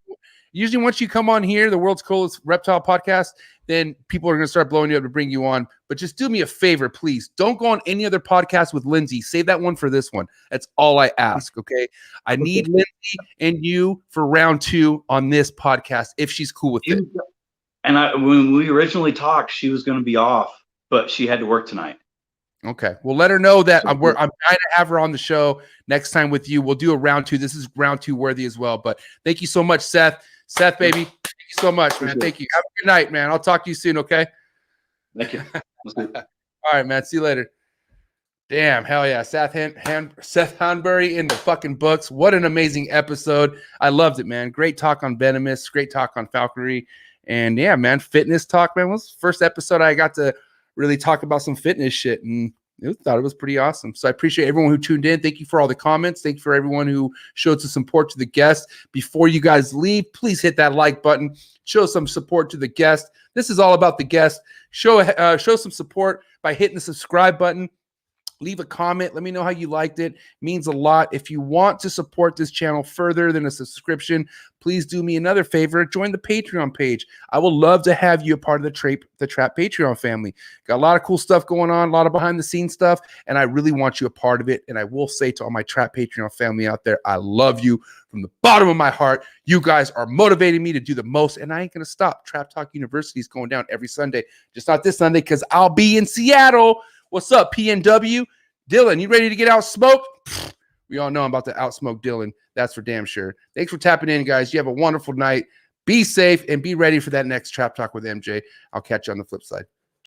once you come on here, the world's coolest reptile podcast, then people are going to start blowing you up to bring you on. But just do me a favor, please. Don't go on any other podcast with Lindsay. Save that one for this one. That's all I ask, okay? I need Lindsay and you for round 2 on this podcast, if she's cool with it. And when we originally talked, she was going to be off, but she had to work tonight. Okay. Well, let her know that I'm trying to have her on the show next time with you. We'll do a round 2. This is round 2 worthy as well. But thank you so much, Seth. Seth, baby, thank you so much, man. Thank you. Have a good night, man. I'll talk to you soon, okay? Thank you. All right, man. See you later. Damn, hell yeah. Seth Hanbury in the fucking books. What an amazing episode. I loved it, man. Great talk on Venomous. Great talk on Falconry. And yeah, man, fitness talk, man. Was the first episode I got to really talk about some fitness shit, and I thought it was pretty awesome. So I appreciate everyone who tuned in. Thank you for all the comments. Thank you for everyone who showed some support to the guest. Before you guys leave, please hit that like button. Show some support to the guest. This is all about the guest. Show some support by hitting the subscribe button. Leave a comment. Let me know how you liked it. It means a lot. If you want to support this channel further than a subscription, please do me another favor. Join the Patreon page. I would love to have you a part of the Trap Patreon family. Got a lot of cool stuff going on, a lot of behind-the-scenes stuff, and I really want you a part of it. And I will say to all my Trap Patreon family out there, I love you from the bottom of my heart. You guys are motivating me to do the most, and I ain't going to stop. Trap Talk University is going down every Sunday. Just not this Sunday because I'll be in Seattle. What's up, PNW? Dylan, you ready to get out smoked? We all know I'm about to outsmoke Dylan. That's for damn sure. Thanks for tapping in, guys. You have a wonderful night. Be safe and be ready for that next Trap Talk with MJ. I'll catch you on the flip side.